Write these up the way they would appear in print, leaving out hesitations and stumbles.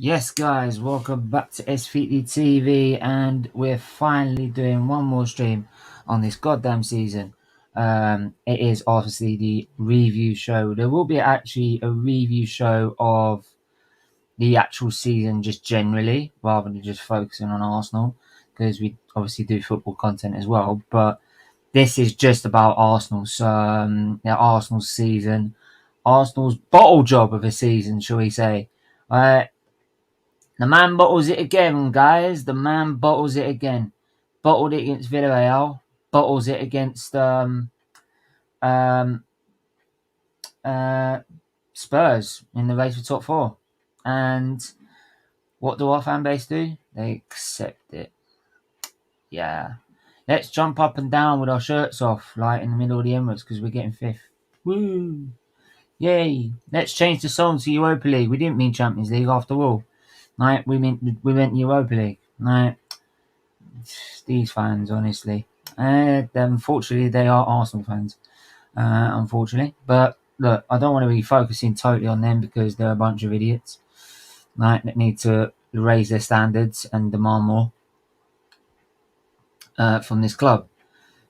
Yes, guys, welcome back to SFeatleyTV, and we're finally doing one more stream on this goddamn season. It is obviously the review show. There will be actually a review show of the actual season, just generally, rather than just focusing on Arsenal, because we obviously do football content as well. But this is just about Arsenal. So, Arsenal's season, Arsenal's bottle job of a season, shall we say? The man bottles it again, guys. The man bottles it again. Bottled it against Villarreal. Bottles it against um, Spurs in the race for top four. And what do our fan base do? They accept it. Yeah. Let's jump up and down with our shirts off, like in the middle of the Emirates, because we're getting fifth. Woo! Yay! Let's change the song to Europa League. We didn't mean Champions League after all. Right? We meant Europa League. Right? These fans, honestly. Unfortunately, they are Arsenal fans. Unfortunately. But look, I don't want to be focusing totally on them because they're a bunch of idiots. Right? That need to raise their standards and demand more from this club.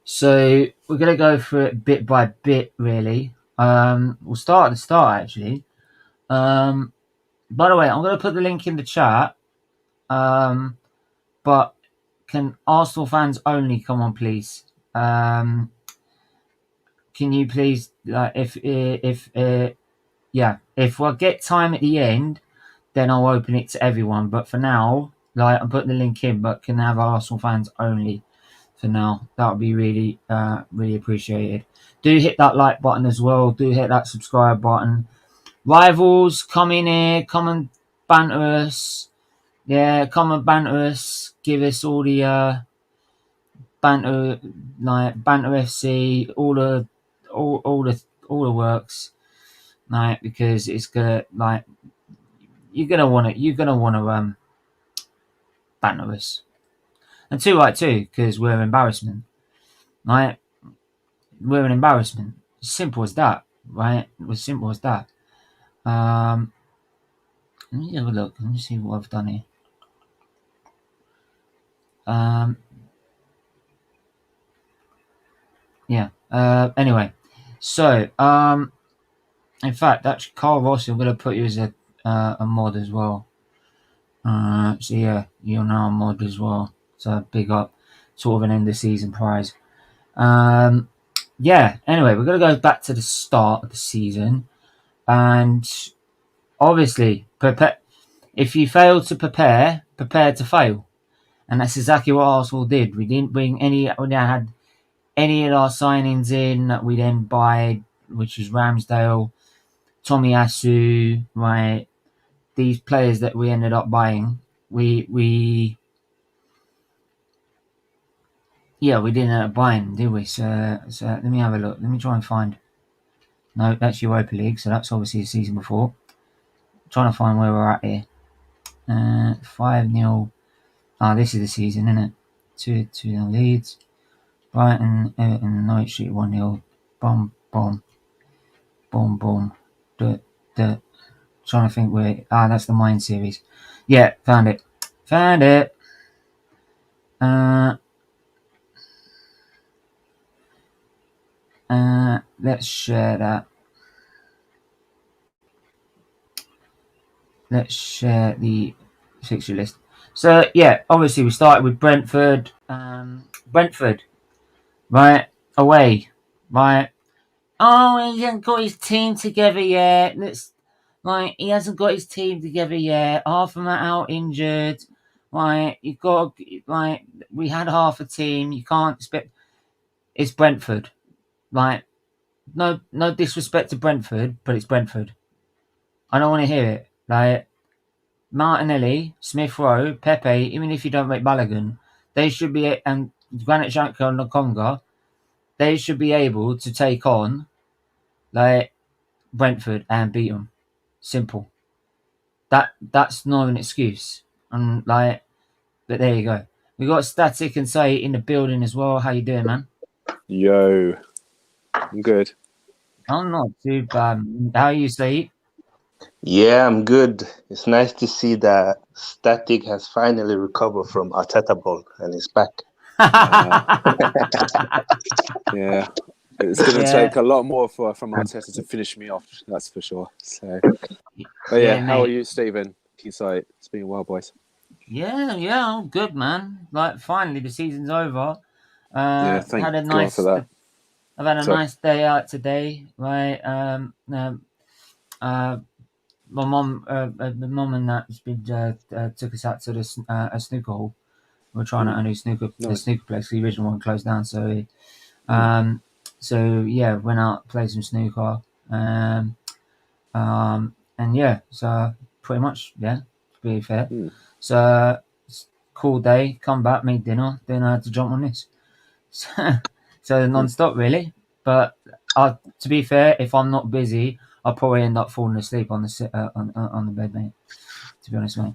So we're going to go through it bit by bit, really. We'll start at the start, actually. By the way, I'm going to put the link in the chat. But can Arsenal fans only come on, please? Can you please, if I get time at the end, then I'll open it to everyone. But for now, I'm putting the link in, but can have Arsenal fans only for now. That would be really, really appreciated. Do hit that like button as well. Do hit that subscribe button. Rivals, come in here, come and banter us. Yeah, come and banter us. Give us all the banter, like banter FC, all the works, like, because it's gonna, like, you're gonna want to banter us, and too right too, because we're an embarrassment, right? We're an embarrassment. Simple as that, right? It was simple as that. Let me have a look. Let me see what I've done here. Anyway, so in fact, actually, Carl Rossi, I'm going to put you as a mod as well. So yeah, you're now a mod as well. So big up, sort of an end of season prize. Anyway, we're going to go back to the start of the season, and obviously, prepare. If you fail to prepare to fail, and that's exactly what Arsenal did. We didn't bring any. We had any of our signings in that we then buy, which was Ramsdale, Tomiyasu, right? These players that we ended up buying, we didn't end up buying, did we? So let me have a look. Let me try and find. No, that's Europa League, so that's obviously the season before. I'm trying to find where we're at here. 5-0. This is the season, isn't it? 2-0 Leeds. Brighton, Everton, Norwich Street 1-0. Boom, boom, boom, boom. Trying to think where. That's the Mine series. Yeah, found it. Let's share that. Let's share the fixture list. So yeah, obviously we started with Brentford. Right, away. Right. Oh, he hasn't got his team together yet. He hasn't got his team together yet. Half of them are out injured. Right, you've got, we had half a team. You can't expect. It's Brentford. Right. No disrespect to Brentford, but it's Brentford. I don't want to hear it. Like, Martinelli, Smith Rowe, Pepe, even if you don't rate Balogun, they should be, and Granit Xhaka and Lokonga, they should be able to take on, like, Brentford and beat them. Simple. That's not an excuse. And, but there you go. We got Static and Sait in the building as well. How you doing, man? Yo, I'm good. I'm not too bad. How are you, Sait? Yeah, I'm good. It's nice to see that Static has finally recovered from Arteta ball and is back. Yeah. It's going to Yeah. take a lot more from Arteta to finish me off, that's for sure. So, but yeah, how are mate. you, Stephen? Sait? It's been a while, boys. Yeah, I'm good, man. Like, finally, the season's over. Yeah, thank Had a God for that. I've had a Sorry. nice day out today, right? My mum, the mum and that's been took us out to a snooker hall. We're trying out a new the Nice. snooker place. The original one closed down, so yeah, went out, played some snooker, and yeah, so pretty much, yeah, to be fair. So cool day, come back, made dinner, then I had to jump on this. So non-stop really. But to be fair, if I'm not busy, I'll probably end up falling asleep on the on the bed, mate. To be honest, mate.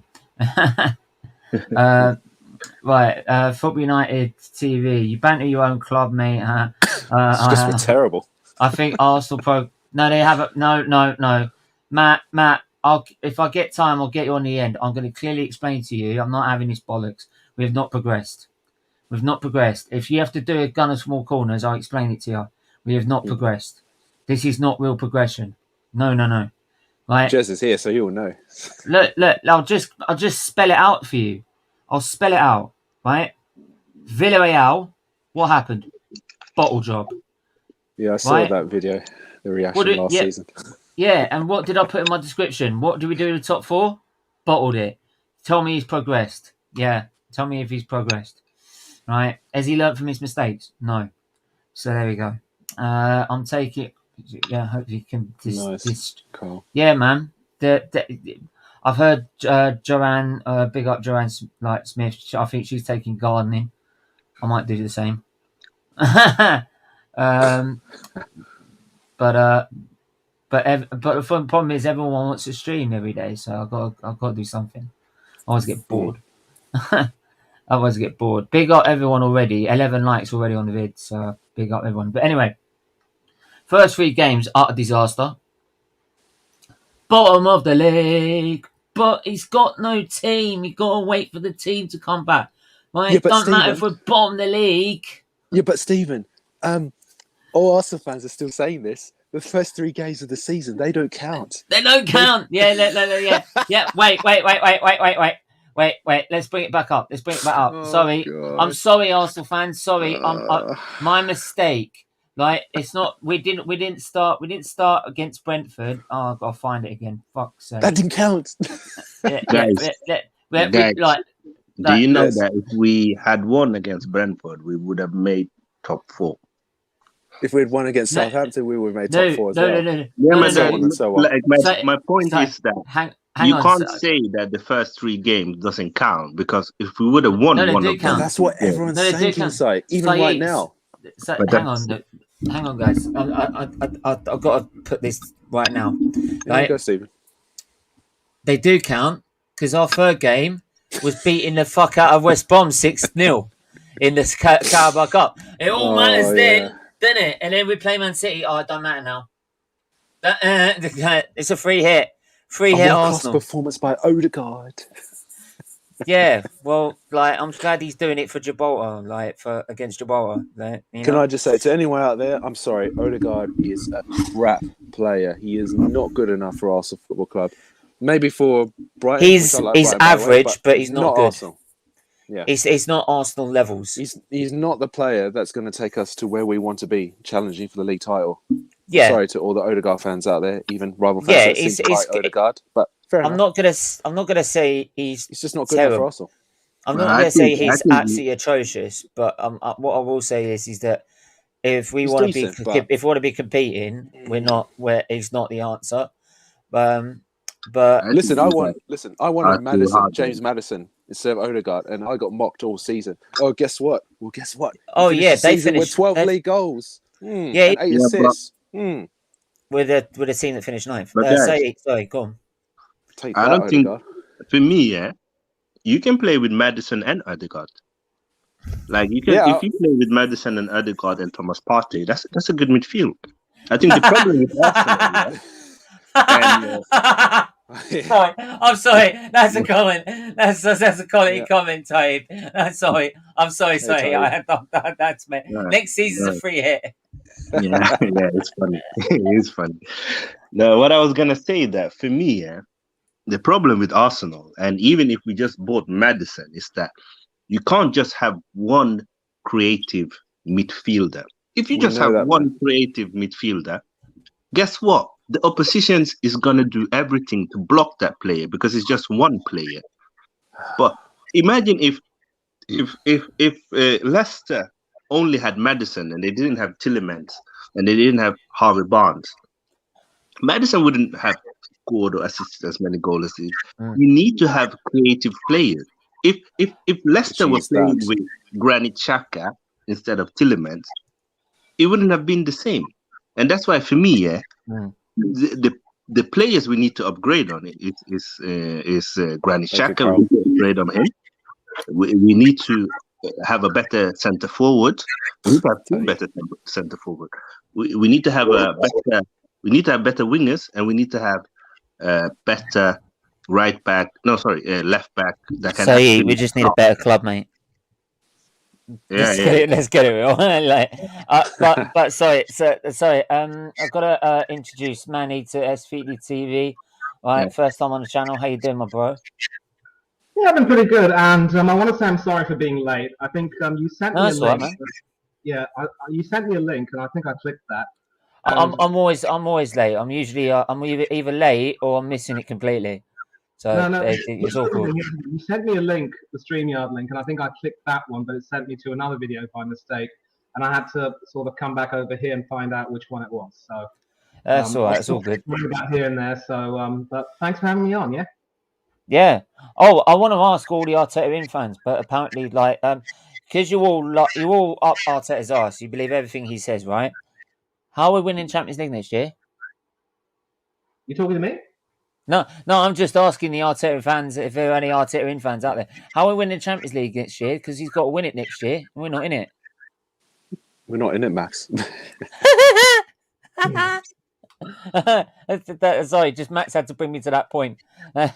Right, Football United TV. You banter your own club, mate. It's just been terrible. I think Arsenal No, they haven't. No. Matt. If I get time, I'll get you on the end. I'm going to clearly explain to you. I'm not having this bollocks. We have not progressed. We've not progressed. If you have to do a gun of small corners, I'll explain it to you. We have not progressed. This is not real progression. No. Right? Jez is here, so you'll know. Look. I'll just spell it out for you. I'll spell it out. Right? Villarreal. What happened? Bottle job. Yeah, I saw that video. The reaction last season. Yeah, and what did I put in my description? What do we do in the top 4? Bottled it. Tell me he's progressed. Yeah, tell me if he's progressed. Right? Has he learned from his mistakes? No. So there we go. I'm taking. Yeah, hopefully you can. Cool. Yeah, man. I've heard Joanne. Big up Joanne Smith. I think she's taking gardening. I might do the same. But the fun problem is everyone wants to stream every day, so I've got to do something. I always get bored. Big up everyone already. 11 likes already on the vid, so big up everyone. But anyway, first 3 games are a disaster. Bottom of the league, but he's got no team. You got to wait for the team to come back. Right? Yeah, it doesn't matter if we're bottom of the league. Yeah, but Stephen, all Arsenal fans are still saying this. The first 3 games of the season, they don't count. They don't count. Yeah. Wait. Let's bring it back up. Sorry. God. I'm sorry, Arsenal fans. Sorry. My mistake. Like, it's not. We didn't start against Brentford. Oh, I've got to find it again. Fuck's sake. That didn't count. Guys, do you know that if we had won against Brentford, we would have made top 4? If we had won against Southampton, we would have made top 4 as well. My point is that you can't say that the first 3 games doesn't count, because if we would have won one of them, that's what everyone's saying, Sait, even right now. So, hang on, guys. I've got to put this right now. Right? Go, Stephen. They do count, because our third game was beating the fuck out of West Brom 6-0 in the Carabao Cup. It all matters then, doesn't it? And then we play Man City. Oh, it don't matter now. It's a free hit. Free hit Arsenal. Performance by Odegaard. Yeah, well, like, I'm glad he's doing it for Gibraltar, against Gibraltar. Can I just say to anyone out there, I'm sorry, Odegaard is a crap player. He is not good enough for Arsenal Football Club. Maybe for Brighton. He's average, but he's not good. Arsenal. Yeah, it's not Arsenal levels. He's not the player that's going to take us to where we want to be, challenging for the league title. Yeah. Sorry to all the Odegaard fans out there, even rival fans that see Odegaard, but fair enough. I'm not gonna say he's just not good enough for Arsenal. I'm not gonna say he's absolutely atrocious, but what I will say is that if we want to be competing, he's not the answer. But listen, I wanted James Maddison instead of Odegaard, and I got mocked all season. Oh, guess what? Well, guess what? Oh yeah, they finished with 12 league goals. 8 assists. With a team that finished 9th. Sorry, go on. I don't think, for me, you can play with Maddison and Odegaard. Like, you can, if you play with Maddison and Odegaard and Thomas Partey, that's a good midfield. I think the problem with Arsenal, Sorry, I'm sorry. That's a comment. That's a quality comment, Taib. Sorry, I'm sorry. That's me. Next season's a free hit. Yeah, it's funny. It's funny. No, what I was gonna say that for me, the problem with Arsenal, and even if we just bought Maddison, is that you can't just have one creative midfielder. If you just have one creative midfielder, guess what? The opposition is gonna do everything to block that player because it's just one player. But imagine if Leicester only had Maddison and they didn't have Tielemans and they didn't have Harvey Barnes, Maddison wouldn't have scored or assisted as many goals as he. You need to have creative players. If Leicester were playing with Granit Xhaka instead of Tielemans, it wouldn't have been the same. And that's why for me, the players we need to upgrade on it is Granit Xhaka. We need to upgrade on him. We need to have a better centre forward. We need to have two better centre forward. We need to have better wingers, and we need to have better left back that can. So we just need a better club, mate. Let's get it. But sorry. I've got to introduce Manny to SFeatleyTV. Right, first time on the channel. How you doing, my bro? Yeah, I've been pretty good, and I want to say I'm sorry for being late. I think you sent me a link. Right, you sent me a link, and I think I clicked that. I'm always late. I'm usually I'm either late or I'm missing it completely. So it's all cool. You sent me a link, the StreamYard link, and I think I clicked that one, but it sent me to another video by mistake, and I had to sort of come back over here and find out which one it was. So that's all right. It's all good. About here and there. So, but thanks for having me on. Yeah. Yeah. Oh, I want to ask all the Arteta in fans, but apparently, because you all up Arteta's arse, you believe everything he says, right? How are we winning Champions League next year? You talking to me? No, I'm just asking the Arteta fans if there are any Arteta in fans out there. How are we winning Champions League next year? Because he's got to win it next year, and we're not in it. We're not in it, Max. Sorry, just Max had to bring me to that point. But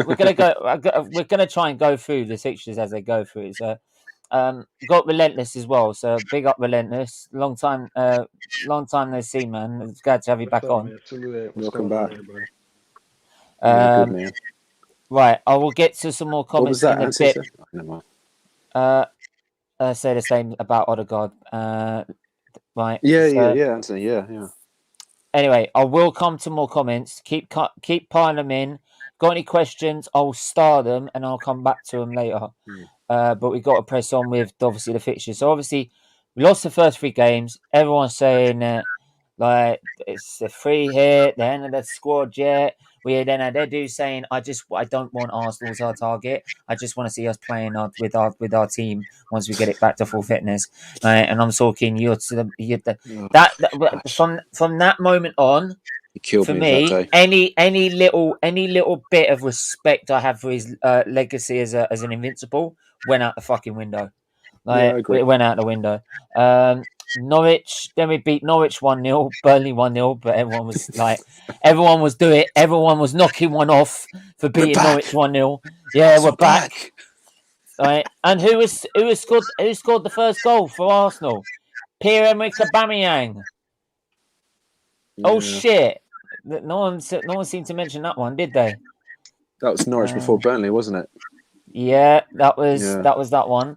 we're gonna try and go through the fixtures as they go through. So, got Relentless as well. So big up Relentless. Long time no see, man. It's glad to have you back on. Welcome back. Good, man. Right, I will get to some more comments in a bit. Say the same about Odegaard. Right. Yeah, Anthony. Yeah. Anyway, I will come to more comments. Keep piling them in. Got any questions? I'll star them and I'll come back to them later. But we got to press on with obviously the fixtures. So obviously we lost the first 3 games. Everyone's saying it's a free hit. The end of the squad yet. We then had Edu saying, I don't want Arsenal as our target. I just want to see us playing with our team once we get it back to full fitness. And I'm talking from that moment on. For me, any little bit of respect I have for his legacy as an Invincible went out the fucking window. It went out the window. Norwich, then we beat Norwich 1-0, Burnley 1-0, but everyone was knocking one off for beating Norwich 1-0. Yeah, we're back. Right, and who scored the first goal for Arsenal? Pierre-Emerick Aubameyang. Yeah. Oh shit! No one seemed to mention that one, did they? That was Norwich before Burnley, wasn't it? Yeah, that was that one.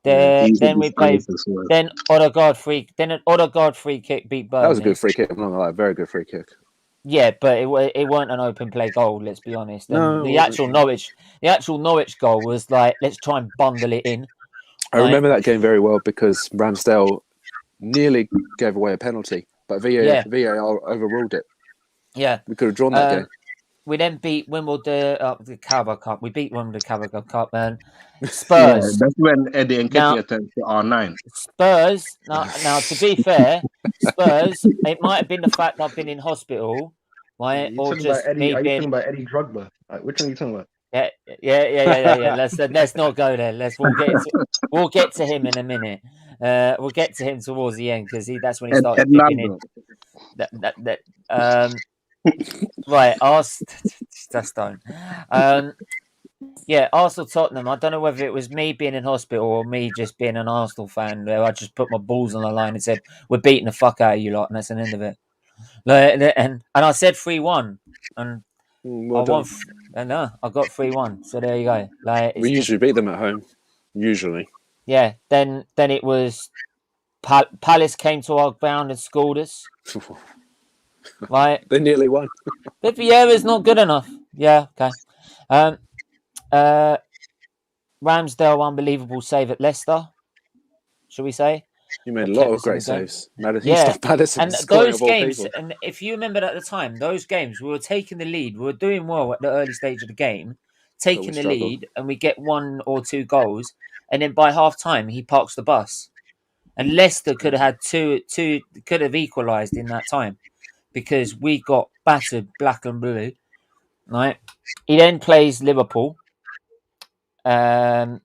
Then we played. Then Odegaard free kick beat Burnley. That was a good free kick. I'm not gonna lie, very good free kick. Yeah, but it weren't an open play goal. Let's be honest. No, the actual Norwich goal was like, let's try and bundle it in. I remember that game very well because Ramsdale nearly gave away a penalty, but VAR overruled it. Yeah, we could have drawn that game. We then beat Wimbledon, the Carabao Cup. We beat Wimbledon Carabao Cup, and Spurs. That's when Eddie and Ketty attempted R9. Spurs. Now, to be fair, Spurs. It might have been the fact I've been in hospital, right? Or just me being. Are you talking about Eddie Drogba? Which one are you talking about? Yeah. Let's not go there. We'll get to him in a minute. We'll get to him towards the end because that's when he started picking in. Right, that's done. Yeah, Arsenal Tottenham. I don't know whether it was me being in hospital or me just being an Arsenal fan. Where I just put my balls on the line and said, "We're beating the fuck out of you lot," and that's the end of it. Like, and I said 3-1, and Well I done. won. And I got 3-1. So there you go. Like We usually beat them at home. Usually. yeah. Then it was Palace came to our ground and scored us. Right. They nearly won. But yeah, it's not good enough. Yeah. Okay. Ramsdale, unbelievable save at Leicester. Should we say? You made a lot of great saves. Madison, Yeah, stopped Madison and scoring those of all games, people. and if you remember at the time, those games we were taking the lead, we were doing well at the early stage of the game, taking the struggled. lead, and we get 1 or 2 goals, and then by half time he parks the bus, and Leicester could have had two, could have equalised in that time, because we got battered black and blue. Right, he then plays Liverpool, and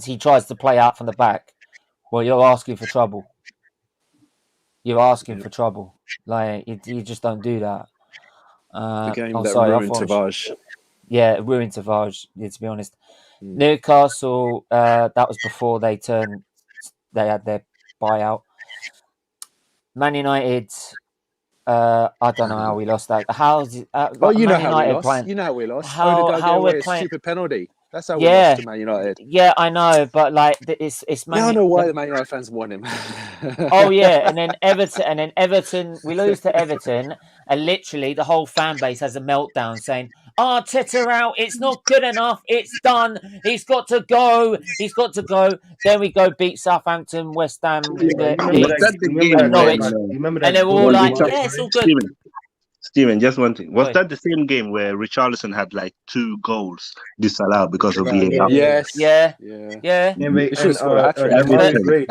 he tries to play out from the back. Well, you're asking for trouble. You're asking for trouble. Like you just don't do that. The game that ruined Tavage. Yeah, it ruined Tavage. Yeah, to be honest, Newcastle. That was before they had their buyout. Man United. I don't know how we lost that. How's you know how we United lost. Playing, you know how we lost. how we're playing a stupid penalty. That's how we lost to Man United. Yeah, I know, but like it's Man. Now I know why the Man United fans want him. Oh yeah, and then Everton. We lose to Everton, and literally the whole fan base has a meltdown, saying, "Arteta out. It's not good enough. It's done. He's got to go. He's got to go." Then we go beat Southampton, West Ham, Norwich, and they're all like, "Yeah, it's all good." Steven, just one thing. Was that the same game where Richarlison had like 2 goals disallowed because of VAR? Yes. Yeah. Amari Gray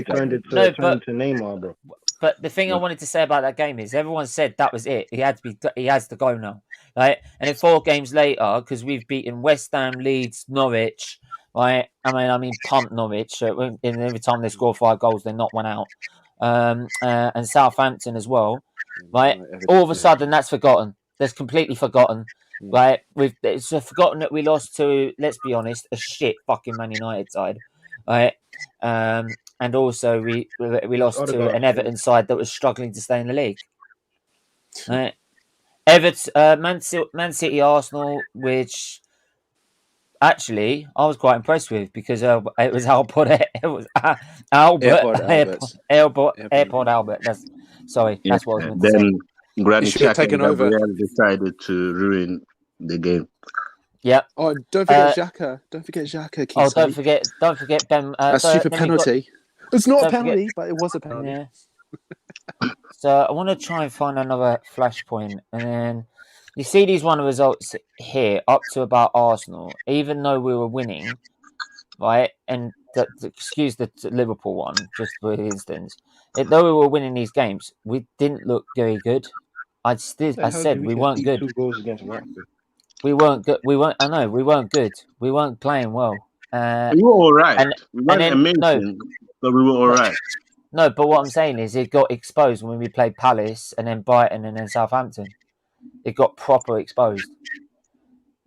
turned it to Neymar, bro. But the thing I wanted to say about that game is everyone said that was it. He has to go now, right? And then 4 games later, because we've beaten West Ham, Leeds, Norwich, right? I mean, pumped Norwich. And every time they score 5 goals, they knock one out. And Southampton as well. Right, all of a sudden that's forgotten. That's completely forgotten. Right, it's forgotten that we lost to, let's be honest, a shit fucking Man United side. Right, and also we lost to an Everton side that was struggling to stay in the league. Right, Man City, Arsenal, which actually I was quite impressed with because it was Albert. It was Airport Albert. That's what I was meant to say. Then Granny Jack and Gabriel decided to ruin the game. Yeah. Oh, don't forget Xhaka. Don't forget Xhaka. Oh, don't forget Ben. That stupid penalty. It's not a penalty, but it was a penalty. Yeah. So I want to try and find another flashpoint, and then you see these one results here up to about Arsenal, even though we were winning, right? And excuse the Liverpool one, just for instance. Though we were winning these games, we didn't look very good. I said we weren't good. 2 goals against Watford. We weren't good. I know we weren't good. We weren't playing well. We were all right. We weren't amazing, but we were all right. No, but what I'm saying is it got exposed when we played Palace and then Brighton and then Southampton. It got proper exposed.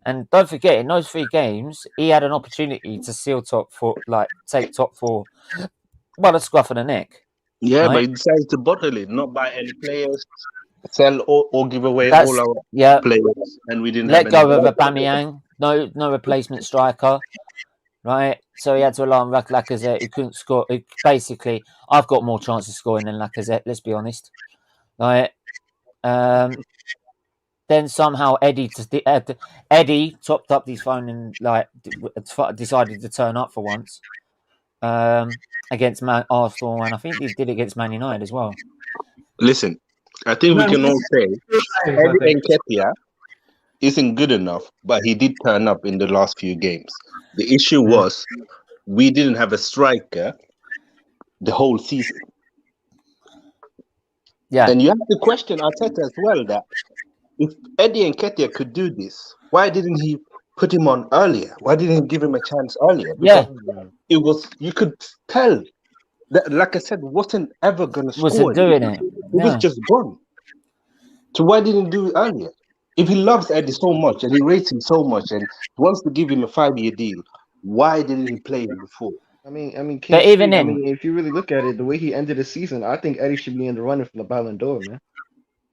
And don't forget, in those 3 games, he had an opportunity to seal top 4, take top 4 by the scruff of the neck. Yeah, right? But he decided to bottle it, not buy any players, sell or give away all our players, and we didn't let go of Aubameyang. No replacement striker, right? So he had to rely on Lacazette. He couldn't score. Basically, I've got more chance of scoring than Lacazette. Let's be honest, right? Then somehow Eddie topped up his phone and decided to turn up for once. Against Arsenal, and I think he did against Man United as well. Listen, I think we can all say Eddie Nketiah isn't good enough, but he did turn up in the last few games. The issue was we didn't have a striker the whole season. Yeah. And you have to question Arteta as well, that if Eddie Nketiah could do this, why didn't he put him on earlier? Why didn't he give him a chance earlier? Because it was, you could tell that, like I said, wasn't ever going to score. Wasn't doing it. It was just gone. So why didn't he do it earlier? If he loves Eddie so much and he rates him so much and wants to give him a 5-year deal, why didn't he play him before? I mean, But King even Street, I then, mean, if you really look at it, the way he ended the season, I think Eddie should be in the running for the Ballon d'Or, man.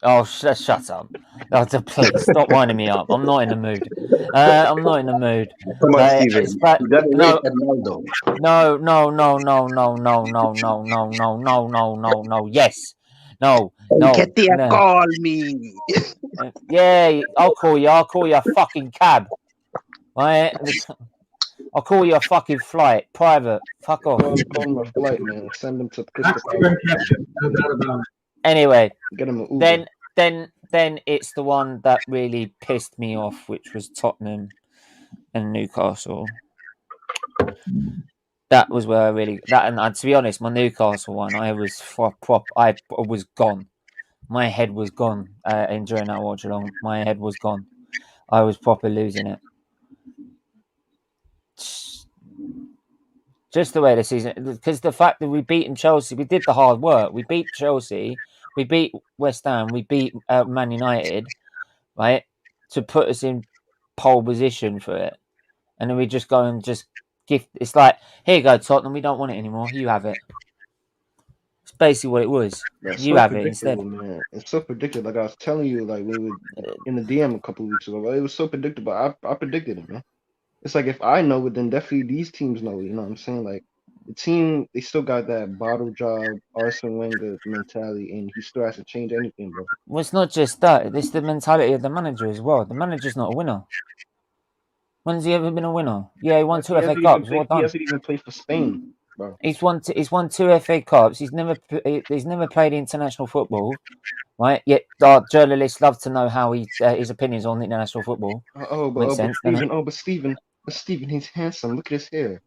oh, shut up! Oh, please stop winding me up. I'm not in the mood. I'm not in the mood. Come on, Like, Steven. it's but You gotta rate no, Ronaldo. no. Yes, no. Call me. Yeah, I'll call you. I'll call you a fucking cab. Right? I'll call you a fucking flight, private. Fuck off. Call him a flight, man. Send him to Crystal That's Palace. no doubt about it. Anyway, Get him an Uber. then it's the one that really pissed me off, which was Tottenham and Newcastle. That was where I really and to be honest, my Newcastle one, I was gone. My head was gone during that watch along. My head was gone. I was properly losing it. Just the way the season, because the fact that we beat Chelsea, we did the hard work. We beat Chelsea, we beat West Ham, we beat Man United, right, to put us in pole position for it, and then we just go and just gift. It's like, here you go, Tottenham. We don't want it anymore. You have it. It's basically what it was. That's You so have it instead. Man. It's so predictable. Like I was telling you, like we were in the DM a couple of weeks ago. It was so predictable. I predicted it, man. It's like if I know it, then definitely these teams know it. You know what I'm saying? Like the team, they still got that bottle job, Arsene Wenger mentality, and he still has to change anything, bro. Well, it's not just that. It's the mentality of the manager as well. The manager's not a winner. When's he ever been a winner? Yeah, he won 2 FA Cups. Well done. He hasn't even played for Spain, bro. He's won 2 FA Cups. He's never played international football, right? Yet our journalists love to know how his opinions on international football. But Steven, he's handsome. Look at his hair.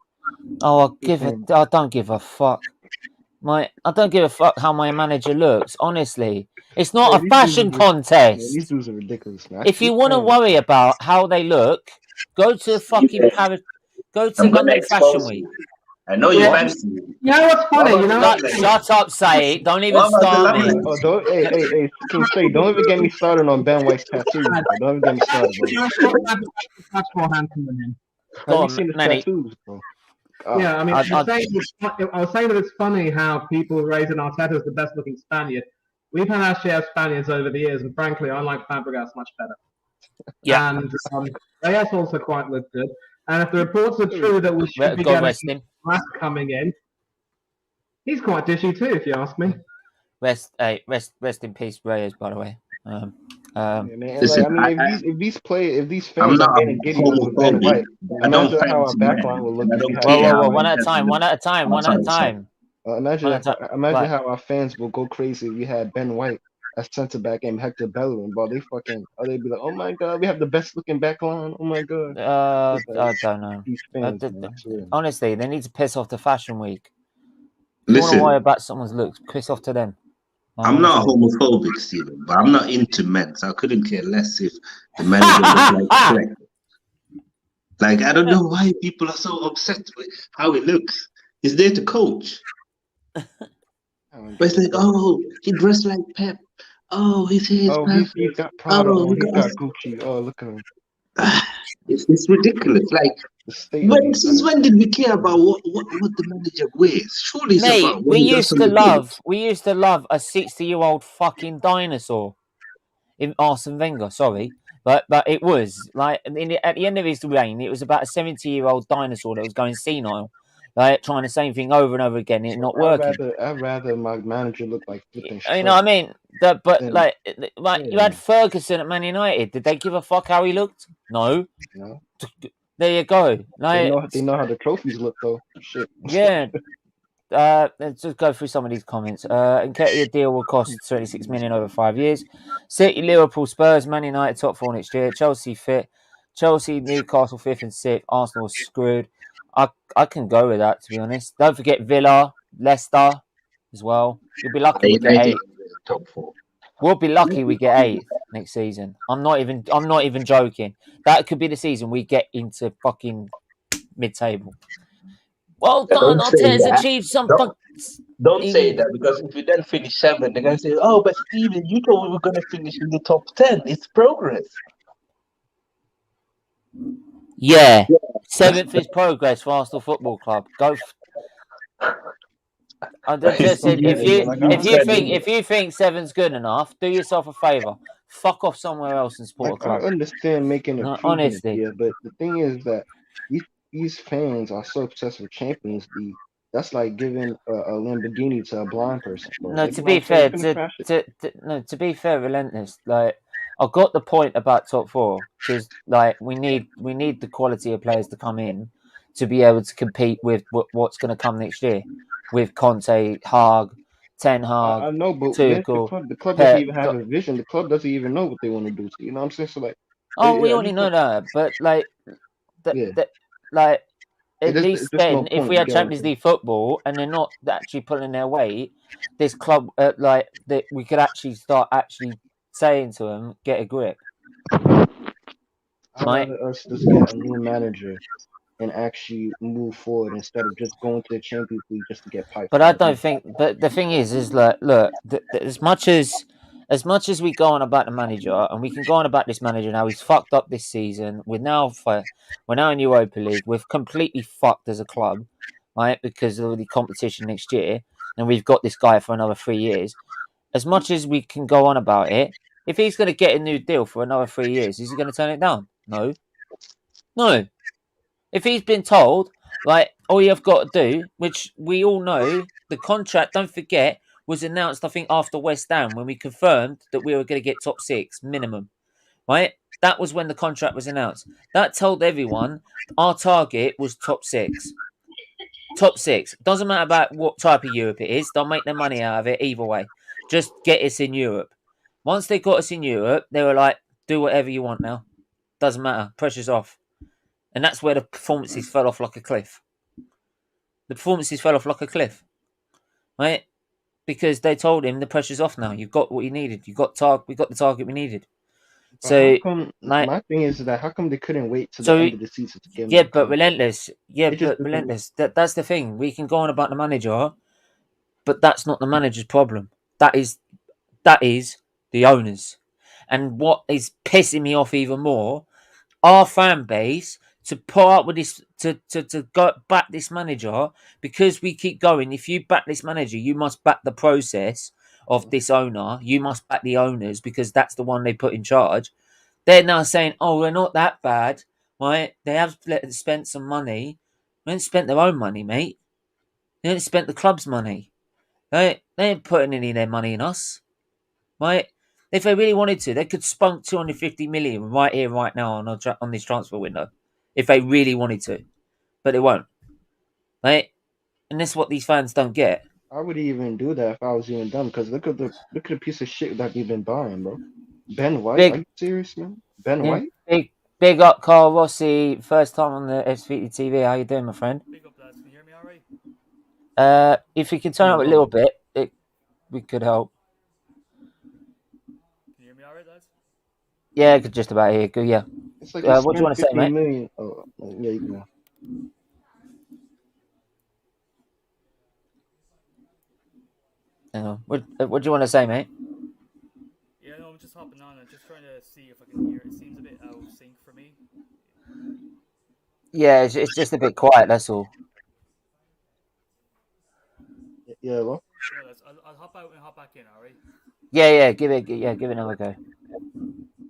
Oh, I don't give a fuck. I don't give a fuck how my manager looks. Honestly, it's not a fashion contest. These dudes are ridiculous, man. If you want to worry about how they look, go to the fucking Paris. Go to London Fashion Week. I know you fancy me. You know what's funny? You know, Shut up, Sait. Don't even start me. Oh, hey, King Sait, don't even get me started on Ben White's tattoos. Don't even get me started, bro. much more handsome than him. Go Have you seen his tattoos, bro? Yeah, I mean, I was saying that it's funny how people raising Arteta as the best-looking Spaniard. We've had our share of Spaniards over the years, and frankly, I like Fabregas much better. Yeah. And Reyes also quite looked good. And if the reports are true that we should be getting Rask coming in, he's quite dishy too, if you ask me. Rest in peace, Reyes. By the way. If these fans are getting giddy with Ben White, imagine how our backline will look. Whoa, one at a time. Imagine how our fans will go crazy if we had Ben White as centre back and Hector Bellerin, but they'd be like, oh my god, we have the best looking back line. Oh my god. I don't know. Honestly, they need to piss off the Fashion Week. You want to worry about someone's looks, piss off to them. I'm not homophobic, Stephen, but I'm not into men, so I couldn't care less if the manager was like, like, I don't know why people are so upset with how it looks. He's there to coach. But it's like, oh, he dressed like Pep. Oh, his hair's perfect. He's got Prada. He's got Gucci. Oh, look at him. It's ridiculous. Like, since when did we care about what the manager wears? Surely it's about we used to love a 60-year-old fucking dinosaur in Arsene Wenger. Sorry, but it was like at the end of his reign, it was about a 70-year-old dinosaur that was going senile, like trying the same thing over and over again, and not working. I'd rather my manager look like flipping. You know what I mean? You had Ferguson at Man United. Did they give a fuck how he looked? No. There you go. Like, they know how the trophies look, though. Shit. Yeah. Let's just go through some of these comments. Nketiah deal will cost 26 million over 5 years. City, Liverpool, Spurs, Man United top 4 next year. Chelsea fit. Chelsea, Newcastle 5th and 6th. Arsenal screwed. I can go with that, to be honest. Don't forget Villa, Leicester as well. You'll be lucky we get 8th. Top 4. We'll be lucky we get 8th next season. I'm not even joking. That could be the season we get into fucking mid-table. Well done, Arteta's achieved some. Don't say that, because if we then finish 7th, they're gonna say, "Oh, but Steven, you thought we were gonna finish in the top 10. It's progress." Yeah, 7th is progress for Arsenal Football Club. Go. I just said, if you think 7's good enough, do yourself a favour. Fuck off somewhere else and support a club. I understand making No, improvements honestly. here, but the thing is that these fans are so obsessed with Champions League. That's like giving a Lamborghini to a blind person. Bro. No, Like, to you know be what I'm saying? fair, to be fair, Relentless. Like, I got the point about top 4 because, like, we need the quality of players to come in to be able to compete with what's going to come next year with Conte, Haag, Ten Hag, I know, but Tuchel. the club doesn't even have a vision. The club doesn't even know what they want to do. So, you know what I'm saying? So, like, Oh, we already know that, but like, like. At least there's no then, if point, we you had get what I'm Champions saying? League football and they're not actually pulling their weight, this club, like, that we could actually start saying to them, get a grip. I'd rather us just get a new manager and actually move forward instead of just going to the Champions League just to get piped. But I don't think. But the thing is like, look, as much as we go on about the manager, and we can go on about this manager now, he's fucked up this season. We're now in Europa League. We're completely fucked as a club, right? Because of the competition next year, and we've got this guy for another 3 years. As much as we can go on about it, if he's going to get a new deal for another 3 years, is he going to turn it down? No. If he's been told, like, all you've got to do, which we all know, the contract, don't forget, was announced, I think, after West Ham when we confirmed that we were going to get top 6 minimum, right? That was when the contract was announced. That told everyone our target was top 6. Top 6. Doesn't matter about what type of Europe it is. Don't make their money out of it either way. Just get us in Europe. Once they got us in Europe, they were like, do whatever you want now. Doesn't matter. Pressure's off. And that's where the performances fell off like a cliff. Right? Because they told him the pressure's off now. You've got what you needed. We got the target we needed. But So, how come, like, my thing is that how come they couldn't wait to the end of the season to get yeah, me? but Relentless. That's the thing. We can go on about the manager, but that's not the manager's problem. That is the owners. And what is pissing me off even more, our fan base, to put up with this, to go back this manager, because we keep going. If you back this manager, you must back the process of this owner. You must back the owners, because that's the one they put in charge. They're now saying, "Oh, we're not that bad, right?" They have spent some money. They haven't spent their own money, mate. They haven't spent the club's money. They ain't putting any of their money in us, right? If they really wanted to, they could spunk 250 million right here, right now on this transfer window, if they really wanted to, but they won't, right? And that's what these fans don't get. I would even do that if I was even dumb. Because look at the piece of shit that we've been buying, bro. Ben White, are you serious, man? White? Big up, Carl Rossi. First time on the SFeatleyTV. How you doing, my friend? Big up, lads. Can you hear me all right? If you can turn up a little bit, we could help. Can you hear me all right, lads? Yeah, I could just about hear you. Yeah. It's like what do you want to say, mate? Million. Oh, yeah, you can go. What do you want to say, mate? Yeah, no, I'm just hopping on. I'm just trying to see if I can hear. It seems a bit out of sync for me. Yeah, it's just a bit quiet. That's all. Yeah, well. Yeah, lads, I'll hop out and hop back in. All right. Yeah. Give it another go.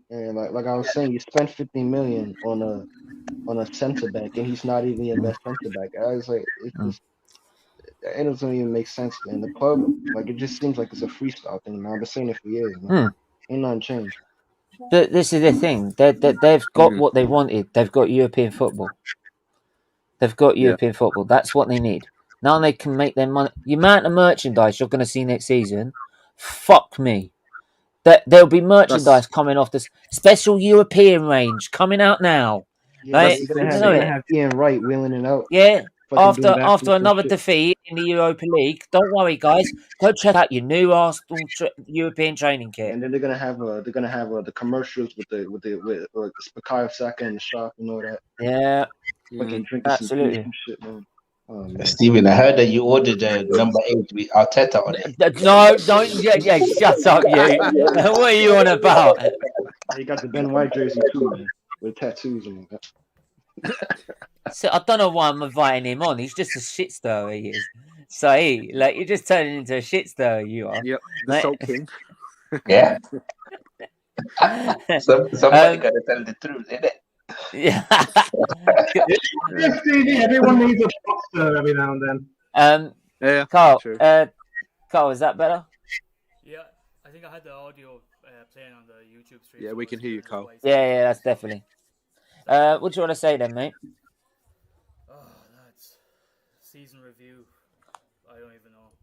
Yeah, like I was saying, you spent 50 million on a centre back, and he's not even your best centre back. I was like, it doesn't even make sense. And the club, like, it just seems like it's a freestyle thing. Now I've been saying it for years. Man. Ain't nothing changed. But this is the thing. They've got what they wanted. They've got European football. That's what they need. Now they can make their money. The amount of merchandise you're going to see next season, fuck me. There'll be merchandise coming off this special European range coming out now. Yeah, right? They're gonna have Ian Wright wheeling it out. Yeah. After another defeat in the Europa League, don't worry, guys. Go check out your new Arsenal European training kit. And then they're gonna have the commercials with Bukayo Saka in the shop and all that. Yeah, Fucking drinking absolutely. some shit, man. Oh, man. Steven, I heard that you ordered number 8 with Arteta on it. No, don't. Yeah, shut up, you. What are you on about? He got the Ben White jersey too, man, with tattoos and all that. So I don't know why I'm inviting him on. He's just a shit stirrer, he is. Sait, like, you're just turning into a shit stirrer, you are. Yep, the Like- Salt King. Yeah. Somebody got to tell the truth, innit? Yeah. Yes, Stevie, everyone needs a boxer every now and then. Yeah, Carl, true. Carl, is that better? Yeah, I think I had the audio playing on the YouTube stream. Yeah, so we it's can hear you, getting Carl. twice. Yeah, that's definitely. What do you want to say then, mate? Oh, that's season review. I don't even know.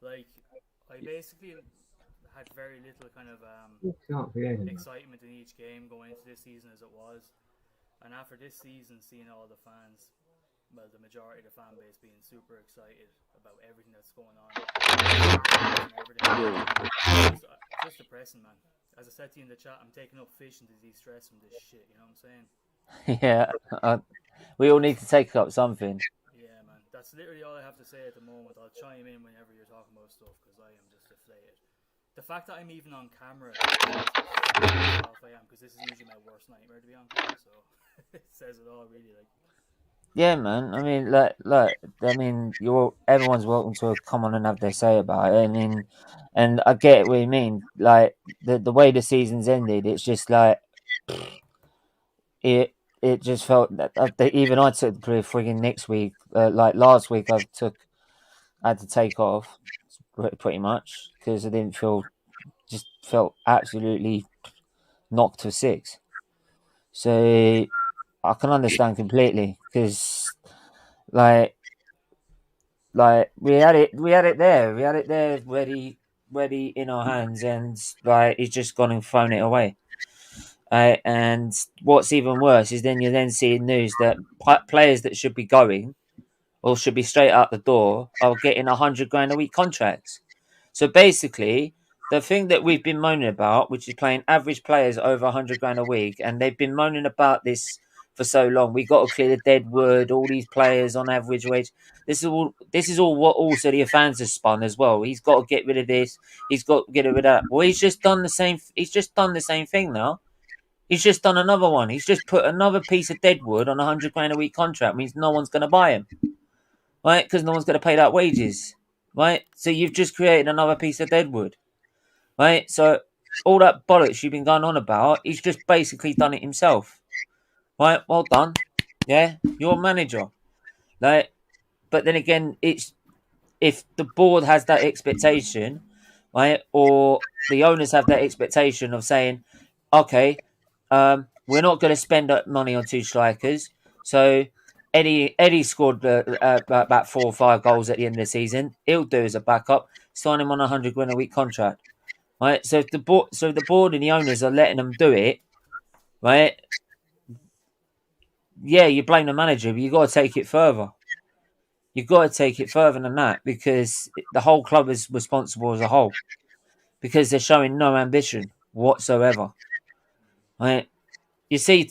Like, I basically had very little kind of excitement in each game going into this season as it was. And after this season, seeing all the fans, well, the majority of the fan base being super excited about everything that's going on. It's just depressing, man. As I said to you in the chat, I'm taking up fishing to de-stress from this shit, you know what I'm saying? Yeah, we all need to take up something. Yeah, man. That's literally all I have to say at the moment. I'll chime in whenever you're talking about stuff because I am just deflated. The fact that I'm even on camera, off I am, because this is usually my worst nightmare to be on camera, so it says it all, really. Like, Yeah, man. I mean, everyone's welcome to come on and have their say about it. And I get what you mean. Like the way the season's ended, it's just like it just felt that even I took the frigging next week. Like last week, I had to take off pretty much because I didn't felt absolutely knocked for six. So I can understand completely because like we had it there ready in our hands, and like he's just gone and thrown it away. And what's even worse is then you're then seeing news that players that should be going or should be straight out the door are getting $100,000 a week contracts. So basically, the thing that we've been moaning about, which is playing average players over $100,000 a week, and they've been moaning about this for so long. We got to clear the dead wood. All these players on average wage. This is all what also the fans have spun as well. He's got to get rid of this. He's got to get rid of that. Well, he's just done the same. He's just done the same thing now. He's just done another one. He's just put another piece of dead wood on $100,000 a week contract. Means no one's going to buy him, right? Because no one's going to pay that wages, right? So you've just created another piece of dead wood, right? So all that bollocks you've been going on about, he's just basically done it himself, right? Well done, yeah. You're a manager, like. But then again, it's if the board has that expectation, right, or the owners have that expectation of saying, okay. We're not going to spend that money on two strikers. So Eddie scored about 4 or 5 goals at the end of the season. He'll do as a backup. Sign him on $100,000 a week contract, right? So if the board and the owners are letting them do it, right? Yeah, you blame the manager, but you got to take it further. You've got to take it further than that because the whole club is responsible as a whole because they're showing no ambition whatsoever. Right? You see,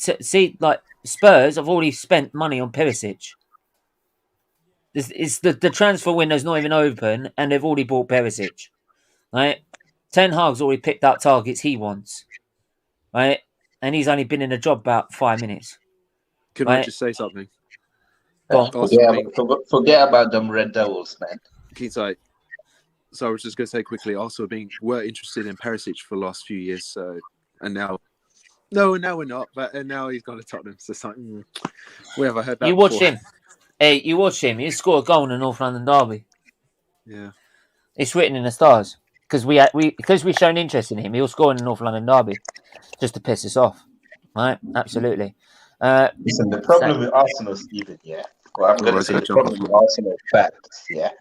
like Spurs have already spent money on Perisic. It's the transfer window's not even open, and they've already bought Perisic. Right? Ten Hag's already picked out targets he wants. Right? And he's only been in the job about 5 minutes. Can I just say something? Forget about them Red Devils, man. So I was just going to say quickly, also were interested in Perisic for the last few years, so and now we're not, and now he's gone to Tottenham. So it's like, we have heard that. You watch him. Hey, you watch him. He scored a goal in the North London derby. Yeah, it's written in the stars because we've shown interest in him. He'll score in the North London derby just to piss us off, right? Absolutely. Listen, the problem with Arsenal, Stephen, yeah. Well, I'm going to say the problem with Arsenal fans, yeah,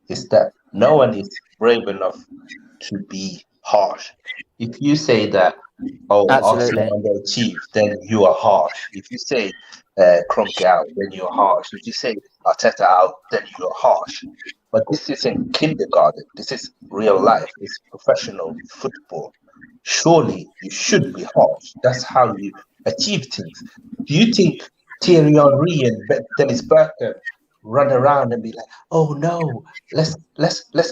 is that no one is brave enough to be harsh. If you say that, Arsenal underachieved, then you are harsh. If you say Kroenke out, then you're harsh. If you say Arteta out, then you're harsh. But this isn't kindergarten. This is real life. It's professional football. Surely you should be harsh. That's how you achieve things. Do you think Thierry Henry and Dennis Bergkamp run around and be like, "Oh no, let's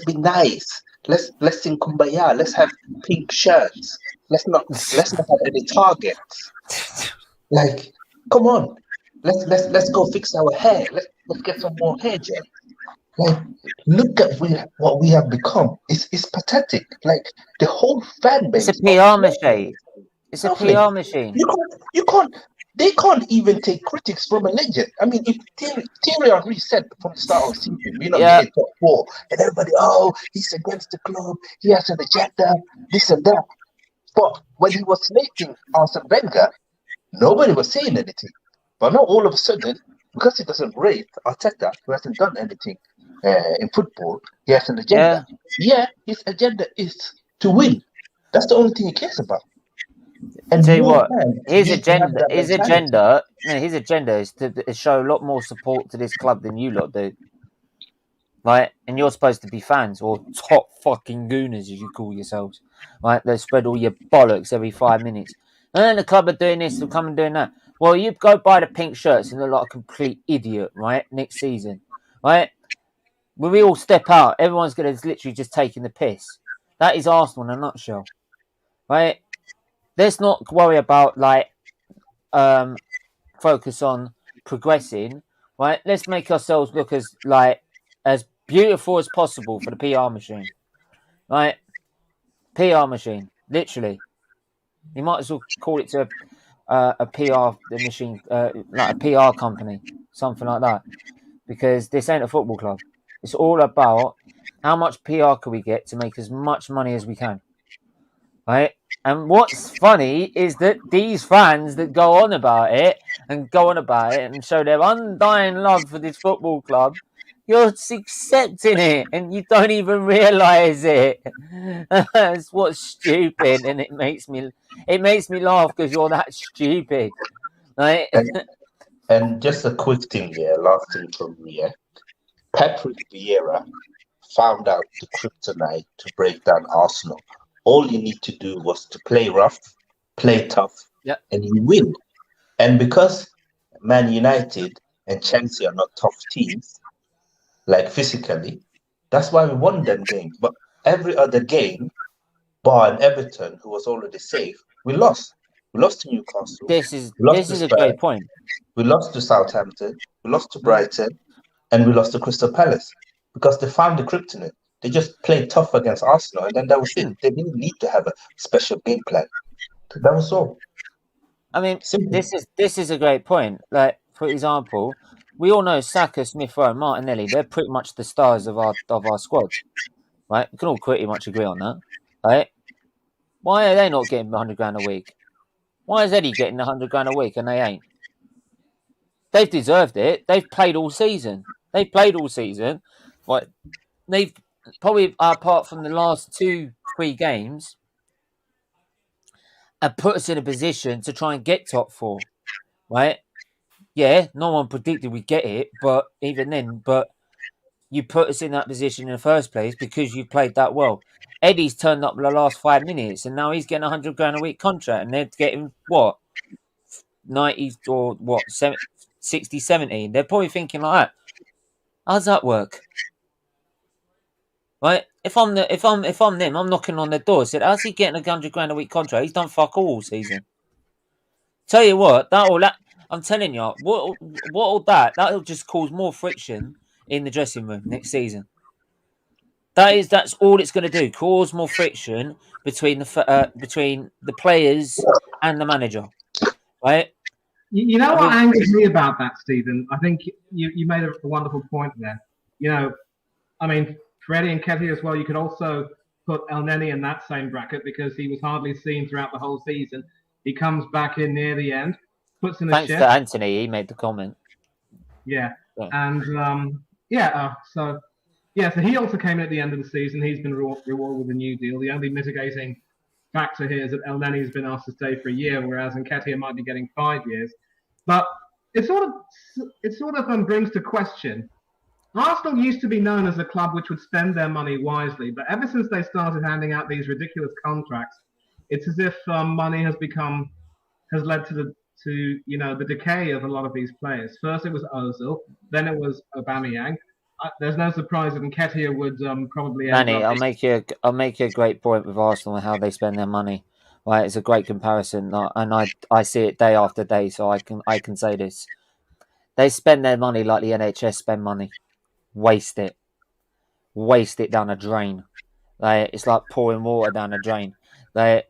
be nice. Let's sing Kumbaya. Let's have pink shirts. Let's not have any targets. Like, come on, let's go fix our hair. Let's get some more hair gel. Like, look at what we have become. It's pathetic. Like the whole fan base. It's a PR machine. It's a Lovely. PR machine. You can't. They can't even take critics from a legend. I mean, if Thierry Henry said from the start of the season, we're not getting top 4, and everybody, oh, he's against the club. He has an agenda, this and that. But when he was slating Arsene Wenger, nobody was saying anything. But now all of a sudden, because he doesn't rate Arteta, who hasn't done anything in football, he has an agenda. Yeah, his agenda is to win. That's the only thing he cares about. And tell you what, his agenda is to show a lot more support to this club than you lot do. Right? And you're supposed to be fans, or top fucking gooners, as you call yourselves. Right? They spread all your bollocks every 5 minutes. And then the club are doing this, they'll come and doing that. Well, you go buy the pink shirts and look like a complete idiot, right? Next season. Right? When we all step out, everyone's going to literally just taking the piss. That is Arsenal in a nutshell. Right? Let's not worry about, focus on progressing, right? Let's make ourselves look as beautiful as possible for the PR machine, right? PR machine, literally. You might as well call it to a PR machine, like a PR company, something like that, because this ain't a football club. It's all about how much PR can we get to make as much money as we can, right? And what's funny is that these fans that go on about it and show their undying love for this football club, you're accepting it and you don't even realise it. That's what's stupid, and it makes me laugh because you're that stupid. Right? And just a quick thing here, last thing from me. Patrick Vieira found out the kryptonite to break down Arsenal. All you need to do was to play rough, play tough, and you win. And because Man United and Chelsea are not tough teams, like physically, that's why we won them games. But every other game, bar and Everton, who was already safe, we lost. We lost to Newcastle. This is a great point. We lost to Southampton. We lost to Brighton, and we lost to Crystal Palace because they found the kryptonite. They just played tough against Arsenal, and then that was it. They didn't need to have a special game plan. That was all. I mean, simple. This is a great point. Like, for example, we all know Saka, Smith Rowe, Martinelli. They're pretty much the stars of our squad, right? We can all pretty much agree on that, right? Why are they not getting $100,000 a week? Why is Eddie getting $100,000 a week and they ain't? They've deserved it. They've played all season. Right? They've probably, apart from the last 2-3 games, have put us in a position to try and get top 4, right? Yeah, no one predicted we'd get it, but even then, you put us in that position in the first place because you played that well. Eddie's turned up the last 5 minutes, and now he's getting $100,000 a week contract, and they're getting what, 90 or what, 60, 70. They're probably thinking like that. How's that work? Right? If I'm them, I'm knocking on their door. Said, how's he getting $100,000 a week contract? He's done fuck all season. Tell you what, I'm telling you, that'll just cause more friction in the dressing room next season. That's all it's going to do. Cause more friction between the players and the manager, right? You know what angers me about that, Stephen? I think you made a wonderful point there. You know, I mean, Freddie and Ketty as well. You could also put El Neni in that same bracket because he was hardly seen throughout the whole season. He comes back in near the end, puts in a shift. Thanks to Anthony, he made the comment. Yeah. And so he also came in at the end of the season. He's been rewarded with a new deal. The only mitigating factor here is that El Neni has been asked to stay for a year, whereas Nketiah might be getting 5 years. But it sort of brings to question. Arsenal used to be known as a club which would spend their money wisely, but ever since they started handing out these ridiculous contracts, it's as if money has led to to the decay of a lot of these players. First it was Ozil, then it was Aubameyang. There's no surprise that Nketiah would probably end Manny, up. I'll make you a great point with Arsenal and how they spend their money. Right, it's a great comparison, and I see it day after day, so I can say this. They spend their money like the NHS spend money. Waste it down a drain. It's like pouring water down a drain. They're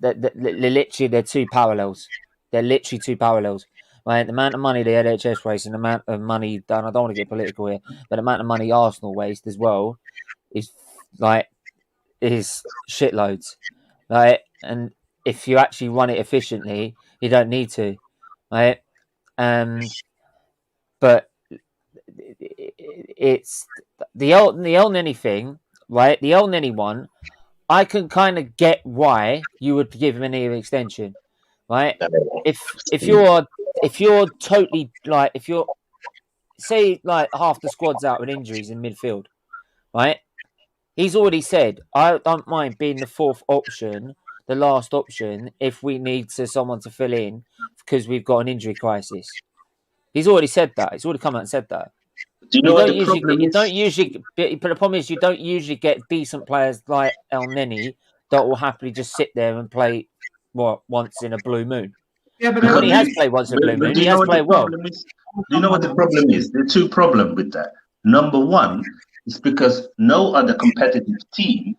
two parallels. They're literally two parallels. Right, the amount of money the NHS wastes and the amount of money, I don't want to get political here, but the amount of money Arsenal waste as well is shitloads. Right, and if you actually run it efficiently, you don't need to. Right, but it's the old Nenny thing, right? The old Nenny one. I can kind of get why you would give him an year extension, right? If you're totally if you're say half the squad's out with injuries in midfield, right? He's already said I don't mind being the fourth option, the last option, if we need someone to fill in because we've got an injury crisis. He's already said that. He's already come out and said that. Do you know what the problem is? But the problem is you don't usually get decent players like El Neni that will happily just sit there and play once in a blue moon. Yeah, but he has played once in a blue moon. He has played well. Do you know what the problem is? There are two problems with that. Number one is because no other competitive team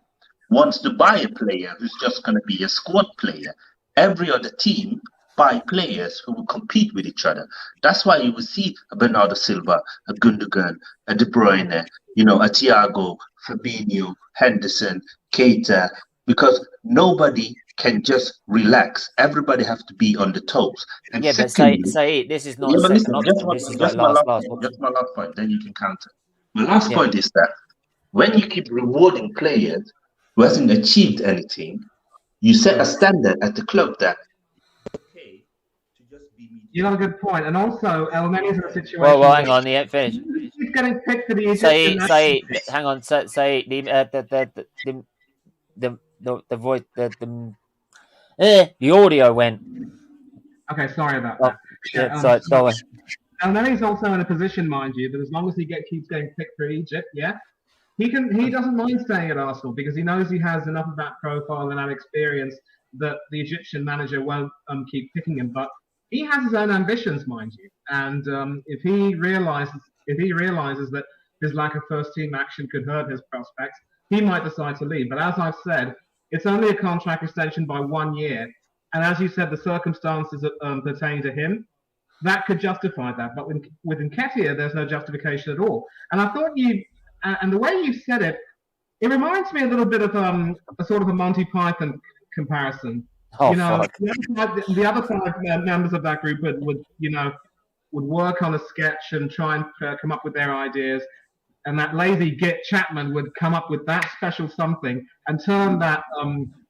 wants to buy a player who's just going to be a squad player. Every other team buy players who will compete with each other. That's why you will see a Bernardo Silva, a Gundogan, a De Bruyne, a Thiago, Fabinho, Henderson, Keita, because nobody can just relax. Everybody have to be on the toes. And yeah, secondly, but say this is not. Yeah, a listen, just my last point. Then you can counter. My last point is that when you keep rewarding players who hasn't achieved anything, you set a standard at the club that okay to just be. You got a good point, and also El Neni's in a situation. Well, hang on, the finish. He's getting picked for the Egyptian. Hang on, say the voice, the audio went. Okay, sorry about that. Sorry. El Neni's also in a position, mind you, that as long as he keeps getting picked for Egypt, he doesn't mind staying at Arsenal because he knows he has enough of that profile and that experience that the Egyptian manager won't keep picking him. But he has his own ambitions, mind you, and if he realizes that his lack of first team action could hurt his prospects, he might decide to leave. But as I've said, it's only a contract extension by 1 year, and as you said, the circumstances pertaining to him that could justify that. But with Nketiah, there's no justification at all. And I thought and the way you said it, it reminds me a little bit of a sort of a Monty Python comparison. Oh, the other five members of that group would work on a sketch and try and come up with their ideas, and that lazy git Chapman would come up with that special something and turn that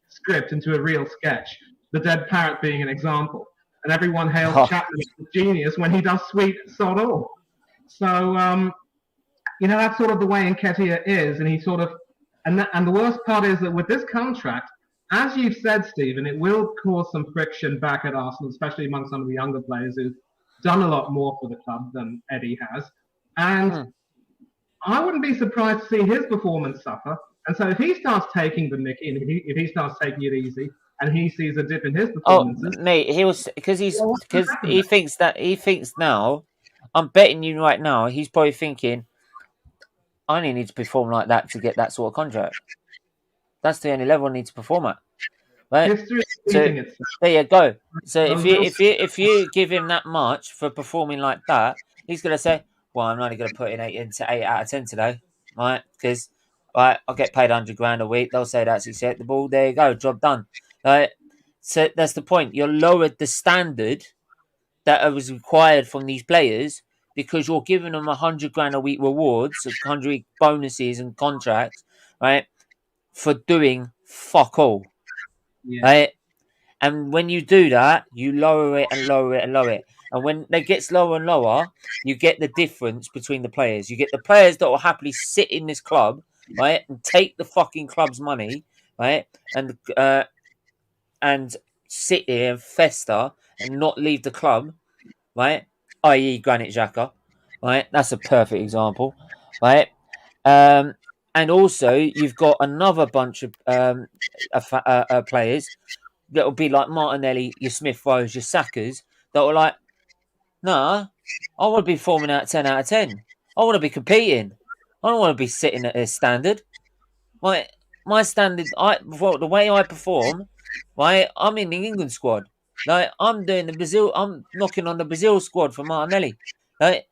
script into a real sketch. The Dead Parrot being an example, and everyone hails Chapman as a genius when he does sweet sod all. So that's sort of the way Nketiah is, and he sort of, and the worst part is that with this contract, as you've said, Stephen, it will cause some friction back at Arsenal, especially among some of the younger players who've done a lot more for the club than Eddie has. And I wouldn't be surprised to see his performance suffer. And so if he starts taking the mickey, and if he starts taking it easy, and he sees a dip in his performances, mate, because he thinks now. I'm betting you right now, he's probably thinking, I only need to perform like that to get that sort of contract. That's the only level I need to perform at, right? So there you go. So if you give him that much for performing like that, he's gonna say, "Well, I'm only gonna put in 8 out of 10 today, right? Because I'll get paid $100,000 a week. They'll say that's acceptable. There you go, job done." Right? So that's the point. You lowered the standard that was required from these players because you're giving them $100,000 a week rewards, 100 bonuses and contracts, right? For doing fuck all, right? And when you do that, you lower it and lower it and lower it. And when it gets lower and lower, you get the difference between the players. You get the players that will happily sit in this club, right, and take the fucking club's money, right, and sit here and fester and not leave the club, right? I.e., Granit Xhaka, right? That's a perfect example, right? And also, you've got another bunch of players that will be like Martinelli, your Smith Rowes, your Sakas, that were like, nah, I want to be forming out 10 out of 10. I want to be competing. I don't want to be sitting at a standard. My standard, the way I perform, right? I'm in the England squad. Like I'm doing the Brazil. I'm knocking on the Brazil squad for Martinelli. Like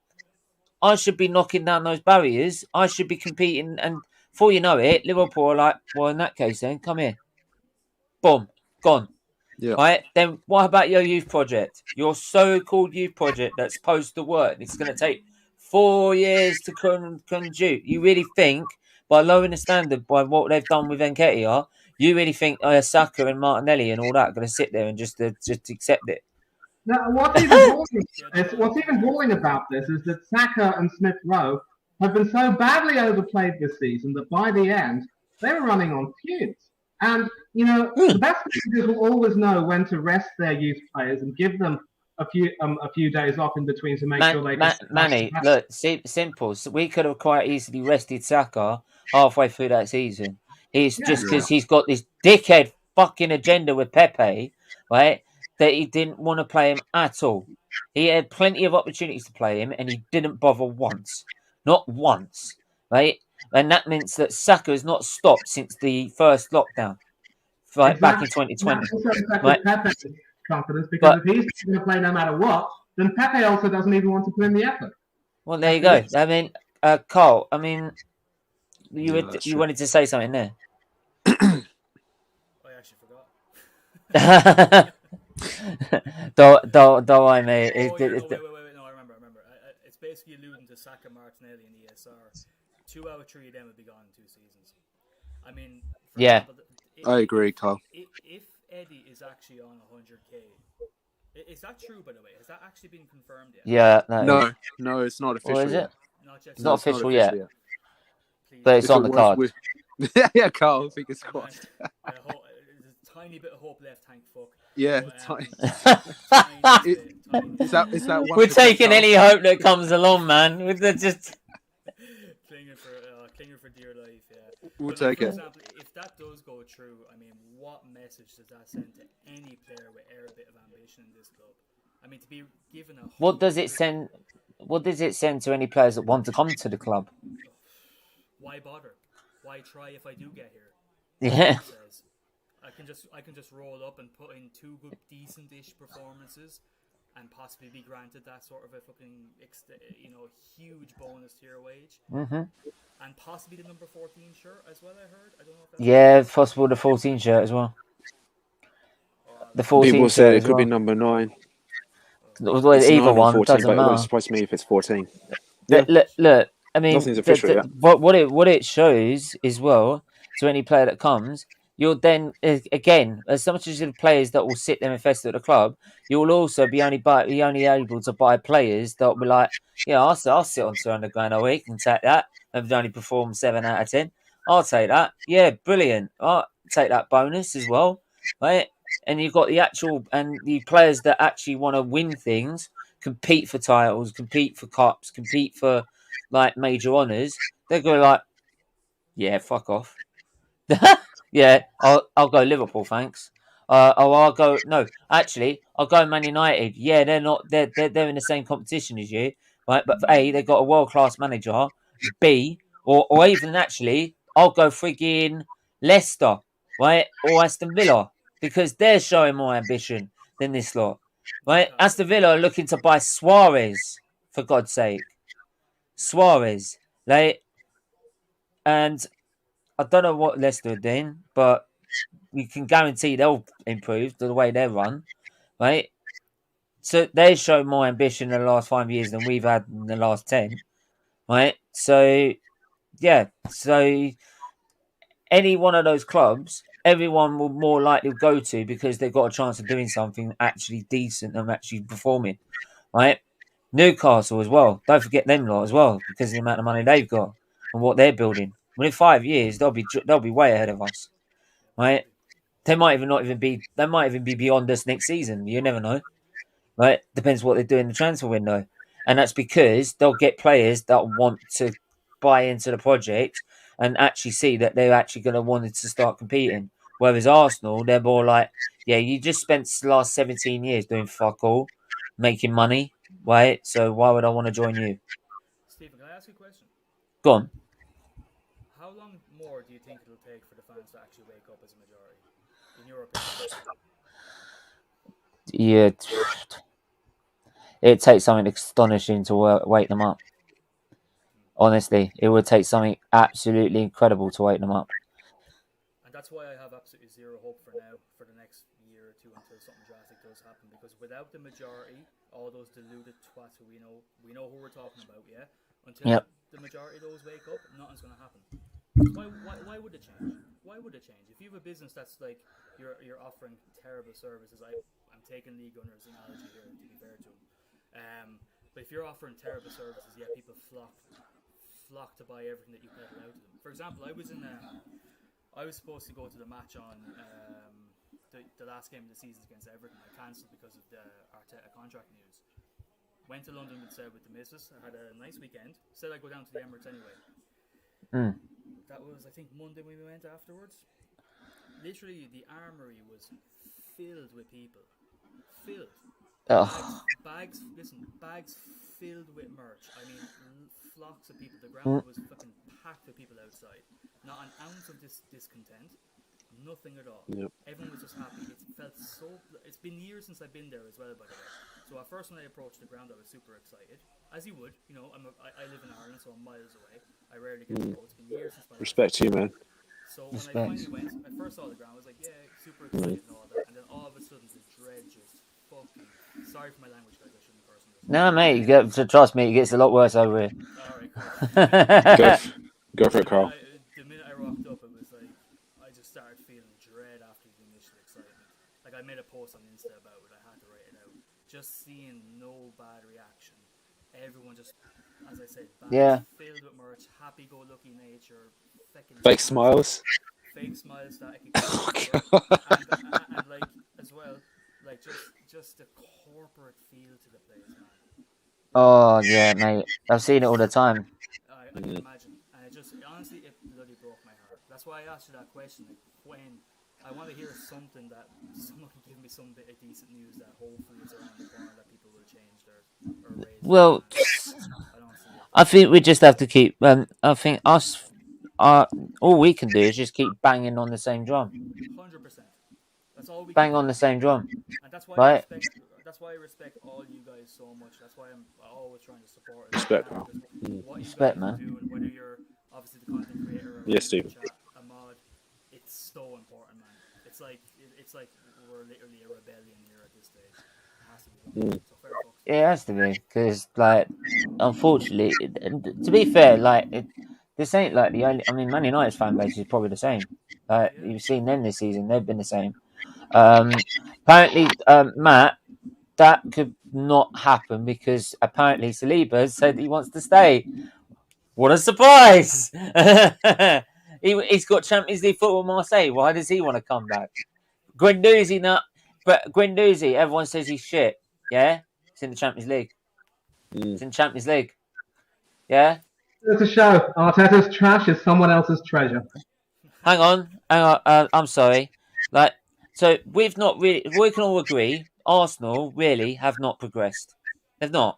I should be knocking down those barriers. I should be competing, and before you know it, Liverpool are like, well, in that case, then come here, boom, gone. Yeah. Right, then what about your youth project? Your so-called youth project that's supposed to work. It's going to take 4 years to contribute. You really think by lowering the standard by what they've done with Nketiah, you really think Saka and Martinelli and all that are going to sit there and just accept it? Now, what's even boring about this is that Saka and Smith Rowe have been so badly overplayed this season that by the end they were running on fumes. And the best managers will always know when to rest their youth players and give them a few days off in between to make sure they can. Manny, look, simple. So we could have quite easily rested Saka halfway through that season. It's just because he's got this dickhead fucking agenda with Pepe, right? That he didn't want to play him at all. He had plenty of opportunities to play him, and he didn't bother once, not once, right? And that means that Saka has not stopped since the first lockdown, right, back in 2020. That's also affected Pepe's confidence because if he's going to play no matter what, then Pepe also doesn't even want to put in the effort. Well, there you go. I mean, Carl. I mean, you wanted to say something there. I actually forgot. don't I, mate? Wait, no, I remember. It's basically alluding to Saka, Martinelli, and ESR. 2 out of 3 of them would be gone in 2 seasons. I mean, yeah, example, I agree, Carl. If Eddie is actually on 100k, is that true? By the way, has that actually been confirmed yet? Yeah, no, it's not official. Or is it? Not yet. It's not official yet. Please. But it's on the card. Yeah, Carl, fingers crossed. There's a tiny bit of hope left, thank fuck. Yeah, tiny is that one? We're taking any hope that comes along, man. We're just clinging for dear life. Yeah, we'll take it. For example, if that does go through, I mean, what message does that send to any player with a bit of ambition in this club? I mean, to be given a what does it send? What does it send to any players that want to come to the club? Why bother? Why try if I do get here? Yeah. I can just roll up and put in 2 good, decent-ish performances, and possibly be granted that sort of a fucking, huge bonus to your wage, and possibly the number 14 shirt as well. I heard. I don't know if that's possible the 14 shirt as well. The 14. People said it could be number 9. Either one 14, doesn't matter. It won't surprise me if it's 14. Look. I mean, nothing's official yet. What it shows as well to any player that comes, you'll then again, as much as the players that will sit there and fester at the club, you will also be only able to buy players that will be like, I'll sit on £200 a week and take that. I've only performed 7 out of 10. I'll take that. Yeah, brilliant. I'll take that bonus as well, right? And you've got the players that actually want to win things, compete for titles, compete for cups, compete for like major honours. They're going like, yeah, fuck off. Yeah, I'll go Liverpool, thanks. I'll go Man United. Yeah, they're in the same competition as you, right? But A, they've got a world class manager. B, or even actually, I'll go frigging Leicester, right? Or Aston Villa, because they're showing more ambition than this lot, right? Aston Villa are looking to buy Suarez, for God's sake. Suarez, like, and I don't know what Leicester are doing, but you can guarantee they'll improve the way they run, right? So they show more ambition in the last 5 years than we've had in the last 10, right? So, yeah. So any one of those clubs, everyone will more likely go to because they've got a chance of doing something actually decent and actually performing, right? Newcastle as well. Don't forget them lot as well because of the amount of money they've got and what they're building. Well, in 5 years, they'll be way ahead of us, right? They might even be beyond us next season. You never know. right? Depends what they do in the transfer window. And that's because they'll get players that want to buy into the project and actually see that they're actually going to want to start competing. Whereas Arsenal, they're more like, yeah, you just spent the last 17 years doing fuck all, making money, right? So why would I want to join you? Stephen, can I ask you a question? Go on. How long more do you think it'll take for the fans to actually wake up as a majority, in your opinion? Yeah, it takes something astonishing to wake them up. Honestly, it would take something absolutely incredible to wake them up. And that's why I have absolutely zero hope for now, for the next year or two, until something drastic does happen. Because without the majority, all those deluded twats who we know who we're talking about, yeah. Until the majority of those wake up, nothing's going to happen. Why would it change? Why would it change? If you have a business that's like you're offering terrible services, I'm taking Lee Gunner's analogy here to be fair to him. But if you're offering terrible services, yeah, people flock to buy everything that you peddle out to them. For example, I was supposed to go to the match on the last game of the season against Everton. I cancelled because of the Arteta contract news. Went to London instead with the missus. I had a nice weekend. Said I'd go down to the Emirates anyway. That was, I think, Monday when we went afterwards. Literally, the armory was filled with people. Filled. Bags filled with merch. I mean, flocks of people. The ground was fucking packed with people outside. Not an ounce of discontent. Nothing at all. Yep. Everyone was just happy. It felt so... It's been years since I've been there as well, by the way. So at first when I approached the ground, I was super excited. As you would. You know, I live in Ireland, so I'm miles away. I rarely get to go. It's been years since my Respect to you, man. So when I finally went, I first saw the ground, I was like, yeah, super excited and all that. And then all of a sudden, the dread just fucking... Sorry for my language, guys. I shouldn't curse on this. No, mate. Trust me, it gets a lot worse over here. Alright, cool. Go for it, Carl. The minute I rocked up, it was like... I just started feeling dread after the initial excitement. Like, I made a post on Insta about it. I had to write it out. Just seeing no bad reaction. Everyone just... As I said, filled with merch, happy-go-lucky nature, fake smiles. Fake smiles that I could and like as well, like just the corporate feel to the place, man. Oh yeah, mate. I've seen it all the time. I can imagine, and honestly, it bloody broke my heart. That's why I asked you that question. Like, when I want to hear something that someone can give me some bit of decent news that hopefully it's around the corner that people will change or raise. Well, I think we just have to keep. I think all we can do is just keep banging on the same drum. 100%. That's all we bang can on the same drum. And that's why right? that's why I respect all you guys so much. That's why I'm always trying to support. Respect, man. What you Respect, guys man. do, and whether you're obviously the content creator or yes, Steve. a mod, it's so important, man. It's like we're literally a rebellion here at this stage. It has to be. So fair fucks. It has to be, because, like, unfortunately, to be fair, like, this ain't like the only. I mean, Man United's fan base is probably the same. Like, you've seen them this season; they've been the same. Apparently, Matt, that could not happen because apparently Saliba said he wants to stay. What a surprise! He's got Champions League football with Marseille. Why does he want to come back? Guendouzi, not, but Guendouzi, everyone says he's shit. Yeah, it's in the Champions League. It's in Champions League. Yeah. It's a show. Arteta's trash is someone else's treasure. Hang on. I'm sorry. Like, so we've not really. We can all agree. Arsenal really have not progressed. They've not.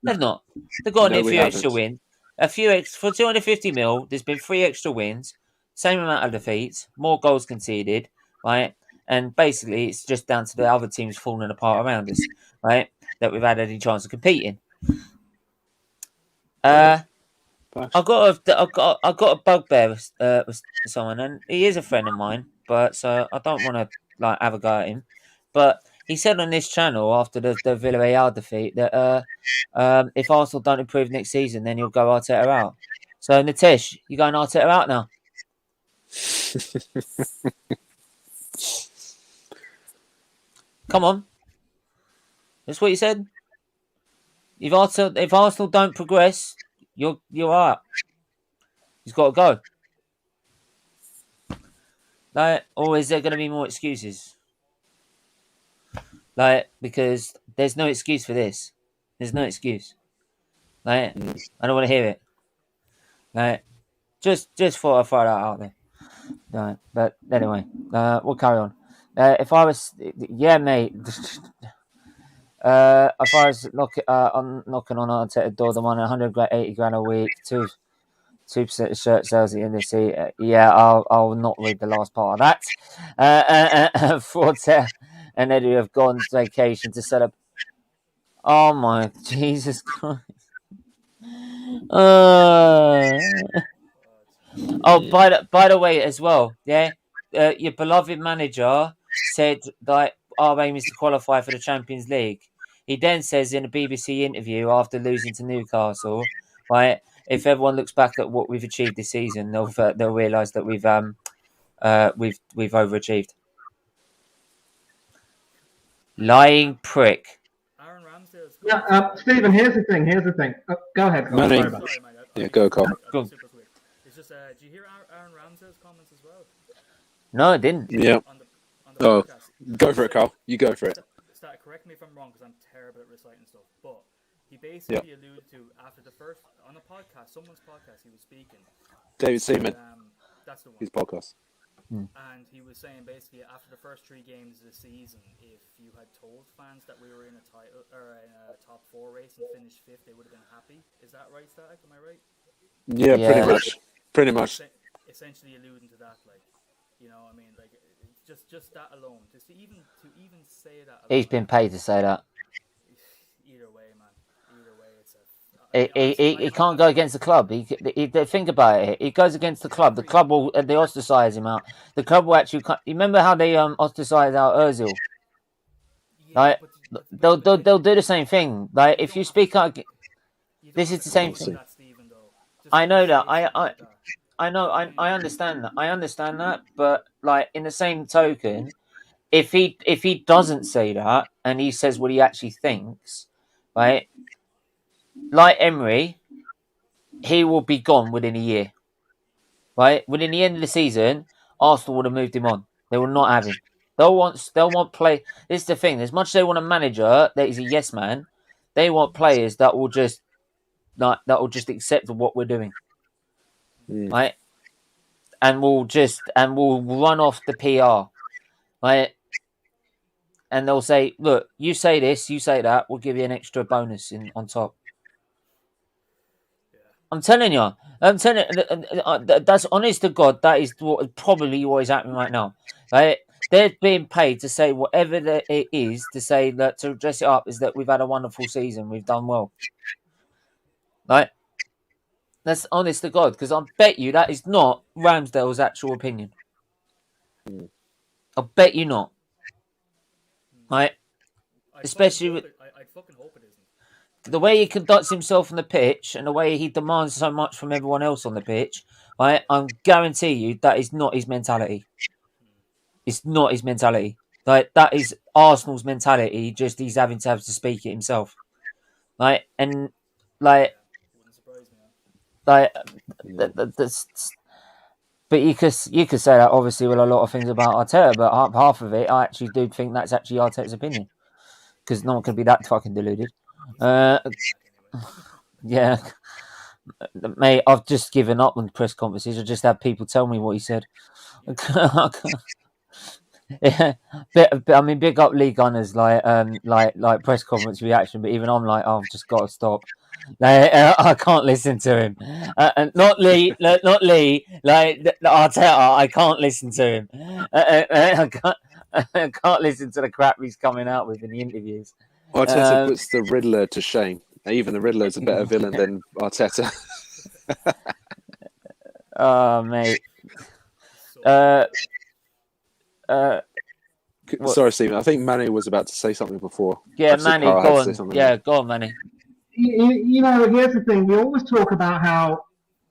They've got a few extra wins. For 250 mil. There's been 3 extra wins. Same amount of defeats. More goals conceded. Right. And basically, it's just down to the other teams falling apart around us. Right. That we've had any chance of competing. I got a bugbear with someone, and he is a friend of mine. But so I don't want to have a go at him. But he said on this channel after the Villarreal defeat that if Arsenal don't improve next season, then he'll go Arteta out. So Nitesh, you going Arteta out now? Come on, that's what you said. If Arsenal don't progress, you're out. He's got to go. Or is there going to be more excuses? like, because there's no excuse for this. There's no excuse. Like, I don't want to hear it. Like, just thought I'd throw that out there. Right, but anyway, we'll carry on. If I was, yeah, mate. If I was knocking on Arteta door, the one 180 grand a week, 2% of shirt sales at the end of the season. Yeah, I'll not read the last part of that. Forte and Eddie have gone to vacation to set up. Oh my Jesus Christ! Oh, by the way, as well, yeah, your beloved manager said that our aim is to qualify for the Champions League. He then says in a BBC interview after losing to Newcastle, right? If everyone looks back at what we've achieved this season, they'll realise that we've overachieved. Lying prick. Aaron Ramsdale's. Yeah, Stephen. Here's the thing. Go ahead. Carl. Manny. Sorry about that. Yeah, go, Carl. Go. Super quick. It's just, did you hear Aaron Ramsdale's comments as well? No, I didn't. Yeah. On the Oh, podcast. go for it, Carl. You go for it. Correct me if I'm wrong, because I'm terrible at reciting stuff. But he basically alluded to after the first on a podcast, someone's podcast, he was speaking. David Seaman. That's the one. His podcast. And he was saying basically after the first 3 games of the season, if you had told fans that we were in a title or in a top 4 race and finished 5th, they would have been happy. Is that right, Static? Am I right? Yeah, pretty much. Pretty much. Essentially alluding to that, like, you know, I mean, like, just that alone, to even say that. Alone, He's been paid to say that. Either way, man. Either way, He can't go against the club. He think about it. He goes against the club. The club will they ostracize him out. The club will actually. You remember how they ostracize out Özil? Like they'll do the same thing. Like if you speak out, this is the same thing. I know that. I know. I understand that. I understand that. But like in the same token, if he doesn't say that and he says what he actually thinks, right? Like Emery, he will be gone within a year. Right? Within the end of the season, Arsenal would have moved him on. They will not have him. They'll want play. This is the thing. As much as they want a manager that is a yes man, they want players that will just accept what we're doing. Right? And we'll run off the PR. Right? And they'll say, look, you say this, you say that, we'll give you an extra bonus on top. I'm telling you, that's honest to God, that is what probably what is happening right now. Right? They're being paid to say whatever it is, to say that to dress it up is that we've had a wonderful season, we've done well. Right? That's honest to God, because I bet you that is not Ramsdale's actual opinion. I bet you not. Right? Especially with I'd fucking hope it isn't. The way he conducts himself on the pitch and the way he demands so much from everyone else on the pitch, right? I guarantee you that is not his mentality. It's not his mentality. Like that is Arsenal's mentality. Just he's having to speak it himself, right? And like, but you could say that obviously with a lot of things about Arteta, but half of it I actually do think that's actually Arteta's opinion, because no one can be that fucking deluded. Yeah, mate, I've just given up on press conferences. I just have people tell me what he said. Yeah, I mean, big up Lee Gunners, like press conference reaction, but even I'm like, oh, I've just got to stop. Like, I can't listen to him. And not Lee, like Arteta. I can't listen to him. I can't listen to the crap he's coming out with in the interviews. Arteta puts the Riddler to shame. Even the Riddler is a better villain than Arteta. Oh, mate. Sorry, Stephen. I think Manny was about to say something before. Yeah, Manny, go on. Yeah, go on, Manny. You know, here's the thing. We always talk about how,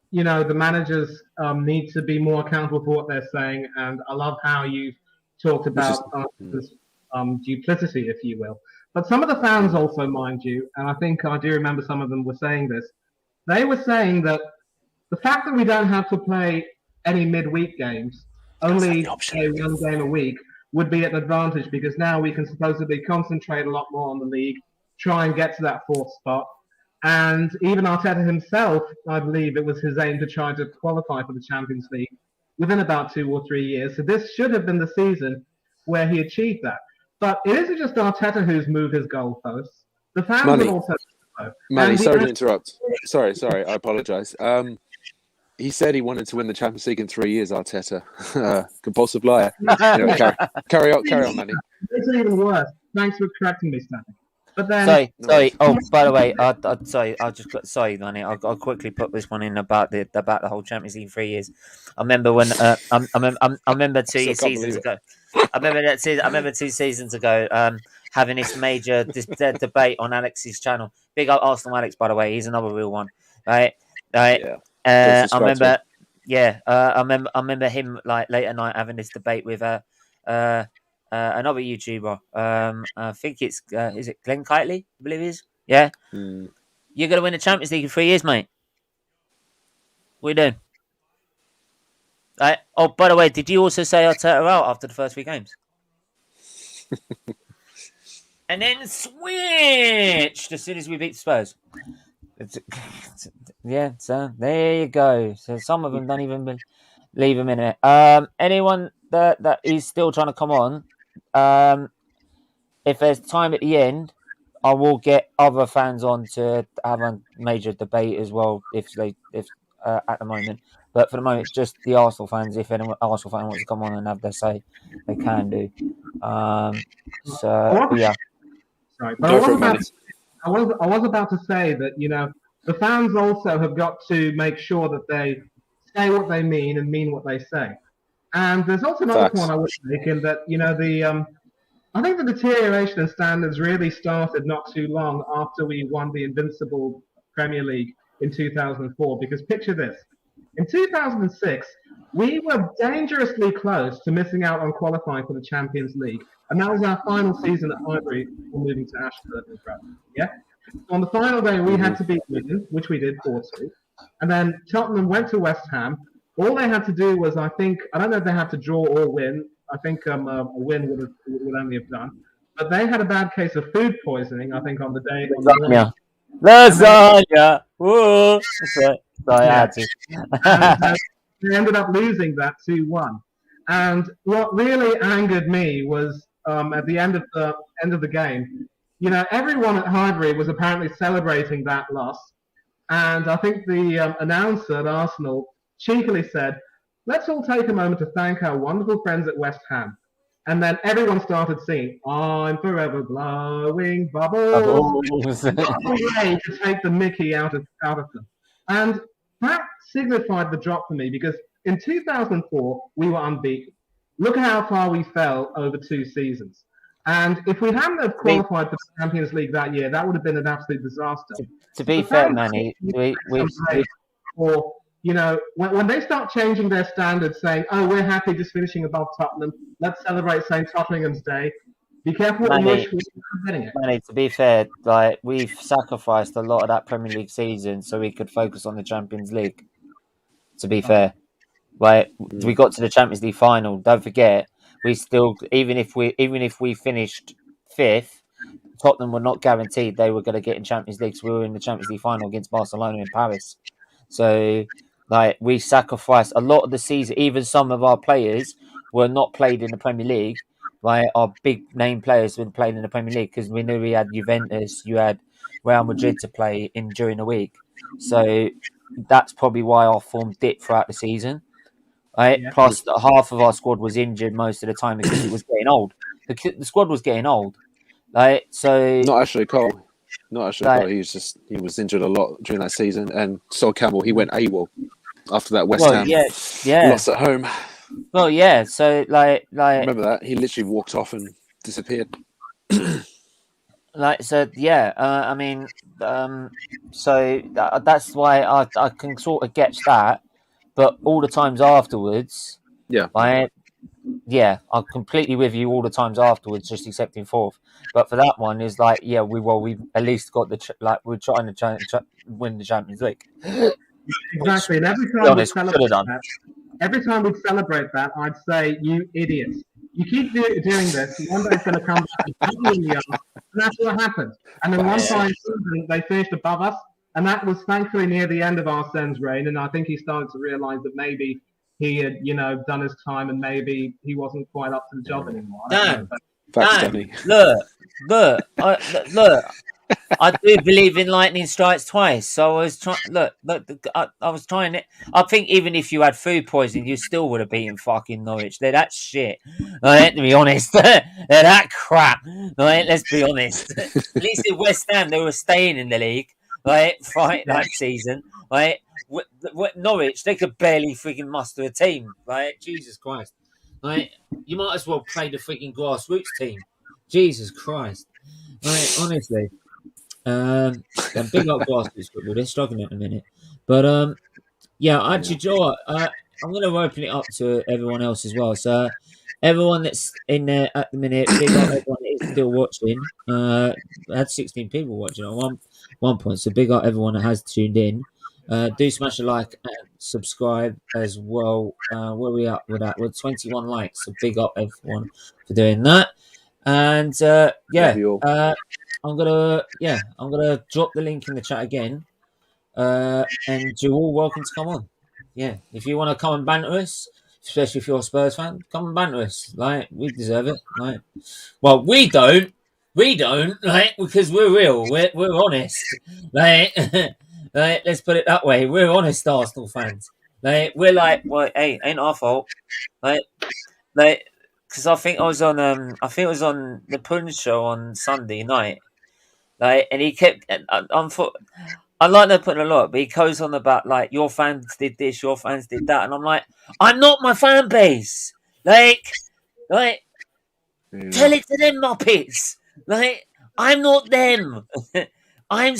you know, the managers need to be more accountable for what they're saying. And I love how you've talked about duplicity, if you will. But some of the fans also, mind you, and I think I do remember some of them were saying this, they were saying that the fact that we don't have to play any midweek games, only play one game a week, would be an advantage because now we can supposedly concentrate a lot more on the league, try and get to that 4th spot. And even Arteta himself, I believe it was his aim to try to qualify for the Champions League within about 2 or 3 years. So this should have been the season where he achieved that. But it isn't just Arteta who's moved his goalposts. The fans have also... Manny, sorry to interrupt. Sorry, I apologise. He said he wanted to win the Champions League in 3 years, Arteta. Compulsive liar. Anyway, carry on, Manny. It's even worse. Thanks for correcting me, Stanley. But then... Sorry. Oh, by the way, sorry, Manny. I'll quickly put this one in about the whole Champions League in 3 years. I remember when I remember 2 seasons ago. I remember 2 seasons ago having this major debate on Alex's channel. Big up Arsenal Alex, by the way. He's another real one, right? Yeah. I remember. Yeah, I remember him like late at night having this debate with another YouTuber. I think it's is it Glenn Kitely? I believe it is. Yeah. You're gonna win the Champions League in 3 years, mate. What are you doing? Oh, by the way, did you also say Arteta out after the first 3 games? And then switched as soon as we beat the Spurs. Yeah, so there you go. So some of them don't even leave him in it. Anyone that is still trying to come on, if there's time at the end, I will get other fans on to have a major debate as well. If at the moment, but for the moment, it's just the Arsenal fans. If anyone Arsenal fan wants to come on and have their say, they can do. So yeah. Sorry, but I was about to say that the fans also have got to make sure that they say what they mean and mean what they say. And there's also another point I was making that I think the deterioration in standards really started not too long after we won the Invincible Premier League in 2004. Because picture this: in 2006, we were dangerously close to missing out on qualifying for the Champions League. And that was our final season at Highbury before moving to Ashford. Yeah. So on the final day, we had to beat Wigan, which we did 4-2. And then Tottenham went to West Ham. All they had to do was, I don't know if they had to draw or win. I think a win would only have done. But they had a bad case of food poisoning, I think, on the day. Lasagna. Whoa. Sorry, I had to. And, they ended up losing that 2-1. And what really angered me was at the end of the game, everyone at Highbury was apparently celebrating that loss. And I think the announcer at Arsenal cheekily said, "Let's all take a moment to thank our wonderful friends at West Ham." And then everyone started singing, "I'm forever blowing bubbles." Way to take the mickey out of them. And that signified the drop for me because in 2004, we were unbeaten. Look at how far we fell over 2 seasons. And if we hadn't have qualified for the Champions League that year, that would have been an absolute disaster. To be fair, Manny, or when they start changing their standards, saying, "Oh, we're happy just finishing above Tottenham. Let's celebrate St. Tottenham's Day." Be careful what you wish for getting it. Manny, to be fair, like we've sacrificed a lot of that Premier League season so we could focus on the Champions League. To be fair, like we got to the Champions League final. Don't forget, we still even if we finished 5th, Tottenham were not guaranteed they were going to get in Champions League. So we were in the Champions League final against Barcelona in Paris. So, like we sacrificed a lot of the season. Even some of our players were not played in the Premier League. Like our big name players been playing in the Premier League because we knew we had Juventus, you had Real Madrid to play in during the week. So that's probably why our form dipped throughout the season. Right? Yeah. Plus, half of our squad was injured most of the time because it was getting old. The squad was getting old. Like so, not actually Cole. He was injured a lot during that season. And Sol Campbell, he went AWOL after that West Ham loss at home. Well, yeah. So like remember that he literally walked off and disappeared. That's why I can sort of get that, but all the times afterwards, I'm completely with you all the times afterwards, just accepting 4th. But for that one, is like, we've at least got we're trying to win the Champions League. Exactly, and every time we celebrate that, I'd say, "You idiots! You keep doing this, one day it's going to come back and hit you in the arse, and that's what happened. And then one time they finished above us, and that was thankfully near the end of Arsene's reign, and I think he started to realise that maybe he had, done his time, and maybe he wasn't quite up to the job anymore. Dan, look, I do believe in lightning strikes twice. So I was trying. I was trying it. I think even if you had food poisoning, you still would have beaten fucking Norwich. They're that shit. To be honest, they're that crap. Let's be honest. At least at West Ham, they were staying in the league. That season. Norwich, they could barely freaking muster a team. Jesus Christ. You might as well play the freaking grassroots team. Jesus Christ. Honestly. And big up grassroots football. They're struggling at the minute. But actually, Joe, I'm going to open it up to everyone else as well. So everyone that's in there at the minute, big up everyone that is still watching. I had 16 people watching at one point. So big up everyone that has tuned in. Do smash a like and subscribe as well. Where we up with that? We're 21 likes. So big up everyone for doing that. And I'm gonna drop the link in the chat again. And you're all welcome to come on. Yeah, if you want to come and banter us, especially if you're a Spurs fan, come and banter us. We deserve it. We don't, because we're real. We're honest. Let's put it that way. We're honest Arsenal fans. We're hey, ain't our fault. Because I think it was on the Pun show on Sunday night. And he kept I like they're putting a lot, but he goes on about your fans did this, your fans did that, and I'm like, I'm not my fan base. Tell it to them muppets. I'm not them. I'm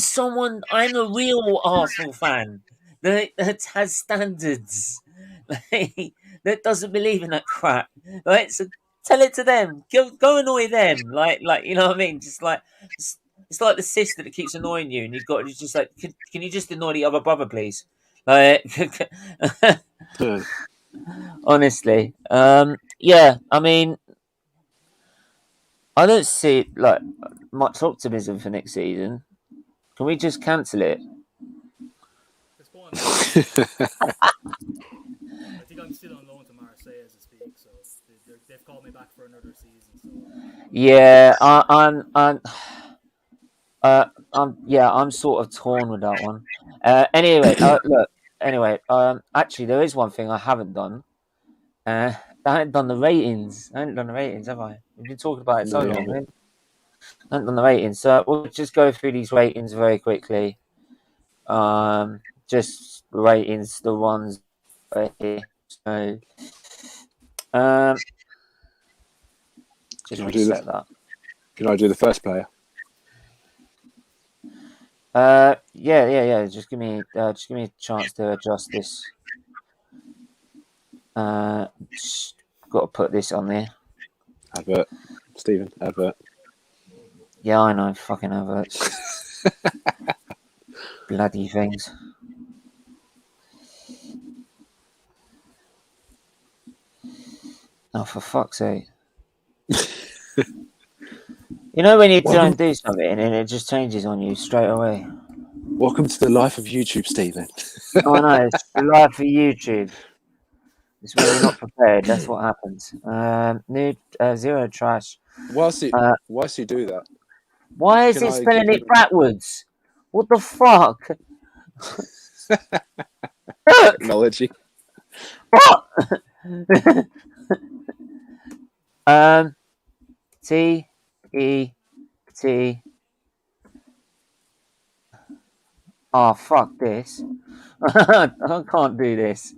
a real Arsenal fan that has standards. That doesn't believe in that crap. So tell it to them. Go annoy them. You know what I mean? It's like the sister that keeps annoying you, and you're just like, can you just annoy the other brother, please? Honestly, I mean, I don't see much optimism for next season. Can we just cancel it? I think I'm still on loan to Marseille as I speak, so they've called me back for another season. So yeah, I'm sort of torn with that one. Anyway, actually, there is one thing I haven't done. I haven't done the ratings. Have I? We've been talking about it so long. I haven't done the ratings, so we'll just go through these ratings very quickly. Just ratings, the ones right here. So, just reset that. Can I do the first player? Yeah. Just give me a chance to adjust this. Just got to put this on there. Advert, Stephen. Advert. Yeah, I know. Fucking adverts. Bloody things. Oh, for fuck's sake. You know when you try and do something and it just changes on you straight away? Welcome to the life of YouTube, Stephen. Oh, no, it's the life of YouTube. It's when you're not prepared. That's what happens. Zero trash. Whilst you do that, why is it spelling it backwards? What the fuck? Technology. What? T-E-T. Oh, fuck this. I can't do this.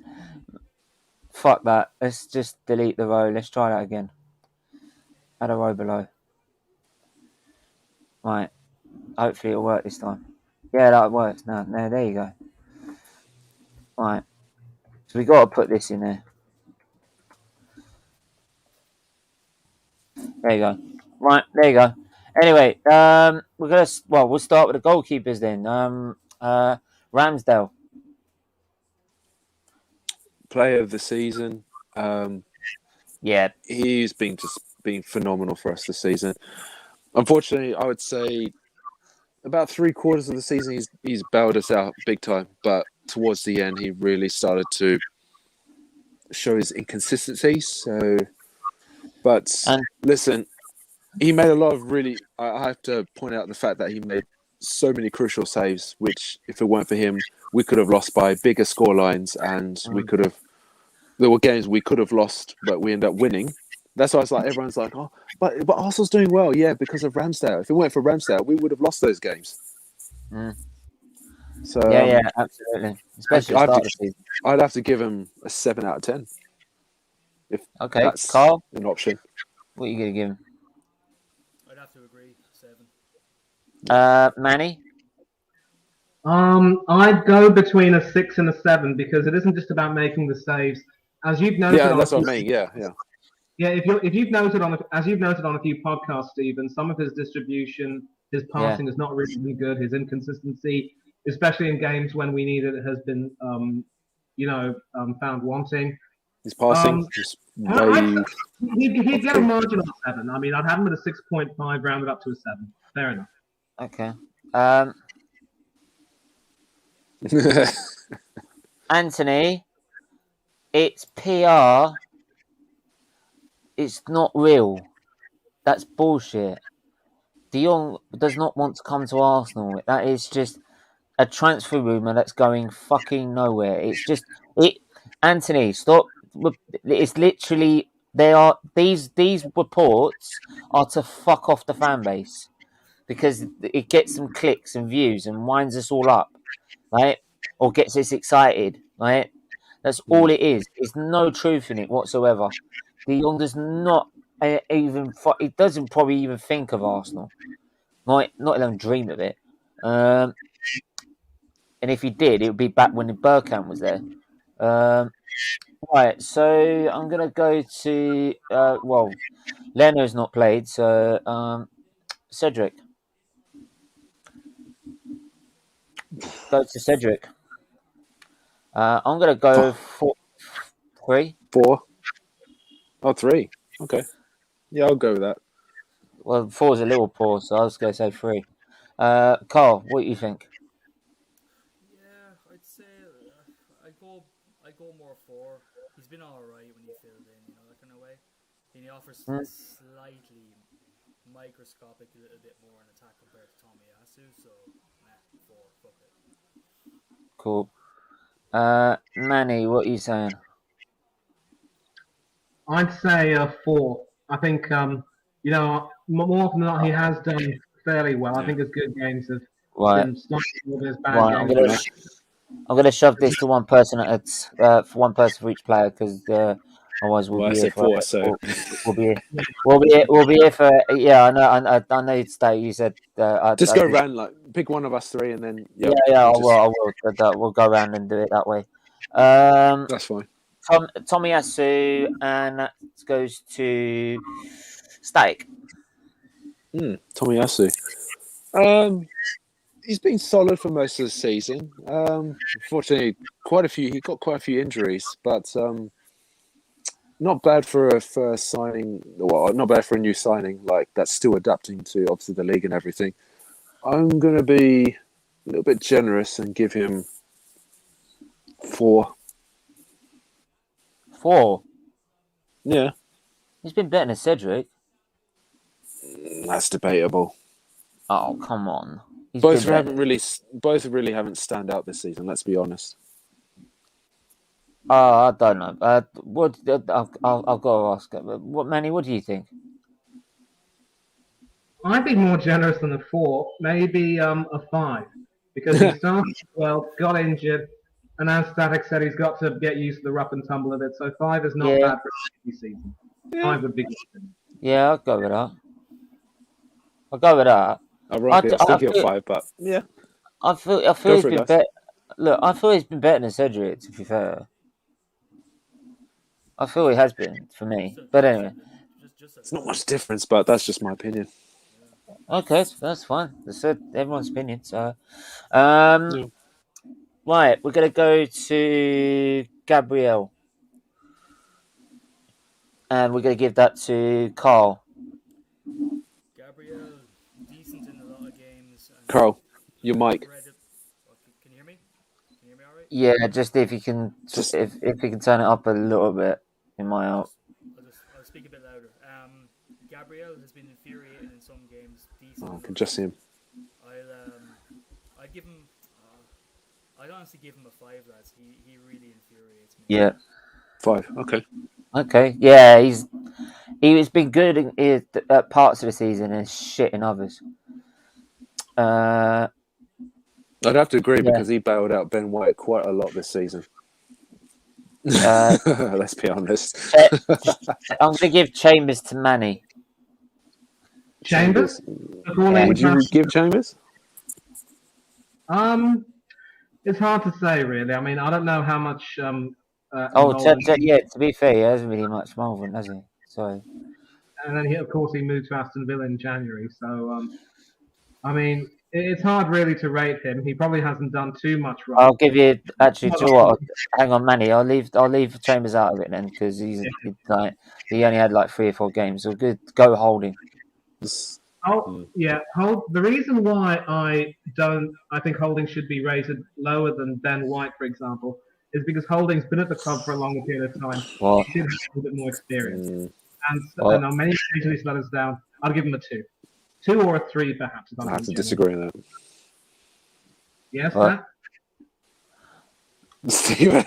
Fuck that. Let's just delete the row. Let's try that again. Add a row below. Right. Hopefully it'll work this time. Yeah, that works now. No, there you go. Right. So we got to put this in there. There you go. Right, there you go. Anyway, we'll start with the goalkeepers then. Ramsdale. Player of the season. Yeah. He's been phenomenal for us this season. Unfortunately, I would say about 3/4 of the season he's bailed us out big time, but towards the end he really started to show his inconsistencies. So, but listen, he made a lot of really. I have to point out the fact that he made so many crucial saves, which if it weren't for him, we could have lost by bigger score lines, and we could have. There were games we could have lost, but we end up winning. That's why it's like everyone's like, oh, but Arsenal's doing well, yeah, because of Ramsdale. If it weren't for Ramsdale, we would have lost those games. So yeah, absolutely. Especially at the start of the season. I'd have to give him a 7 out of 10. If that's Carl, an option. What are you gonna give him? I'd have to agree. 7. Manny. I'd go between a 6 and a 7 because it isn't just about making the saves. As you've noted, that's what I mean. Yeah. Yeah, if you've noted on a few podcasts, Stephen, some of his distribution, his passing has not really been good. His inconsistency, especially in games when we need it, has been, found wanting. His passing, he'd get a margin of 7. I mean, I'd have him at a 6.5, rounded up to a 7. Fair enough. Okay. Anthony, it's PR. It's not real. That's bullshit. De Jong does not want to come to Arsenal. That is just a transfer rumour that's going fucking nowhere. It's just Anthony, stop. It's literally these reports are to fuck off the fan base because it gets some clicks and views and winds us all up, right? Or gets us excited, right? That's all it is. There's no truth in it whatsoever. De Jong does not even. He doesn't probably even think of Arsenal. Not even dream of it. And if he did, it would be back when the Bergkamp was there. Right. So I'm gonna go to. Leno's not played, so Cedric. Go to Cedric. I'm gonna go 3. 4. Oh, 3. Okay. Yeah, I'll go with that. Well, 4 is a little poor, so I was going to say 3. Carl, what do you think? Yeah, I'd say I go more 4. He's been all right when he filled in, that kind of way. And he offers slightly microscopic a little bit more in attack compared to Tomiyasu, so 4. Fuck it. Cool. Manny, what are you saying? I'd say 4. I think, more often than not, he has done fairly well. I think his good games have been slightly more than his bad games. I'm going to shove this to one person for one person for each player because otherwise we'll be here for. 4, so we'll be here for. Yeah, I know. You'd stay. You said. Just go around, like pick one of us 3, and then I will. We'll go around and do it that way. That's fine. Tomiyasu, and that goes to Static. Tomiyasu. He's been solid for most of the season. Unfortunately, he got quite a few injuries, but not bad for a first signing. Well, not bad for a new signing. Like that's still adapting to obviously the league and everything. I'm gonna be a little bit generous and give him 4. 4? Yeah. He's been better than Cedric. That's debatable. Oh, come on. Both really haven't stand out this season, let's be honest. I don't know. I'll go ask it. Manny, what do you think? I'd be more generous than a 4, maybe a 5. Because he started well, got injured, and as Static said, he's got to get used to the rough and tumble of it. So 5 is not bad for a season. 5 would be good. Yeah, I'll go with that. I was thinking of 5, but yeah. I feel he's been better. Look, I feel he's been better than Cedric, to be fair. I feel he has been, for me. But anyway. It's not much difference, but that's just my opinion. Okay, that's fine. That's everyone's opinion. So, right, we're going to go to Gabriel. And we're going to give that to Carl. Gabriel, decent in a lot of games. And Carl, your mic. Can you hear me? Can you hear me all right? Yeah, just if you can, if you can turn it up a little bit in my out. I'll speak a bit louder. Gabriel has been infuriating in some games. Decent. I can just see him. I'd give him. I'd honestly give him a 5, lads. He really infuriates me. Yeah. 5. Okay. Okay. Yeah, he's been good at parts of the season and shit in others. I'd have to agree because he bailed out Ben White quite a lot this season. Let's be honest. I'm going to give Chambers to Manny. Chambers? Would you give Chambers? It's hard to say, really. I mean, I don't know how much. To be fair, he hasn't really much involvement, has he? So. And then, of course, he moved to Aston Villa in January. So, I mean, it's hard really to rate him. He probably hasn't done too much wrong. I'll give you hang on, Manny. I'll leave Chambers out of it then because he only had like 3 or 4 games. So good, go Holding. The reason why I think Holding should be rated lower than Ben White, for example, is because Holding's been at the club for a longer period of time. He should have a bit more experience. And on many occasions he's let us down. I'll give him a 2. 2 or a 3, perhaps. I have to disagree on that. Yes, Matt? Stephen.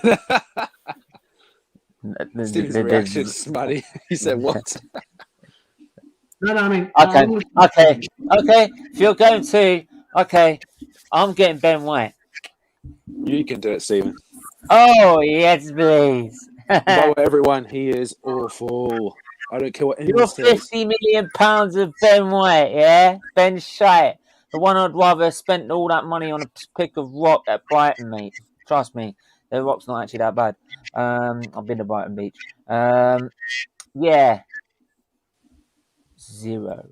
Stephen's reaction is smutty. He said what? No, I mean... Okay. If you're going to... Okay, I'm getting Ben White. You can do it, Stephen. Oh, yes, please. By the way, everyone, he is awful. I don't care what anyone says. You're £50 million of Ben White, yeah? Ben Shite. The one I'd rather spent all that money on a pick of rock at Brighton, mate. Trust me. The rock's not actually that bad. I've been to Brighton Beach. Yeah. 0.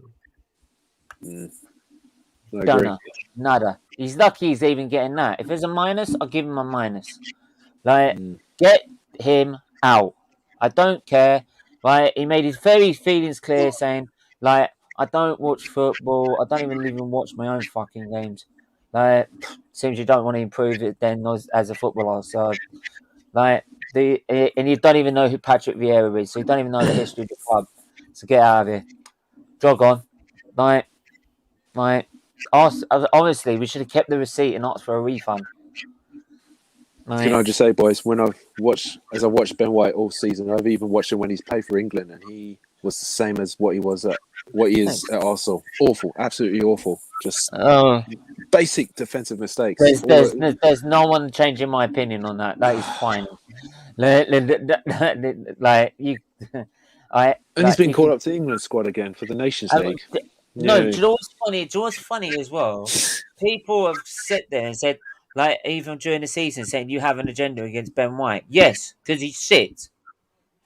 Nada. He's lucky he's even getting that. If there's a minus, I'll give him a minus. Get him out. I don't care. He made his very feelings clear, saying, I don't watch football. I don't even watch my own fucking games. Seems you don't want to improve it then as a footballer. So, and you don't even know who Patrick Vieira is. So you don't even know the history of the club. So get out of here. Jog on. Honestly, we should have kept the receipt and asked for a refund. Can I just say, boys, as I watched Ben White all season, I've even watched him when he's played for England, and he was the same as what he is at Arsenal. Awful, absolutely awful. Just basic defensive mistakes. There's no one changing my opinion on that. That is fine. And he's been called up to England squad again for the Nations League. No, do you know what's funny as well? People have sat there and said, even during the season, saying you have an agenda against Ben White. Yes, because he's shit.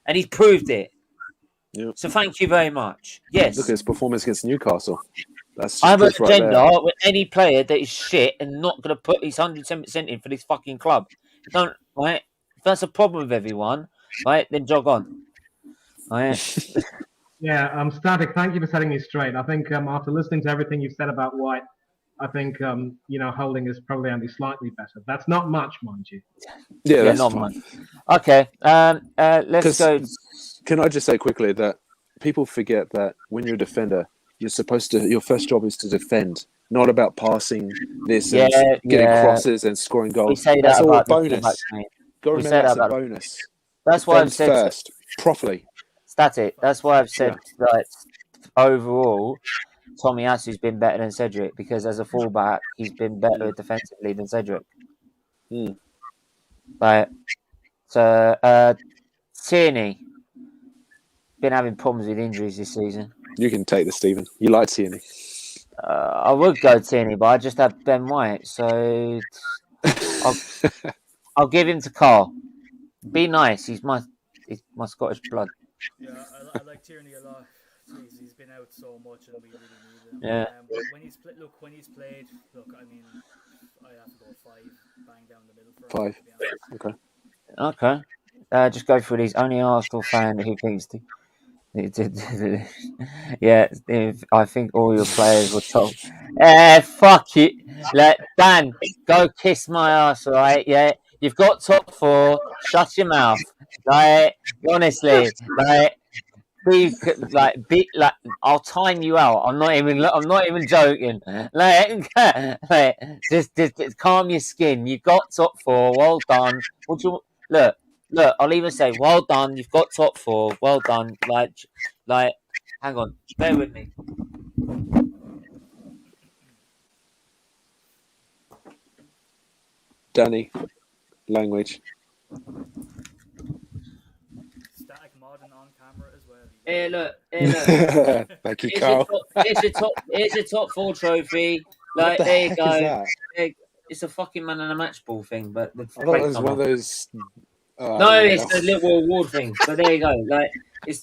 And he's proved it. Yep. So thank you very much. Yes. Look at his performance against Newcastle. I have an agenda with any player that is shit and not going to put his 110% in for this fucking club. Don't, right? If that's a problem with everyone, right, then jog on. Right? Yeah, Static, thank you for setting me straight. I think after listening to everything you've said about White, I think, Holding is probably only slightly better. That's not much, mind you. Yeah, that's not fine. Much. Okay, let's go. Can I just say quickly that people forget that when you're a defender, your first job is to defend, not about passing this and getting crosses and scoring goals. That's all a bonus. Got to remember that's a bonus. That's why I've said first, properly. Static. That's why I've said overall, Tomiyasu's been better than Cedric because as a fullback, he's been better defensively than Cedric. Tierney been having problems with injuries this season. You can take this, Stephen. You like Tierney. I would go Tierney, but I just have Ben White, so I'll give him to Carl. Be nice. He's my Scottish blood. Yeah, I like Tierney a lot. Jeez, he's been out so much, and we really need him. Yeah. But when he's played, I mean, I have to go 5, bang down the middle for him. 5. Okay. Just go through these. Only Arsenal fan who thinks Yeah, I think all your players were top. Fuck it. Let Dan go kiss my ass, right? Yeah, you've got top four. Shut your mouth. Like honestly, be like I'll time you out. I'm not even joking. Like just calm your skin. You've got top four. Well done. Would you look? Look, I'll even say, well done. You've got top four. Well done. Like, hang on. Bear with me. Danny, language. Static modding on camera as well. Here, look. Thank you, Carl. Here's your top four trophy. Like, What the there you heck go. is that? It's a fucking man in a match ball thing, but the I thought it was one of those. No, it's a little award thing. But there you go. Like, it's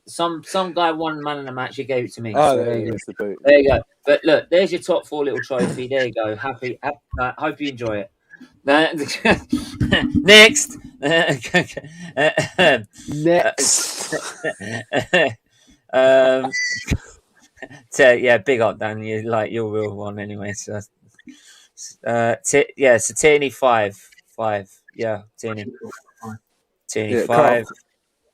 some guy won man in a match. He gave it to me. Oh, so there you go. There you go. But look, there's your top four little trophy. There you go. Hope you enjoy it. Next. Yeah, big up, Dan. You like your real one anyway. So, so Tierney 5. Yeah, Tierney. Yeah, 5. Carl,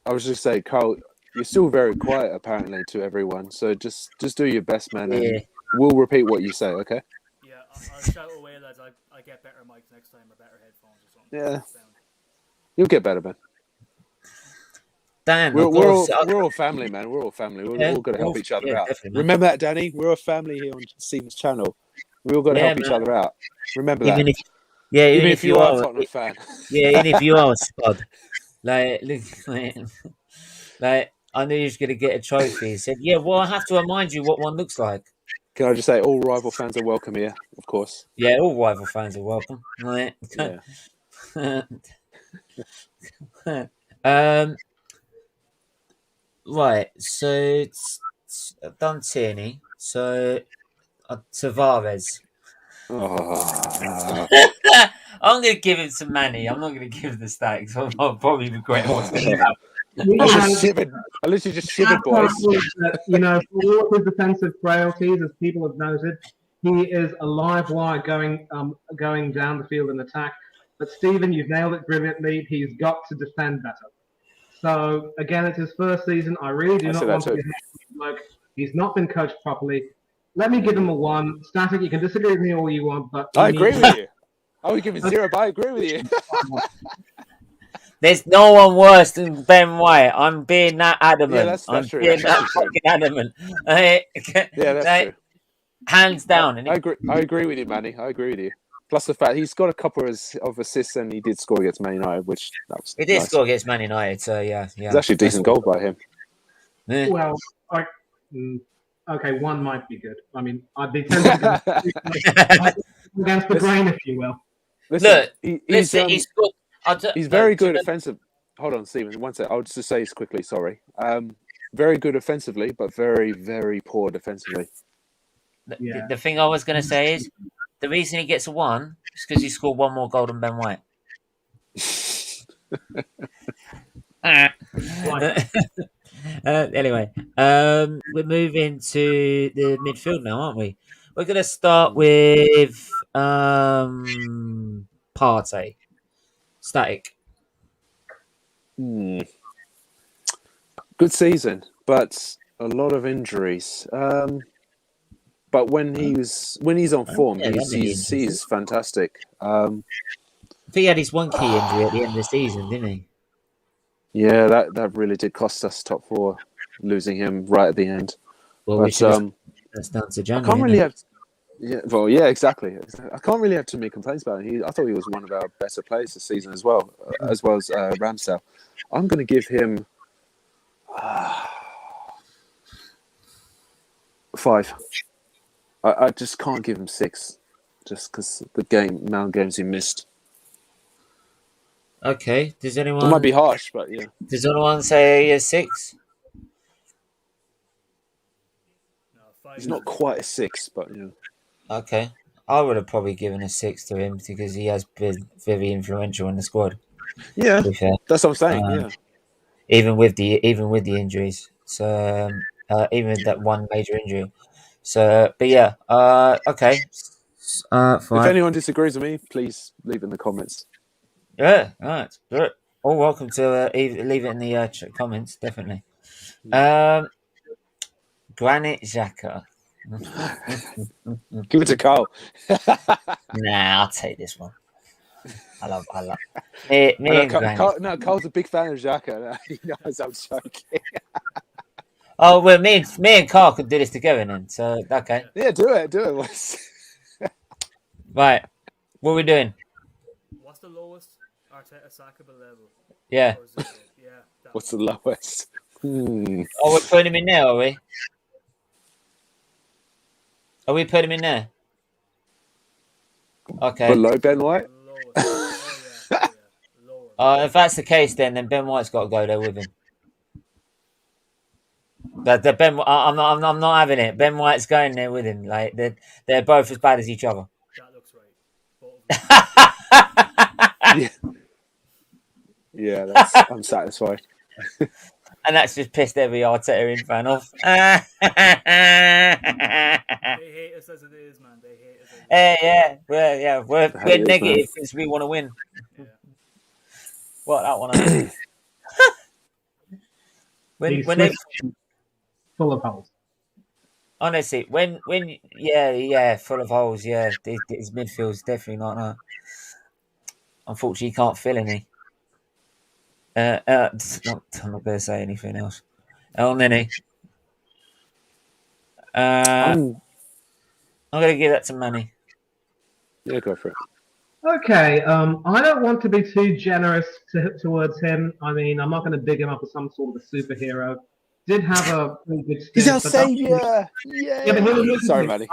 I was just saying, Carl, you're still very quiet apparently to everyone. So just do your best, man. And Yeah. we'll repeat what you say, okay? Yeah, I'll shout away, lads. I get better mics next time or better headphones or something. Yeah. You'll get better, man. Dan, we're all family, man. We're all family. We're all got to help each other out. Definitely. Remember that, Danny? We're a family here on Steven's channel. We all got to help each other out. Remember that. Even if you are a Tottenham fan. Yeah, even if you are a spud. Like, I knew you was going to get a trophy. He said, yeah, well, I have to remind you what one looks like. Can I just say, all rival fans are welcome here, of course. Yeah, all rival fans are welcome. Right. Yeah. Right, so I've done Tierney. So Tavares. Oh. I'm going to give him some money. I'm not going to give him the stacks. I'll probably regret what's going to happen. I literally just shivered, boys. That, for all of his defensive frailties, as people have noted, he is a live wire going down the field in attack. But Stephen, you've nailed it brilliantly. He's got to defend better. So again, it's his first season. I really do not want to get like he's not been coached properly. Let me give him a 1. Static, you can disagree with me all you want, but I agree with you. I would give it 0, but I agree with you. There's no one worse than Ben White. I'm being that adamant. Yeah, that's true. Being that fucking adamant. Yeah, that's true. Hands down. I agree with you, Manny. I agree with you. Plus the fact he's got a couple of assists and he did score against Man United, which that was he did nice. Score against Man United, so yeah. It's actually a decent goal by him. Yeah. Well, okay, 1 might be good. I mean, I'd be tempted against the grain, if you will. Listen, he's very good offensive. Hold on, Stephen. One sec. I'll just say this quickly. Sorry. Very good offensively, but very, very poor defensively. The thing I was going to say is the reason he gets a 1 is because he scored 1 more goal than Ben White. Anyway, we're moving to the midfield now, aren't we? We're going to start with Partey. Static. Good season, but a lot of injuries. But when he's on form, he's fantastic. I think he had his 1 key injury at the end of the season, didn't he? Yeah, that really did cost us top 4, losing him right at the end. Well, but, that's down to January. I can't really have. Yeah, well, yeah, exactly. I can't really have too many complaints about him. I thought he was one of our better players this season as well as Ramsdale. I'm going to give him 5. I just can't give him 6, just because the amount of games he missed. Okay. Does anyone? It might be harsh, but yeah. Does anyone say a 6? No, 5. He's not quite a 6, but yeah. Okay. I would have probably given a 6 to him because he has been very influential in the squad. Yeah, that's what I'm saying. Yeah. Even with the injuries. So even with that one major injury. So, but yeah, okay. If Fine. anyone disagrees with me, please leave it in the comments. Yeah, right. Good. All welcome to leave it in the comments, definitely. Granit Xhaka. Give it to Carl. Nah, I'll take this one. I love. Me and Granit. Carl's a big fan of Xhaka. He knows I'm joking. Oh well, me and Carl could do this together then. So okay. Yeah, do it. Right. What are we doing? What's the lowest Arteta sackable level? Yeah. Yeah. What's the lowest? Oh, we're putting him in there, are we? Are we putting him in there? Okay. Below Ben White? If that's the case, then Ben White's got to go there with him. The Ben, I'm not having it. Ben White's going there with him. Like they're both as bad as each other. That looks right. Yeah, I'm satisfied. And that's just pissed every Arteta in fan off. They hate us as it is, man. They hate us. We're negative because we want to win. Yeah. What that one? when they full of holes. Honestly, when full of holes. Yeah, his midfield's definitely not that. Unfortunately, he can't fill any. I'm not going to say anything else. Elneny. I'm going to give that to Manny. Yeah, go for it. Okay, I don't want to be too generous towards him. I mean, I'm not going to big him up as some sort of a superhero. Did have a really good stint. He's our saviour! Yeah, sorry, Manny.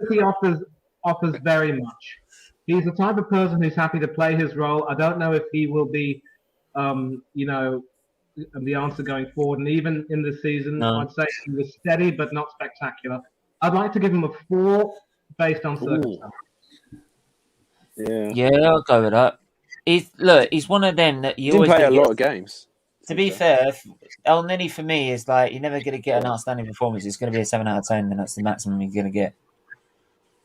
He offers very much. He's the type of person who's happy to play his role. I don't know if he will be, the answer going forward. And even in this season, I'd say he was steady but not spectacular. I'd like to give him a 4 based on circumstances. Yeah, I'll go with that. He's one of them that you didn't always play a lot of games. To be fair, Elneny for me is like you're never going to get an outstanding performance. It's going to be a 7 out of 10, and that's the maximum you're going to get.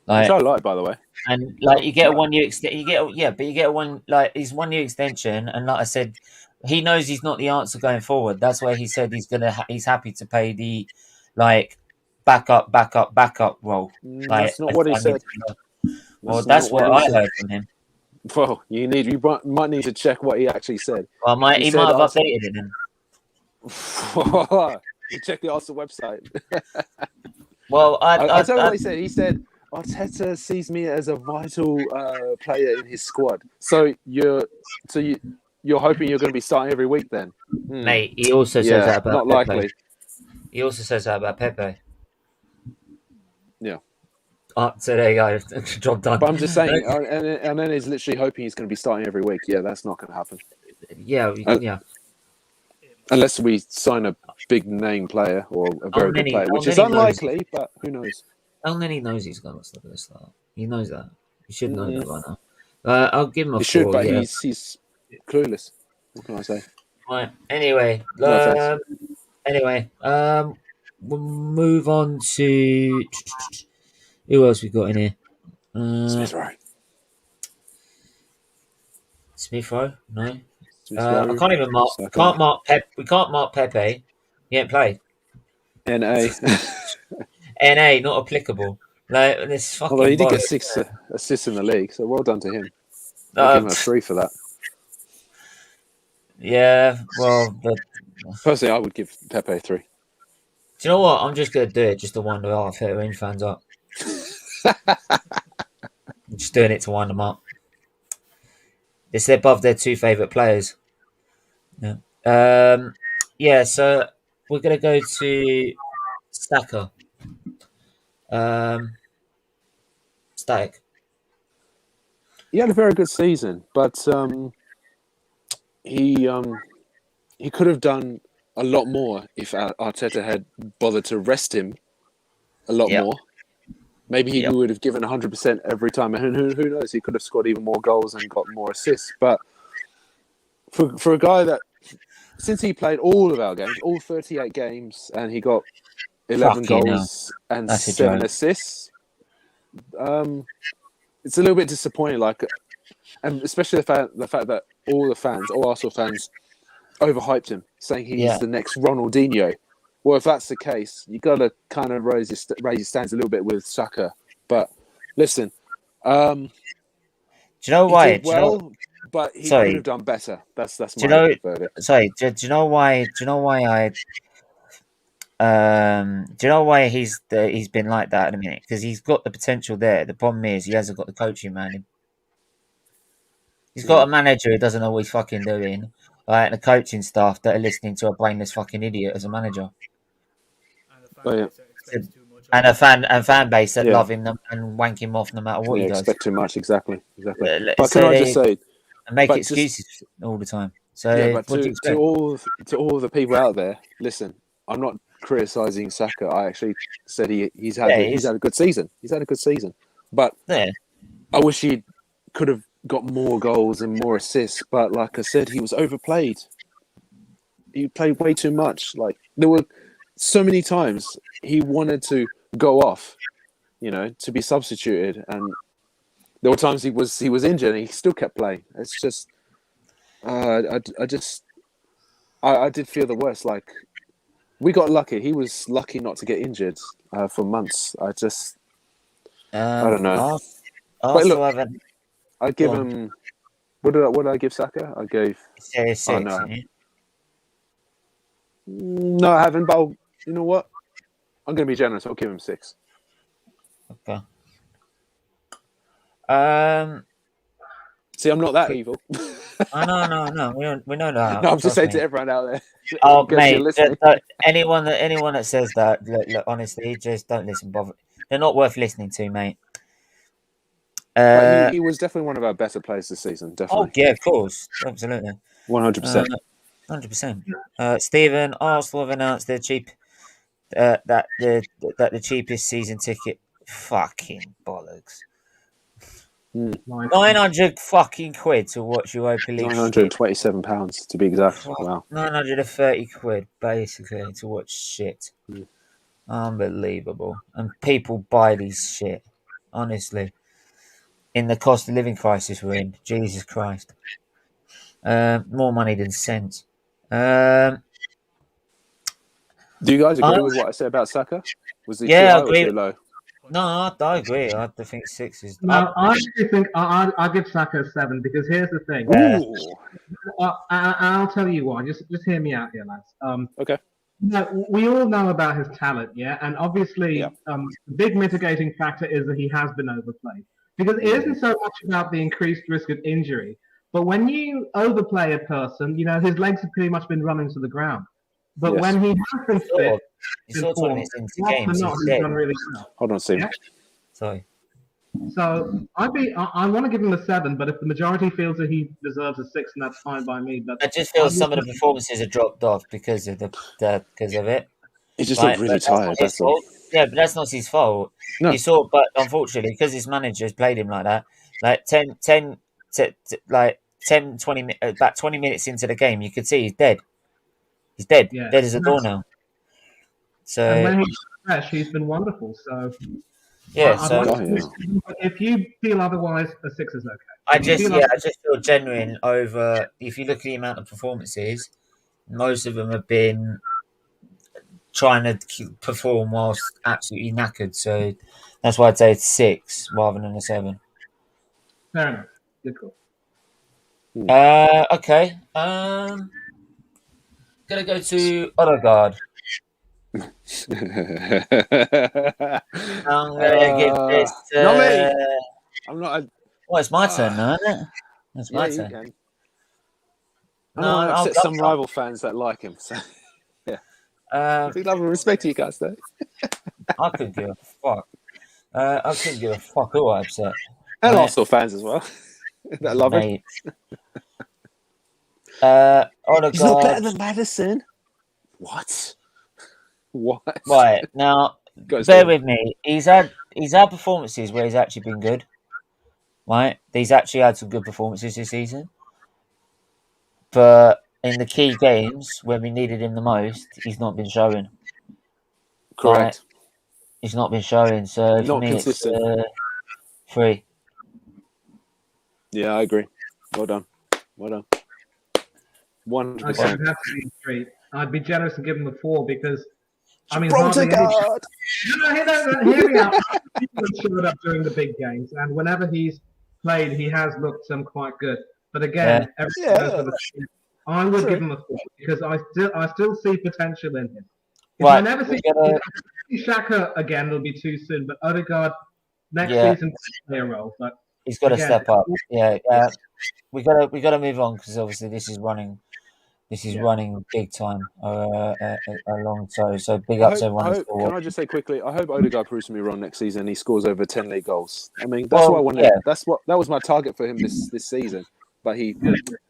Which I like, by the way. And like you get a 1 year extension. But you get a one like his 1 year extension, and like I said, he knows he's not the answer going forward. That's why he said he's happy to pay the backup role. That's not what he said. Well, that's what I heard from him. Well, you might need to check what he actually said. Well, he might have updated it then. You check the Arsenal website. Well, I'll tell you what he said. He said, Arteta sees me as a vital player in his squad. So you're hoping you're going to be starting every week then? Mate, he also says that about not Pepe. likely. He also says that about Pepe. Yeah. So there you go. Job done. But I'm just saying, and then he's literally hoping he's going to be starting every week. Yeah, that's not going to happen. Yeah. Unless we sign a big name player or a very good player, which is unlikely, but who knows? Elneny knows he's going to start. He knows that. He should know that by now. I'll give him a 4. He should, but he's clueless. What can I say? Right. Anyway, we'll move on to who else we got in here? Smith Rowe. Smith Rowe? No. I can't even mark. We can't mark Pepe. He ain't played. NA. NA, not applicable. Like this fucking. Although he did get 6 assists in the league, so well done to him. I'll give him a 3 for that. Yeah, well, personally, I would give Pepe a 3. Do you know what? I'm just gonna do it just to wind the Arteta fans up. I'm just doing it to wind them up. It's above their 2 favourite players. Yeah. So we're gonna go to Stacker. Static. He had a very good season, but he could have done a lot more if Arteta had bothered to rest him a lot more. Maybe he would have given 100% every time, and who knows? He could have scored even more goals and got more assists. But for a guy that since he played all of our games, all 38 games, and he got 11 Fucking goals and That's a 7 joke. assists. It's a little bit disappointing, and especially the fact that all Arsenal fans, overhyped him, saying he's the next Ronaldinho. Well, if that's the case, you got to kind of raise your stands a little bit with Saka. But listen, do you know why? He did well, but he could have done better. That's my verdict. Sorry, do you know why? Do you know why do you know why he's been like that at the minute? Because he's got the potential there. The problem is he hasn't got the coaching man. He's got a manager who doesn't know what he's fucking doing, right? And the coaching staff that are listening to a brainless fucking idiot as a manager. And a fan base that love him and wank him off no matter what he does. Expect too much, exactly. But can I just say, and make excuses all the time. So, but to all the people out there, listen, I'm not criticizing Saka. I actually said he's had a good season. He's had a good season, but I wish he could have got more goals and more assists. But like I said, he was overplayed. He played way too much. Like there were so many times he wanted to go off, to be substituted, and there were times he was injured and he still kept playing. It's just, I did feel the worst. Like we got lucky. He was lucky not to get injured for months. I don't know. But look, I give him. What did I give Saka? I gave 6. No. No, I haven't. But you know what? I'm going to be generous. I'll give him 6. Okay. See, I'm not that evil. No. We know that. No, I'm just saying to everyone out there. Oh, mate, anyone that says that, look, honestly, just don't listen. Bother. They're not worth listening to, mate. He was definitely one of our better players this season. Definitely. Oh yeah, of course, absolutely, 100%. 100%. Stephen, Arsenal have announced their the cheapest season ticket. Fucking bollocks. 900 fucking quid to watch Europa League. £927 to be exact. Wow. 930 quid basically to watch shit. Unbelievable. And people buy these shit. Honestly. In the cost of living crisis we're in. Jesus Christ. More money than sense. Do you guys agree with what I said about Saka? Was he too high or too low? No, I agree. I think 6 is. No, I actually think I'll give Saka a 7 because here's the thing. I'll tell you why. Just hear me out here, lads. Okay. We all know about his talent, and obviously, the big mitigating factor is that he has been overplayed because it isn't so much about the increased risk of injury, but when you overplay a person, his legs have pretty much been running to the ground. But when he has been fit, he's into games. He's done really well. Hold on, Steve. Sorry. So I want to give him a 7, but if the majority feels that he deserves a 6, and that's fine by me. But I just feel some of the performances have dropped off because of it. He just looked really tired. That's all. Yeah, but that's not his fault. No. But unfortunately, because his manager has played him like that, like 20 about 20 minutes into the game, you could see he's dead. He's dead. Yeah. Dead as a door now. So and when he's fresh, he's been wonderful. So if you feel otherwise, a 6 is okay. I just feel genuine over. If you look at the amount of performances, most of them have been trying to perform whilst absolutely knackered. So that's why I'd say it's 6 rather than a 7. Fair enough. Good call. Okay. Gonna go to Odegaard. I'm gonna give this. Not me. I'm not. Well, it's my turn now, isn't it? It's my turn. Can. I'll upset some rival fans that like him. So yeah. Big love and respect to you guys, though. I couldn't give a fuck. I couldn't give a fuck who I upset. And Arsenal fans as well. That love it. Odegaard. He's not better than Maddison. What? Right now, bear with me. He's had performances where he's actually been good. Right, he's actually had some good performances this season. But in the key games where we needed him the most, he's not been showing. Correct. He's not been showing. So for Not me, consistent. it's 3. Yeah, I agree. Well done. 100%. I'd have to be 3. I'd be generous and give him a 4 because From hardly to God. Hear me out. He showed up during the big games, and whenever he's played, he has looked quite good. But again, everything goes with the team. I would give him a 4 because I still see potential in him. If I never see Xhaka again, it'll be too soon. But Odegaard next season will play a role. But he's got to step up. Yeah, we gotta move on because obviously this is running big time along. So big ups everyone. Can I just say quickly? I hope Odegaard proves me wrong next season. He scores over 10 league goals. I mean, that's what I wanted. Yeah. That was my target for him this season. But he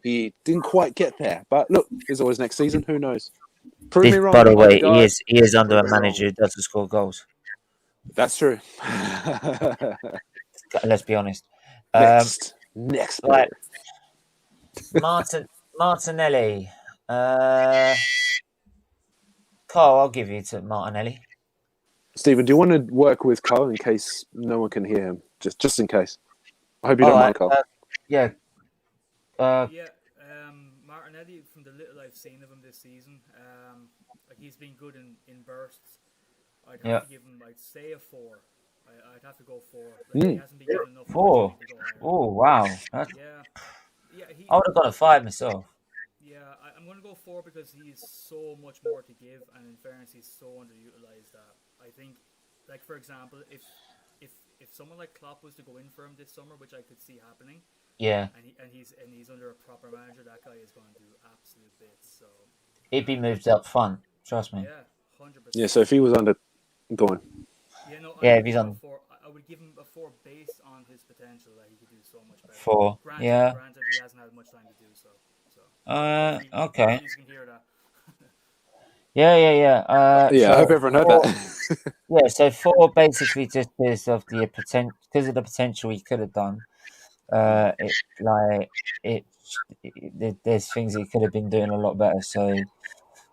didn't quite get there. But look, there's always next season. Who knows? Prove me wrong. By the way, he is under a manager who doesn't score goals. That's true. Let's be honest. Next. Right. Martinelli. Carl, I'll give you to Martinelli. Stephen, do you want to work with Carl in case no one can hear him? Just in case. I hope you don't mind, Carl. Martinelli, from the little I've seen of him this season, he's been good in bursts. I'd have to give him, I'd say, a 4. I'd have to go 4. He hasn't been given enough. 4. Oh wow! I would have got a 5 myself. Yeah, I'm going to go 4 because he's so much more to give, and in fairness, he's so underutilized that I think, like for example, if someone like Klopp was to go in for him this summer, which I could see happening, and he's under a proper manager, that guy is going to do absolute bits. So he'd be moved up front. Trust me. Yeah, 100%. Yeah, so if he was under, go on. If he's on. I would give him a 4 based on his potential that he could do so much better. 4. Granted, he hasn't had much time to do so. Okay. You can hear that. Yeah. I hope everyone heard that. Yeah, so 4 basically just because of the potential he could have done. There's things he could have been doing a lot better. So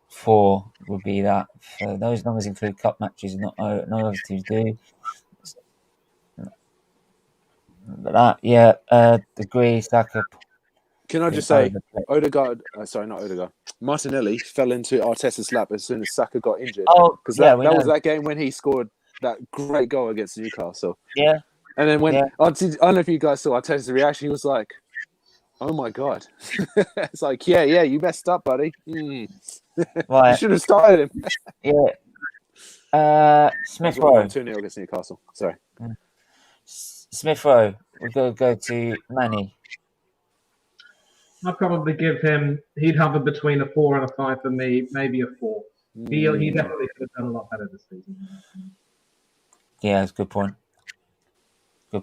4 would be that. So those numbers include cup matches, no other teams do. But that, agree, Saka. Can I just say, Martinelli fell into Arteta's lap as soon as Saka got injured. Oh, because that was that game when he scored that great goal against Newcastle. Yeah. And then when I don't know if you guys saw Arteta's reaction, he was like, "Oh my god!" It's like, yeah, you messed up, buddy. Right. You should have started him. Smith Rowe 2-0 against Newcastle. Sorry. Smith Rowe. We're going to go to Manny. I'd probably give him. He'd have between a 4 and a 5 for me, maybe a 4. He definitely could have done a lot better this season. Yeah, that's a good point. He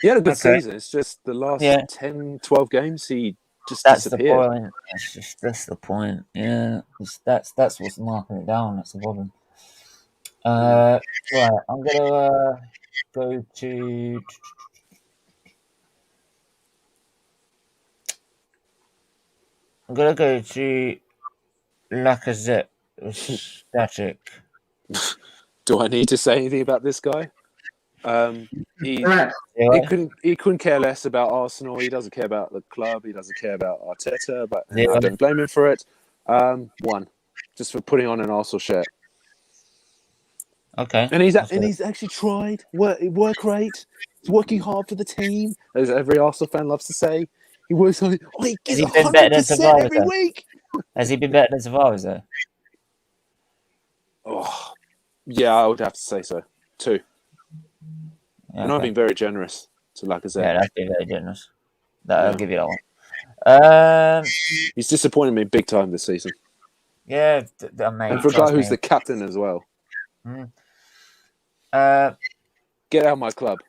had a good season. It's just the last 10, 12 games, he just disappeared. That's the point. Yeah, that's what's marking it down. That's the problem. Right, I'm gonna go to. I'm gonna go to Lacazette. Static. Do I need to say anything about this guy? He couldn't care less about Arsenal. He doesn't care about the club. He doesn't care about Arteta. But I don't blame him for it. 1, just for putting on an Arsenal shirt. Okay. And he's actually tried. Work rate. He's working hard for the team, as every Arsenal fan loves to say. He works on it. He gives 100% every week. Has he been better than Tavares though? Oh, yeah, I would have to say so. 2. Okay. And I've been very generous to Lacazette. Yeah, that's been very generous. I'll give you that one. He's disappointed me big time this season. Yeah, and for a guy who's the captain as well. Get out of my club.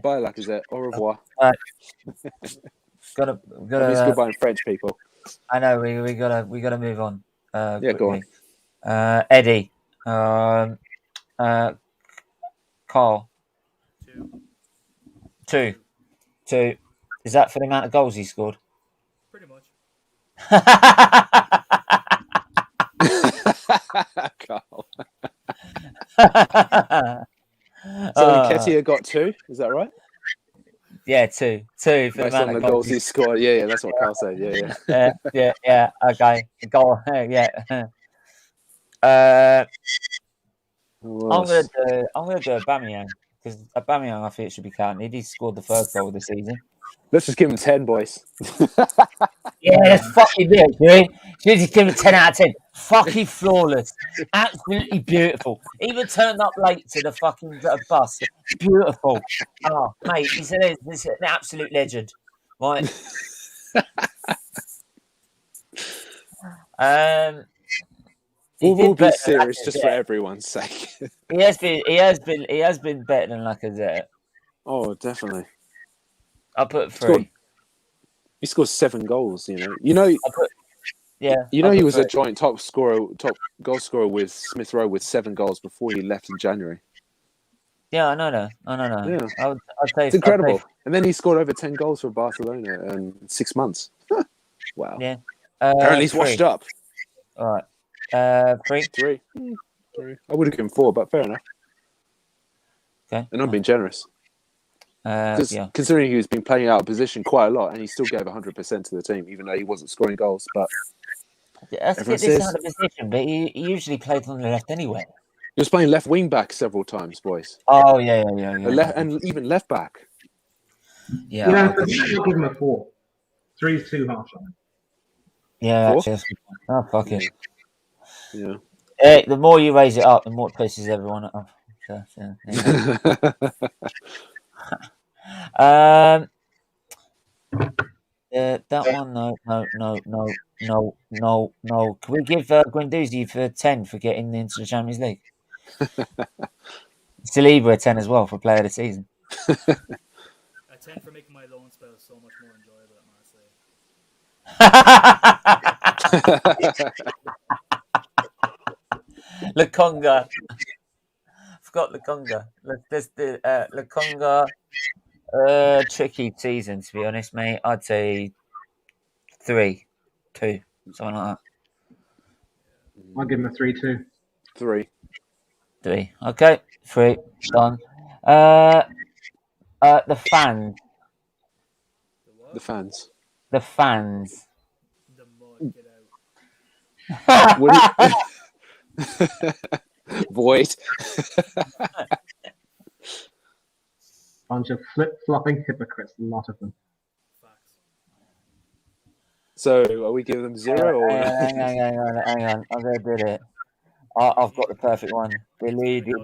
Bye, Lacazette. Au revoir. Gotta. He's goodbye in French, people. I know we gotta move on. Go on. Eddie. Carl. 2. Is that for the amount of goals he scored? Pretty much. Carl. So Nketiah got 2, is that right? Yeah, 2 for the Based amount on of the goals he scored. Yeah, that's what Carl said. Yeah. yeah. Okay, goal. Yeah. I'm gonna do Aubameyang because Aubameyang I think should be counted. He scored the first goal of the season. Let's just give him 10, boys. Yeah, that's fucking good, dude. Should just give him a 10 out of 10. Fucking flawless. Absolutely beautiful. Even turned up late to the fucking bus. Beautiful. Oh, mate, he's an absolute legend. Right. We'll be serious just for everyone's sake. He has been better than Lacazette. Oh, definitely. I'll put 3. He scored 7 goals, you know. He was a joint top goal scorer with Smith Rowe with 7 goals before he left in January. Yeah, I know that. Yeah. I'd say it's incredible. And then he scored over 10 goals for Barcelona in 6 months. Wow. Yeah. Apparently he's washed up. All right. 3. 3. I would have given 4, but fair enough. Okay. And I'm being generous. Considering he was been playing out of position quite a lot, and he still gave 100% to the team, even though he wasn't scoring goals. But that's this out of position, but he usually plays on the left anyway. He was playing left wing back several times, boys. Oh yeah. And even left back. Yeah, I'll give him a 4. 3 is too harsh on him. Yeah, oh fuck it. Yeah. The more you raise it up, the more it pisses everyone off. So, that one, no. Can we give Guendouzi for 10 for getting into the Champions League? Saliba a 10 as well for player of the season. A 10 for making my loan spell so much more enjoyable at Marseille. Lukonga. Forgot Lukonga. There's the Lukonga. Tricky season, to be honest, mate. I'd say 3, 2, something like that. I'll give him a 3 too. 3. Okay, 3 done. The fans. The fans. The mud, get out. Void. Bunch of flip-flopping hypocrites, a lot of them. Facts. So, are we giving them 0 or? Hang on. I'm going to do it. I've got the perfect one. Deleted.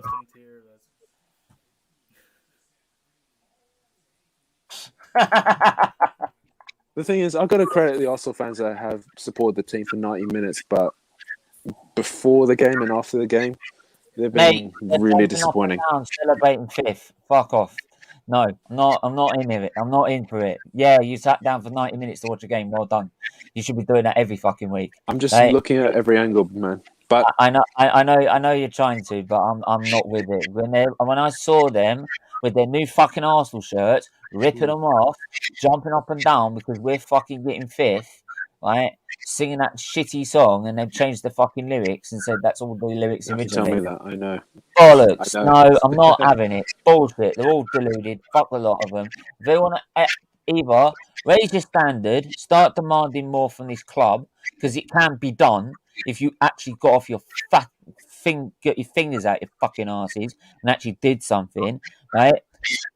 The thing is, I've got to credit the Arsenal fans that have supported the team for 90 minutes, but before the game and after the game, they've been really disappointing. Celebrating 5th. Fuck off. No, I'm not in it. I'm not in for it. Yeah, you sat down for 90 minutes to watch a game. Well done. You should be doing that every fucking week. I'm just looking at every angle, man. But I know you're trying to, but I'm not with it. When I saw them with their new fucking Arsenal shirts, ripping them off, jumping up and down because we're fucking getting 5th, right? Singing that shitty song, and they've changed the fucking lyrics and said that's all the lyrics originally. Tell me that, I know. Bollocks. I know. No, I'm not having it. Bullshit. They're all deluded. Fuck a lot of them. If they want to either raise your standard, start demanding more from this club, because it can be done if you actually got off your get your fingers out your fucking asses and actually did something, right?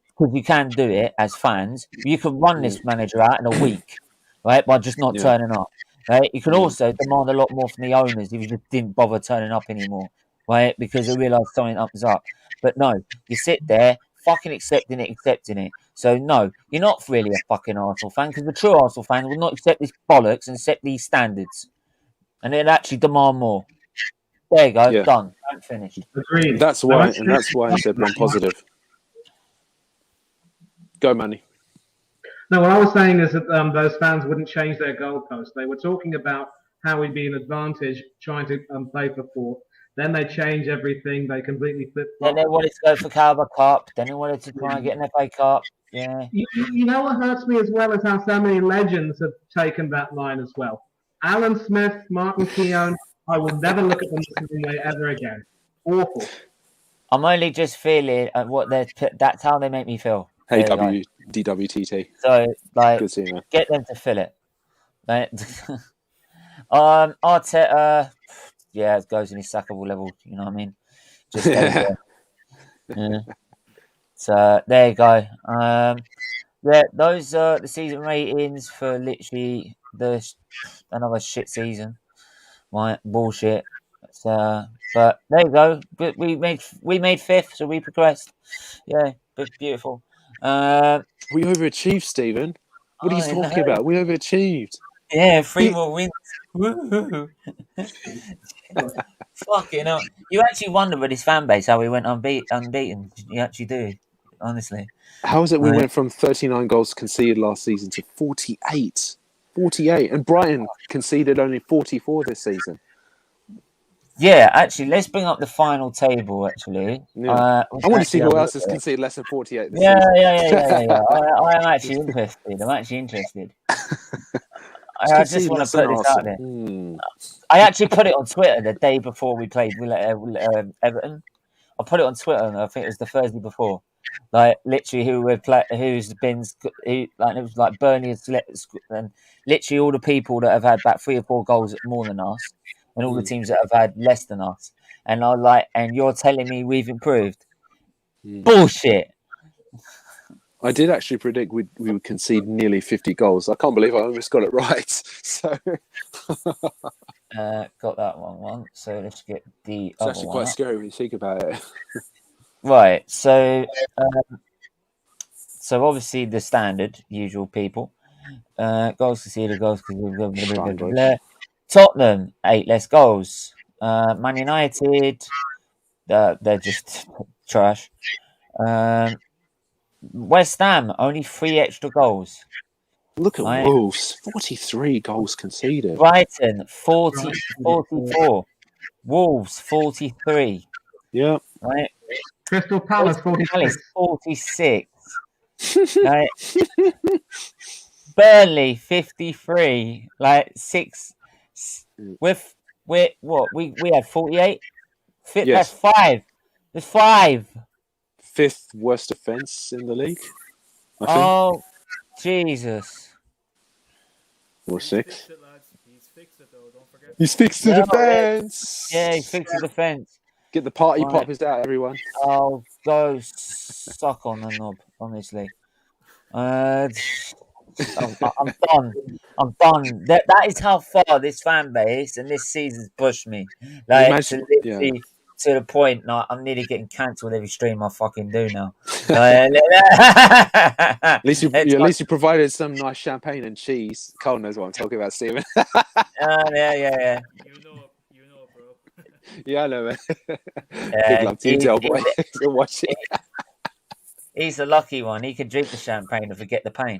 Because you can do it as fans. You can run this manager out in a week, right, by just not turning up. Right? You can also demand a lot more from the owners if you just didn't bother turning up anymore, right? Because they realise something is up. But no, you sit there fucking accepting it. So no, you're not really a fucking Arsenal fan, because the true Arsenal fan will not accept this bollocks and set these standards, and they'll actually demand more. There you go, done, finished. Agreed. That's why I said one positive. Go, Manny. No, what I was saying is that those fans wouldn't change their goalposts. They were talking about how we'd be an advantage trying to play for 4th. Then they change everything. They completely flip-flop. Then they wanted to go for Carabao Cup. Then they wanted to try and get an FA Cup. Yeah. You know what hurts me as well is how so many legends have taken that line as well. Alan Smith, Martin Keown, I will never look at them the same way ever again. Awful. I'm only just feeling what they're. That's how they make me feel. Hey, There you go. DWTT. So, like, Good seeing you. get them to fill it. Like, Arteta, yeah, it goes in his sackable level. You know what I mean? Just stays there. Yeah. So there you go. Yeah, those are the season ratings for literally another shit season. Right, bullshit. But there you go. We made fifth, so we progressed. Yeah, beautiful. We overachieved, Stephen. What are you talking about? We overachieved. Yeah, 3 more wins. Woo-hoo. Fucking hell. You actually wonder with his fan base how we went unbeaten. You actually do, honestly. How is it we went from 39 goals conceded last season to 48? 48. And Brighton conceded only 44 this season. Yeah, actually, let's bring up the final table, actually. Yeah. I want to see who else has conceded less than 48 this season. Yeah. I am actually interested. I just want to put this out there. I actually put it on Twitter the day before we played Everton. I put it on Twitter, and I think it was the Thursday before. Like literally, it was like Burnley and literally all the people that have had about 3 or 4 goals more than us, and all the teams that have had less than us. And and you're telling me we've improved? Bullshit. I did actually predict we would concede nearly 50 goals. I can't believe I almost got it right. So got that one. So let's get the it's other actually one. quite scary when you think about it. Right. So obviously the standard, usual people. Goals conceded, Tottenham 8 less goals. Man United, they're just trash. West Ham only 3 extra goals. Look at Wolves, 43 goals conceded. Brighton 44. Wolves 43. Yeah. Right. Crystal Palace 46. Right. Burnley 53. Like 6. We had 48. Yes. That's 5. There's 5. 5th worst defense in the league. Oh, Jesus. Or 6th. He's fixed it though. Don't forget. He's fixed the defense. Yeah, he fixed the defense. Get the party poppers out, everyone. Oh, go suck on the knob, honestly. I'm done. I'm done. That is how far this fan base and this season's pushed me. Like to the point, like, I'm nearly getting cancelled every stream I fucking do now. At least you provided some nice champagne and cheese. Cole knows what I'm talking about, Stephen. Yeah. You know, bro. Yeah, I know, man. Big love to you, Del boy. You're watching. He's the lucky one. He can drink the champagne and forget the pain.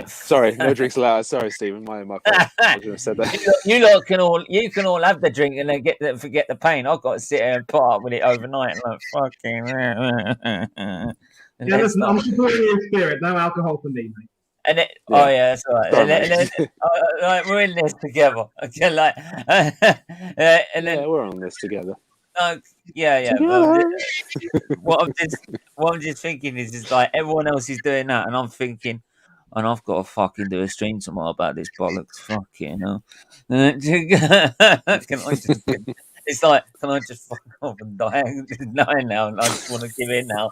Sorry, no drinks allowed. Sorry, Stephen. My fault. I should have said that. You can all have the drink and then forget the pain. I've got to sit here and put up with it overnight. Like fucking. Listen, I'm supporting you in spirit. No alcohol for me, mate. And oh yeah, that's all right. Like, we're in this together. Like, and then we're on this together. Yeah. What I'm just thinking is like everyone else is doing that, and I'm thinking, and I've got to fucking do a stream tomorrow about this bollocks. Fucking hell. It's like, can I just fuck off and die now? And I just want to give in now.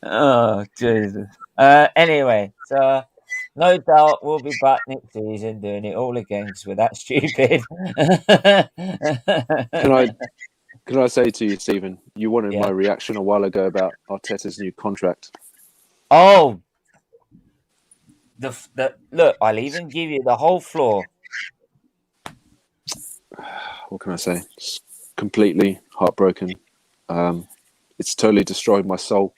Oh Jesus. Anyway, so no doubt we'll be back next season doing it all again because we're that stupid. Can I say to you, Stephen, you wanted my reaction a while ago about Arteta's new contract. Oh, look! I'll even give you the whole floor. What can I say? It's completely heartbroken. It's totally destroyed my soul.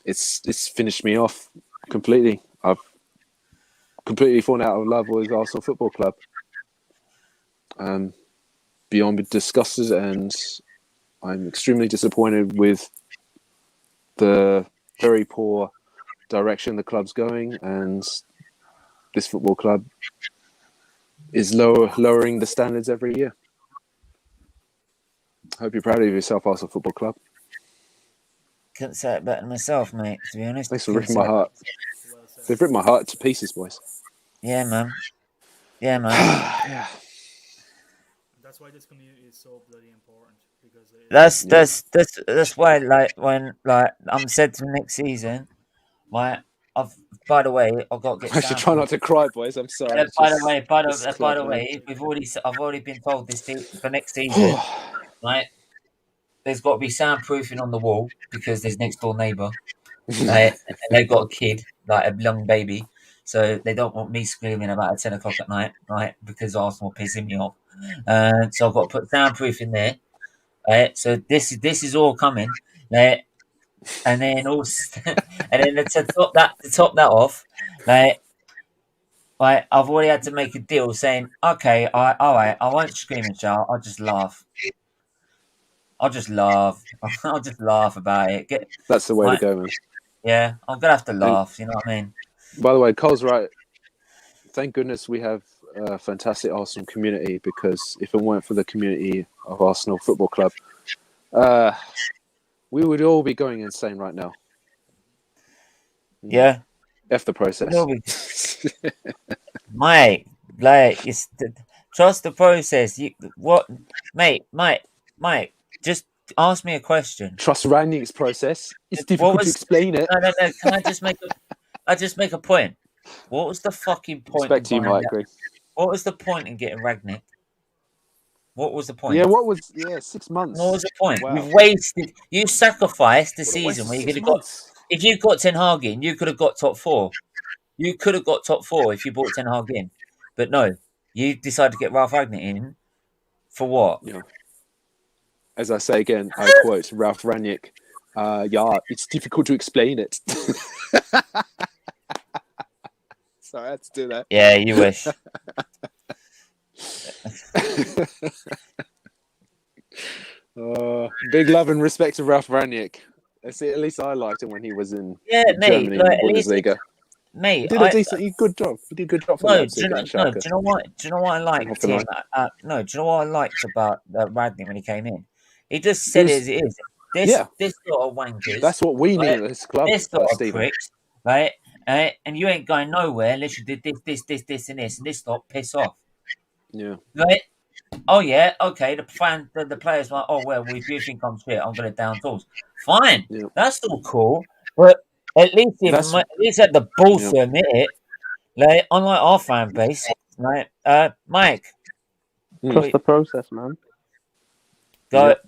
It's finished me off completely. I've completely fallen out of love with Arsenal Football Club. Beyond disgusted, and I'm extremely disappointed with the very poor direction the club's going, and this football club is lowering the standards every year. Hope you're proud of yourself, Arsenal Football Club. Couldn't say it better than myself, mate, to be honest. Thanks for ripping my heart. They've ripped my heart to pieces, boys. Yeah, man. Yeah, man. Yeah. That's why this community is so bloody important. Because that's why, like, when I'm said to next season, by the way, I've got to get. I should try not to cry, boys. I'm sorry. By the way, I've already been told this for next season, right? There's got to be soundproofing on the wall because there's next door neighbour, and they've got a kid, like a young baby, so they don't want me screaming about at 10 o'clock at night, right? Because Arsenal pissing me off, so I've got to put soundproof in there. Right? So this is all coming, right? And then also, and then to top that off, like I've already had to make a deal saying, okay, all right, I won't scream and shout. I'll just laugh. I'll just laugh about it. That's the way to go, man. Yeah, I'm gonna have to laugh. You know what I mean? By the way, Cole's right. Thank goodness we have a fantastic Arsenal community, because if it weren't for the community of Arsenal Football Club, we would all be going insane right now. Yeah. F the process. Mate, like, trust the process. Mate, just ask me a question. Trust Rangnick's process. It's difficult to explain it. No. Can I just make a point? What was the fucking point? Respect to you, Mike. What was the point in getting Rangnick? What was the point? Yeah, 6 months. What was the point? Wow. You sacrificed the season where you could have got. If you got Ten Hag in, you could have got top 4. You could have got top 4 if you brought Ten Hag in. But no, you decided to get Ralph Rangnick in for what? Yeah. As I say again, I quote Ralph Rangnick. It's difficult to explain it. Sorry, I had to do that. Yeah, you wish. Big love and respect to Ralph Rangnick. At least I liked him when he was in mate, Germany in the Bundesliga. Mate, he did a good job. He did a good job for Leipzig. Do you know what I liked him? Do you know what I liked about Rangnick when he came in? He just said it as it is. This sort of wankers. That's what we need at this club. This sort of pricks, right? And you ain't going nowhere unless you did this, and this lot piss off. Yeah. Right? Oh yeah, okay. The players like, oh well, if you think I'm shit, I'm gonna down tools. Fine, that's all cool. But at least had the balls to admit it. Like, unlike our fan base, right? Mike, trust the process, man. Don't.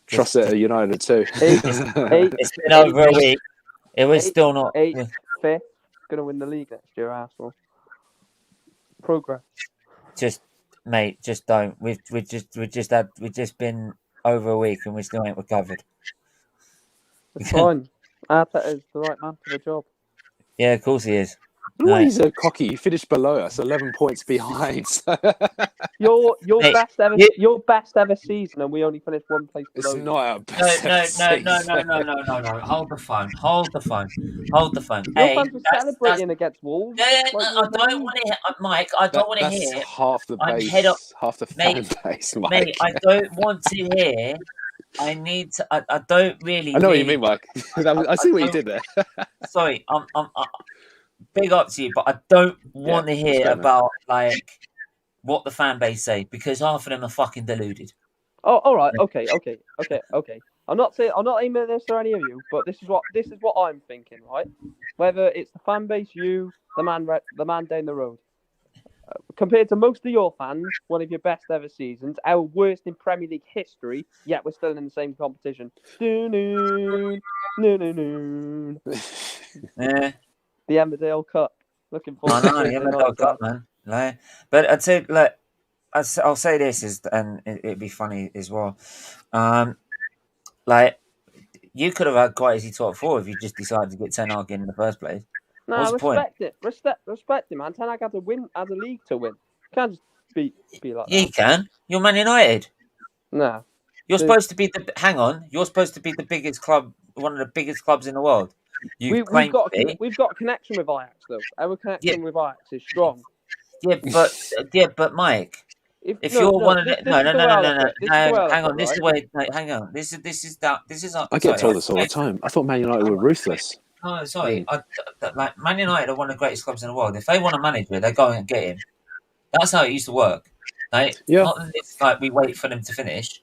Trust it at United too. It's been over a week. It was still not. 8th, 5th, gonna win the league next year, Arsenal. Progress. Just don't. We've just been over a week and we still ain't recovered. It's fine. Arteta is the right man for the job. Yeah, of course he is. He's a cocky. He finished below us, 11 points behind. Your best ever season, and we only finished one place below. It's not our best. No. Hold the phone. Your fans were celebrating against Wolves. I don't want to hear, Mike. I don't want to hear. That's half the base. Half the fan base, Mike. Mate, I don't want to hear. I need to. I don't really. I know what you mean, Mike. I see what you did there. Sorry, I'm big up to you, but I don't want to hear about like what the fan base say, because half of them are fucking deluded. Oh, all right, okay. I'm not aiming at this or any of you, but this is what I'm thinking, right? Whether it's the fan base, you, the man down the road, compared to most of your fans, one of your best ever seasons, our worst in Premier League history, yet we're still in the same competition. The Emmerdale Cup. Looking forward to the Emmerdale Cup, man. Like, but I'd say, like, I'll say this and it'd be funny as well. Like, you could have had quite easy top 4 if you just decided to get Ten Hag in the first place. No, respect it. Respect it, man. Ten Hag has a league to win. You can't just be like that. You can. You're Man United. No. You're supposed to be the biggest club one of the biggest clubs in the world. We've got a connection with Ajax though. Our connection with Ajax is strong. But Mike, if you're one of the no, hang on, this is where hang on, this is I get told this all the time. I thought Man United were ruthless. No, sorry, like Man United are one of the greatest clubs in the world. If they want a manager, they go and get him. That's how it used to work. Right? Yeah. Not that it's like we wait for them to finish.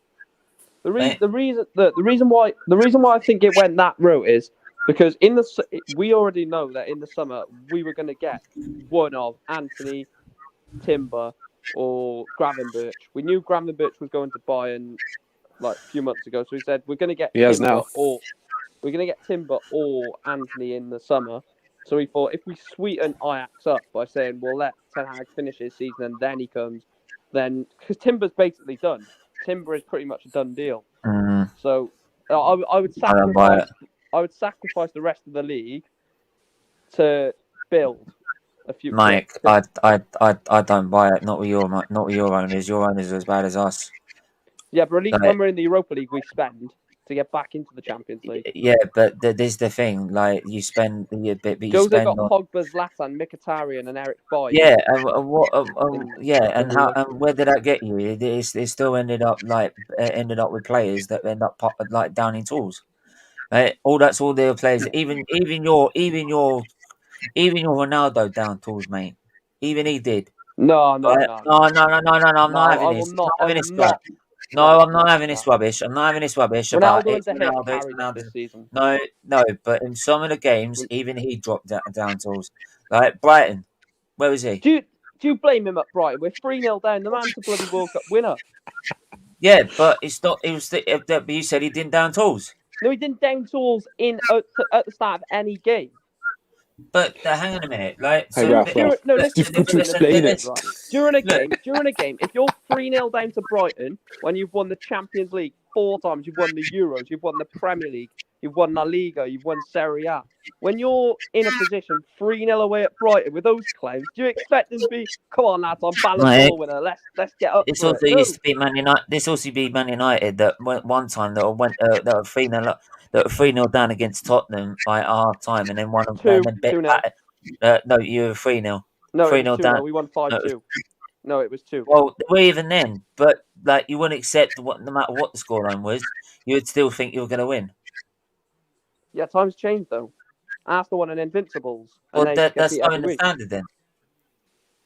The reason why I think it went that route is because we already know that in the summer we were going to get one of Anthony, Timber, or Gravenberch. We knew Gravenberch was going to Bayern like a few months ago, so we said we're going to get Timber or Anthony in the summer. So we thought if we sweeten Ajax up by saying we'll let Ten Hag finish his season and then he comes, then because Timber's basically done. Timber is pretty much a done deal. So I would sacrifice the rest of the league to build a few. Mike, I don't buy it. Not with your owners. Your owners are as bad as us. Yeah, but at least when we're in the Europa League, we spend to get back into the Champions League. Yeah, but this is the thing. Like you spend a bit, but you Jose spend got on... Pogba, Zlatan, Mkhitaryan, and Eric Bailly. Yeah, and where did that get you? It still ended up with players that end up like down in tools. Right? That's all their players. Even your Ronaldo down tools, mate. Even he did. No. I'm not having this. I'm not having this rubbish. I'm not having this rubbish about it. Ronaldo this season. No, but in some of the games, even he dropped down tools. Like Brighton, where was he? Do you blame him at Brighton? We're 3-0 down. The man's a bloody World Cup winner. Yeah, but it's not. It was. You said he didn't down tools. No, he didn't down tools at the start of any game. But hang on a minute, like hey, Ralph, listen. Explain it. Right. During a game, if you're 3-0 down to Brighton when you've won the Champions League 4 times, you've won the Euros, you've won the Premier League, you've won La Liga, you've won Serie A. When you're in a position 3-0 away at Brighton with those claims, do you expect them to be? Come on, lads, I'm Ballon d'Or winner. Let's get up. This also used to be Man United. This also be Man United that went one time that were 3-0. That were 3-0 down against Tottenham by half time and then won them. 2-0. No, you were 3-0. No, 3-0 down. We won 5-2. No, it was 2. Well, we even then, but like you wouldn't accept no matter what the scoreline was, you would still think you were going to win. Yeah, times changed though. Arsenal won an Invincibles. Well, that's lowering the standard then.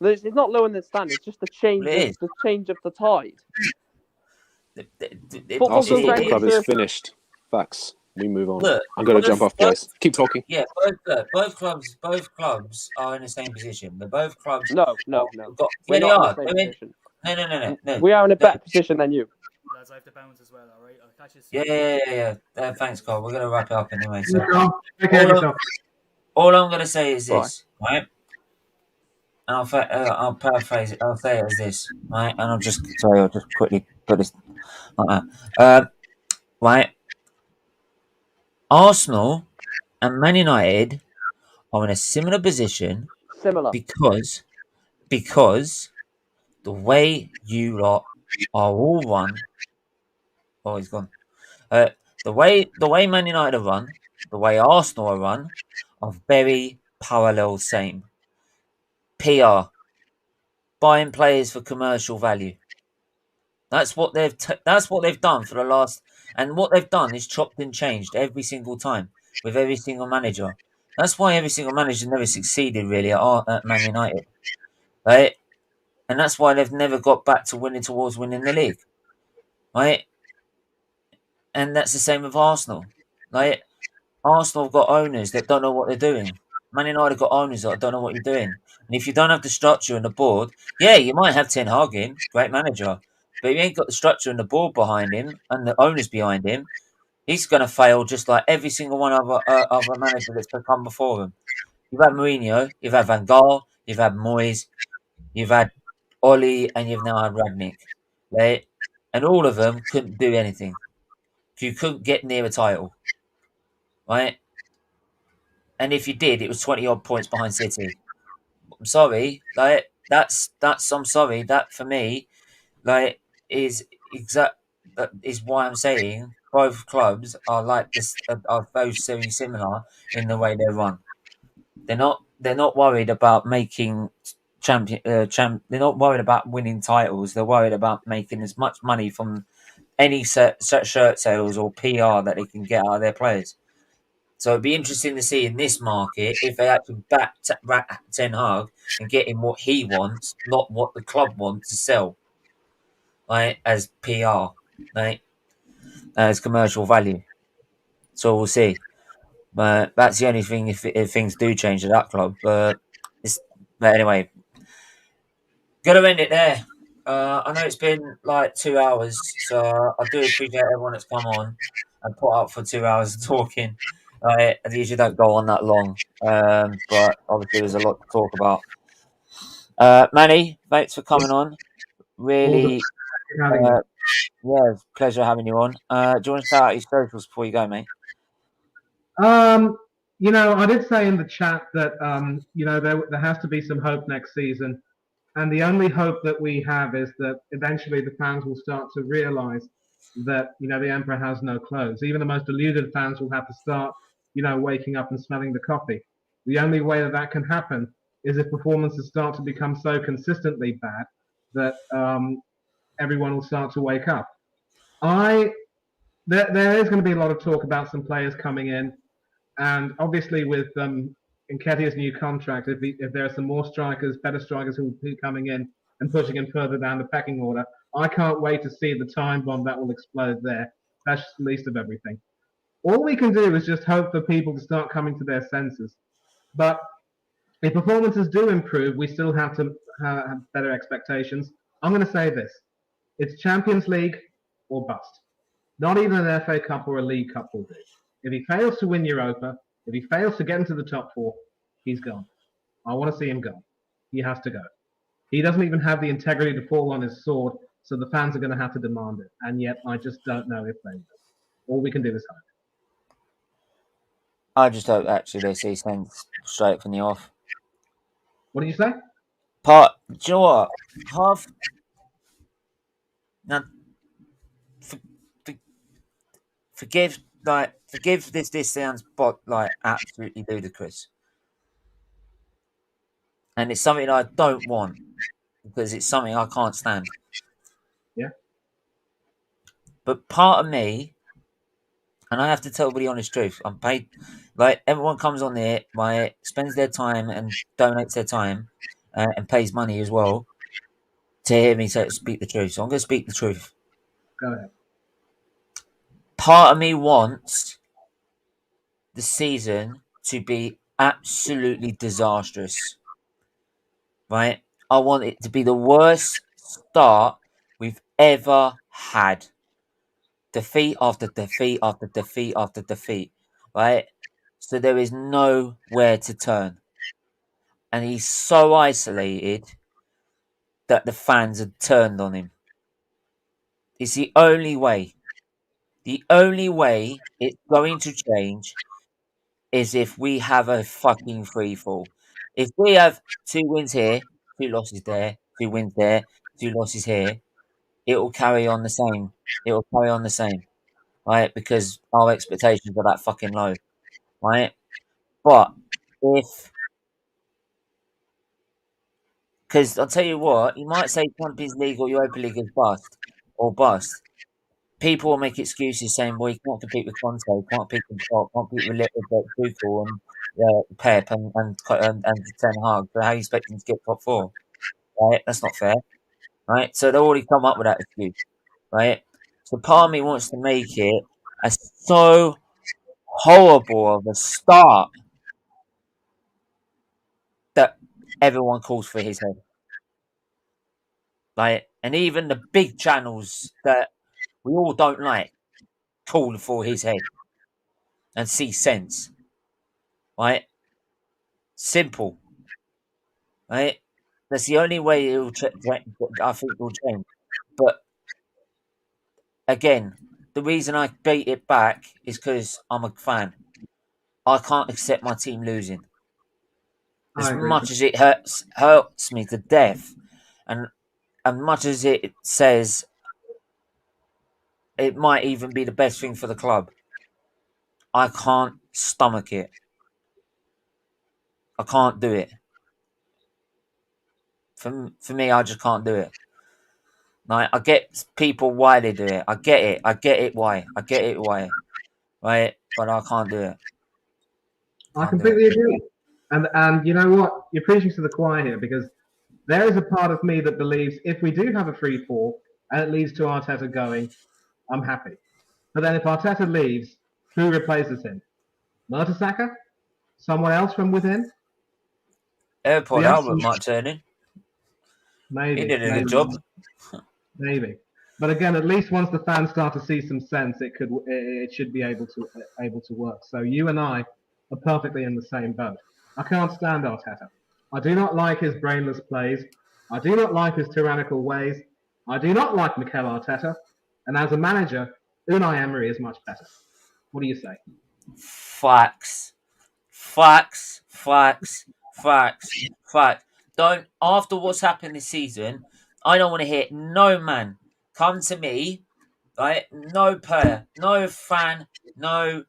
It's not lowering the standard. It's just the change. The change of the tide. Arsenal Football Club is finished. Facts. We move on. Look, I'm going to jump off, guys. Keep talking. Yeah, both clubs are in the same position. But both clubs. No. We're not in the same position. No. We are in a better position than you. Lads, I have to bounce as well. All right, I'll catch you soon. Yeah. Thanks, Carl. We're going to wrap it up anyway. So all I'm going to say is this, right? And I'll paraphrase it. I'll say it as this, right? And I'll just quickly put this like that. Right. Arsenal and Man United are in a similar position. Because the way you lot are all run. Oh, he's gone. The way Man United are run, the way Arsenal are run, are very parallel. Same. PR, buying players for commercial value. That's what they've done for the last. And what they've done is chopped and changed every single time with every single manager. That's why every single manager never succeeded really at Man United, right? And that's why they've never got back to winning the league, right? And that's the same with Arsenal. Like Arsenal have got owners that don't know what they're doing. Man United have got owners that don't know what you're doing. And if you don't have the structure and the board, yeah, you might have Ten Hag in, great manager. But if you ain't got the structure and the board behind him and the owners behind him, he's going to fail just like every single one of other manager that's come before him. You've had Mourinho, you've had Van Gaal, you've had Moyes, you've had Oli, and you've now had Rangnick. Right? And all of them couldn't do anything. You couldn't get near a title. Right? And if you did, it was 20-odd points behind City. I'm sorry. Like, I'm sorry. That, for me, like, is why I'm saying both clubs are like this, are both very similar in the way they run. They're not worried about making they're not worried about winning titles. They're worried about making as much money from any shirt sales or PR that they can get out of their players. So it'd be interesting to see in this market if they actually back Ten Hag and get him what he wants, not what the club wants to sell, right? As PR, right? As commercial value. So we'll see. But that's the only thing if things do change at that club. But anyway, gotta end it there. I know it's been like 2 hours, so I do appreciate everyone that's come on and put up for 2 hours of talking. I usually don't go on that long, but obviously there's a lot to talk about. Manny, thanks for coming on. Really, yeah, pleasure having you on. Do you want to shout out your socials before you go, mate? I did say in the chat that there has to be some hope next season. And the only hope that we have is that eventually the fans will start to realize that, the emperor has no clothes. Even the most deluded fans will have to start, waking up and smelling the coffee. The only way that can happen is if performances start to become so consistently bad that everyone will start to wake up. There is going to be a lot of talk about some players coming in. And obviously with Nketiah's new contract, if there are some more strikers, better strikers who will be coming in and pushing him further down the pecking order, I can't wait to see the time bomb that will explode there. That's just the least of everything. All we can do is just hope for people to start coming to their senses. But if performances do improve, we still have to have better expectations. I'm going to say this. It's Champions League or bust. Not even an FA Cup or a League Cup will do. If he fails to win Europa, if he fails to get into the top four, he's gone. I want to see him go. He has to go. He doesn't even have the integrity to fall on his sword, so the fans are going to have to demand it. And yet, I just don't know if they will. All we can do is hope. I just hope actually they see sense straight from the off. What did you say? Do you know what? Now, forgive this sounds like absolutely ludicrous, and it's something I don't want because it's something I can't stand. Yeah. But part of me, and I have to tell the honest truth, I'm paid. Like everyone comes on there, spends their time and donates their time, and pays money as well to hear me speak the truth. So I'm going to speak the truth. Go ahead. Part of me wants the season to be absolutely disastrous, right? I want it to be the worst start we've ever had. Defeat after defeat after defeat after defeat, right? So there is nowhere to turn. And he's so isolated that the fans have turned on him. It's the only way. The only way it's going to change is if we have a fucking free fall. If we have 2 wins here, 2 losses there, 2 wins there, 2 losses here, it will carry on the same. It will carry on the same, right? Because our expectations are that fucking low, right? But because I'll tell you what, you might say Champions League or Europa League is bust or bust. People will make excuses saying, well, you can't compete with Conte, can't compete with Klopp, can't compete with Tuchel and Pep and Ten Hag. So how are you expecting to get top 4? Right? That's not fair. Right? So they already come up with that excuse. Right? So part of me wants to make it a so horrible of a start that everyone calls for his head. Right? And even the big channels that we all don't like call for his head and see sense. Right? Simple. Right? That's the only way I think it will change. But again, the reason I beat it back is because I'm a fan. I can't accept my team losing. As much as it hurts me to death, and as much as it says it might even be the best thing for the club. I can't stomach it. I can't do it. For me, I just can't do it. Like, I get people why they do it. I get it. I get it why. Right? But I can't do it. I completely agree. And you know what? You're preaching to the choir here, because there is a part of me that believes if we do have a free fall and it leads to Arteta going, I'm happy. But then if Arteta leaves, who replaces him? Mertesacker? Someone else from within? Airport Albert might turn in. Maybe. He did a good job. Maybe. But again, at least once the fans start to see some sense, it should be able to work. So you and I are perfectly in the same boat. I can't stand Arteta. I do not like his brainless plays. I do not like his tyrannical ways. I do not like Mikel Arteta. And as a manager, Unai Emery is much better. What do you say? Facts. Don't, after what's happened this season, I don't want to hear no man come to me, right? No player, no fan, no,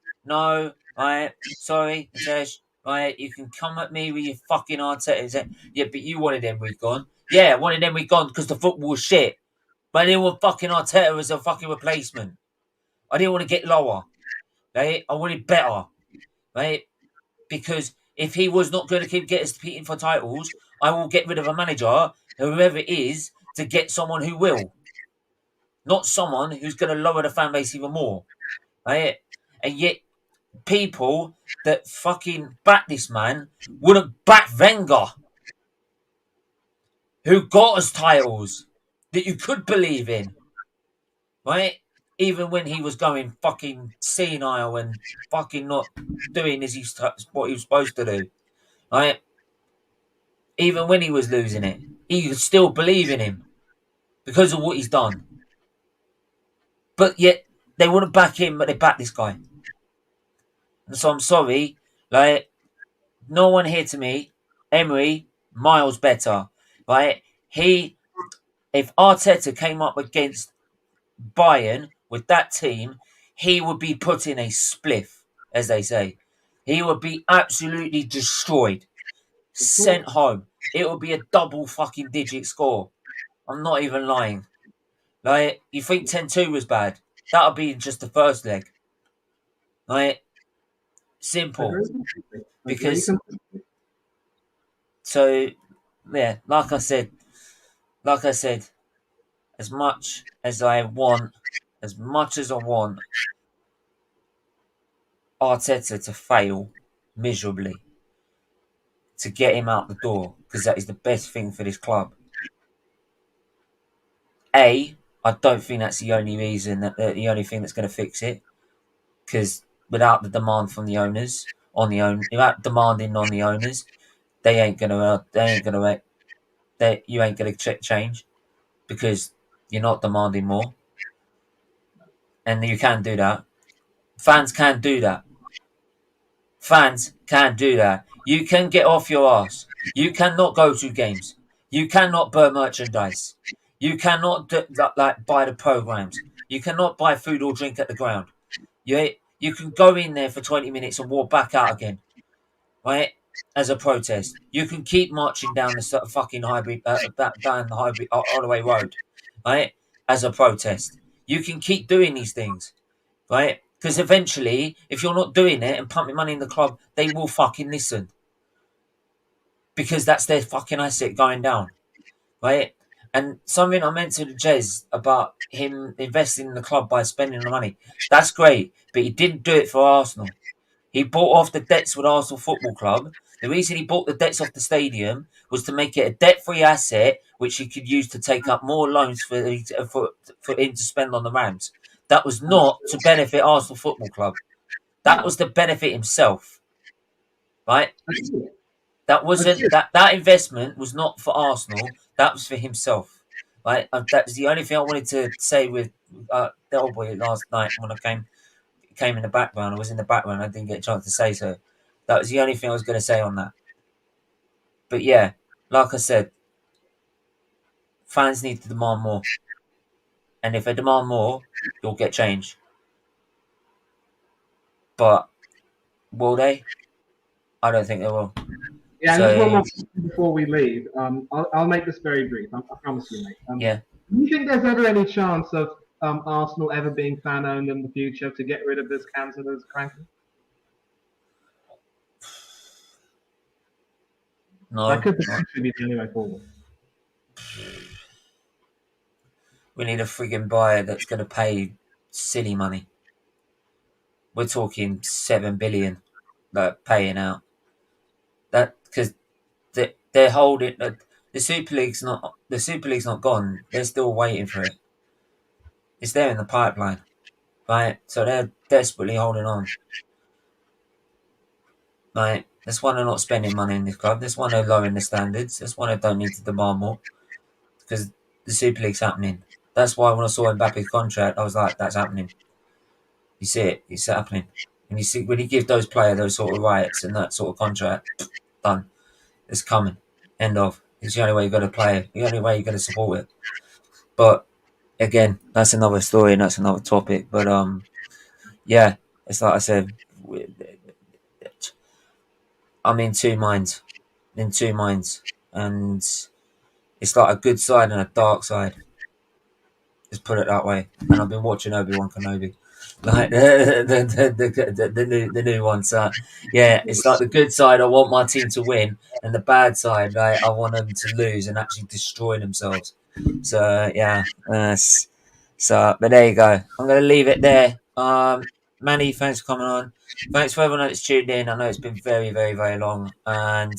right? Sorry, Tesh, right? You can come at me with your fucking Arteta. Yeah, but you wanted Emery gone. Yeah, I wanted Emery gone because the football was shit. But I didn't want fucking Arteta as a fucking replacement. I didn't want to get lower, right? I wanted better, right? Because if he was not going to keep getting us competing for titles, I will get rid of a manager, whoever it is, to get someone who will. Not someone who's going to lower the fan base even more, right? And yet, people that fucking back this man wouldn't back Wenger, who got us titles that you could believe in, right? Even when he was going fucking senile and fucking not doing what he was supposed to do, right? Even when he was losing it, he could still believe in him because of what he's done. But yet, they wouldn't back him, but they back this guy. And so I'm sorry, like, no one here to me, Emery, miles better, right? If Arteta came up against Bayern with that team, he would be put in a spliff, as they say. He would be absolutely destroyed, sent home. It would be a double fucking digit score. I'm not even lying. Like, you think 10-2 was bad? That would be just the first leg. Like, simple. Because, so, yeah, like I said, as much as I want Arteta to fail miserably, to get him out the door, because that is the best thing for this club. I don't think that's the only reason, the only thing that's going to fix it, because without the demand from the owners, without demanding on the owners, you ain't gonna change, because you're not demanding more, and you can do that. Fans can do that. You can get off your ass. You cannot go to games. You cannot buy merchandise. You cannot buy the programs. You cannot buy food or drink at the ground. You can go in there for 20 minutes and walk back out again, right? As a protest. You can keep marching down the fucking hybrid, down the hybrid Holloway Road, right? As a protest. You can keep doing these things, right? Because eventually, if you're not doing it and pumping money in the club, they will fucking listen. Because that's their fucking asset going down, right? And something I mentioned to Jez about him investing in the club by spending the money. That's great, but he didn't do it for Arsenal. He bought off the debts with Arsenal Football Club. The reason he bought the debts off the stadium was to make it a debt-free asset, which he could use to take up more loans for him to spend on the Rams. That was not to benefit Arsenal Football Club. That was to benefit himself, right? That wasn't that investment was not for Arsenal. That was for himself, right? That was the only thing I wanted to say with Del Boy last night when I came in the background. I was in the background. I didn't get a chance to say so. That was the only thing I was going to say on that. But yeah, like I said, fans need to demand more. and if they demand more, you'll get change. But will they? I don't think they will. Yeah, So, just one more before we leave. I'll make this very brief. I promise you, mate. yeah. Do you think there's ever any chance of Arsenal ever being fan owned in the future to get rid of this Cancella's cranking? No. That could potentially be the only way forward. We need a frigging buyer that's going to pay silly money. We're talking 7 billion, like paying out. That because they're holding the Super League's not gone. They're still waiting for it. It's there in the pipeline, right? So they're desperately holding on. Right? That's why they're not spending money in this club. That's why they're lowering the standards. That's why they don't need to demand more, because the Super League's happening. That's why when I saw Mbappe's contract, I was like, that's happening. You see it. It's happening. And you see when you give those players those sort of rights and that sort of contract, done. It's coming. End of. It's the only way you've got to play it. The only way you're going to support it. But again, that's another story and that's another topic. But yeah, it's like I said, I'm in two minds. And it's like a good side and a dark side. Just put it that way. And I've been watching Obi-Wan Kenobi. Like the new one. So yeah, it's like the good side, I want my team to win, and the bad side, like, I want them to lose and actually destroy themselves. So yeah, so but there you go. I'm gonna leave it there. Manny, thanks for coming on. Thanks for everyone that's tuned in. I know it's been very, very, very long, and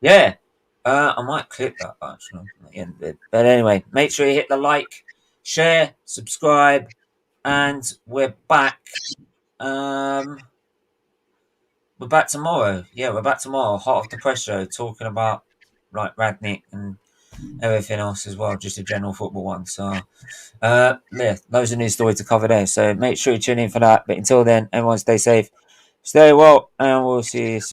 yeah, I might clip that actually at the end of it. But anyway, make sure you hit the like, share, subscribe. And we're back. We're back tomorrow. Yeah, we're back tomorrow. Hot off the press show, talking about like Ragnick and everything else as well. Just a general football one. So, yeah, those are new stories to cover there. So make sure you tune in for that. But until then, everyone stay safe, stay well, and we'll see you soon.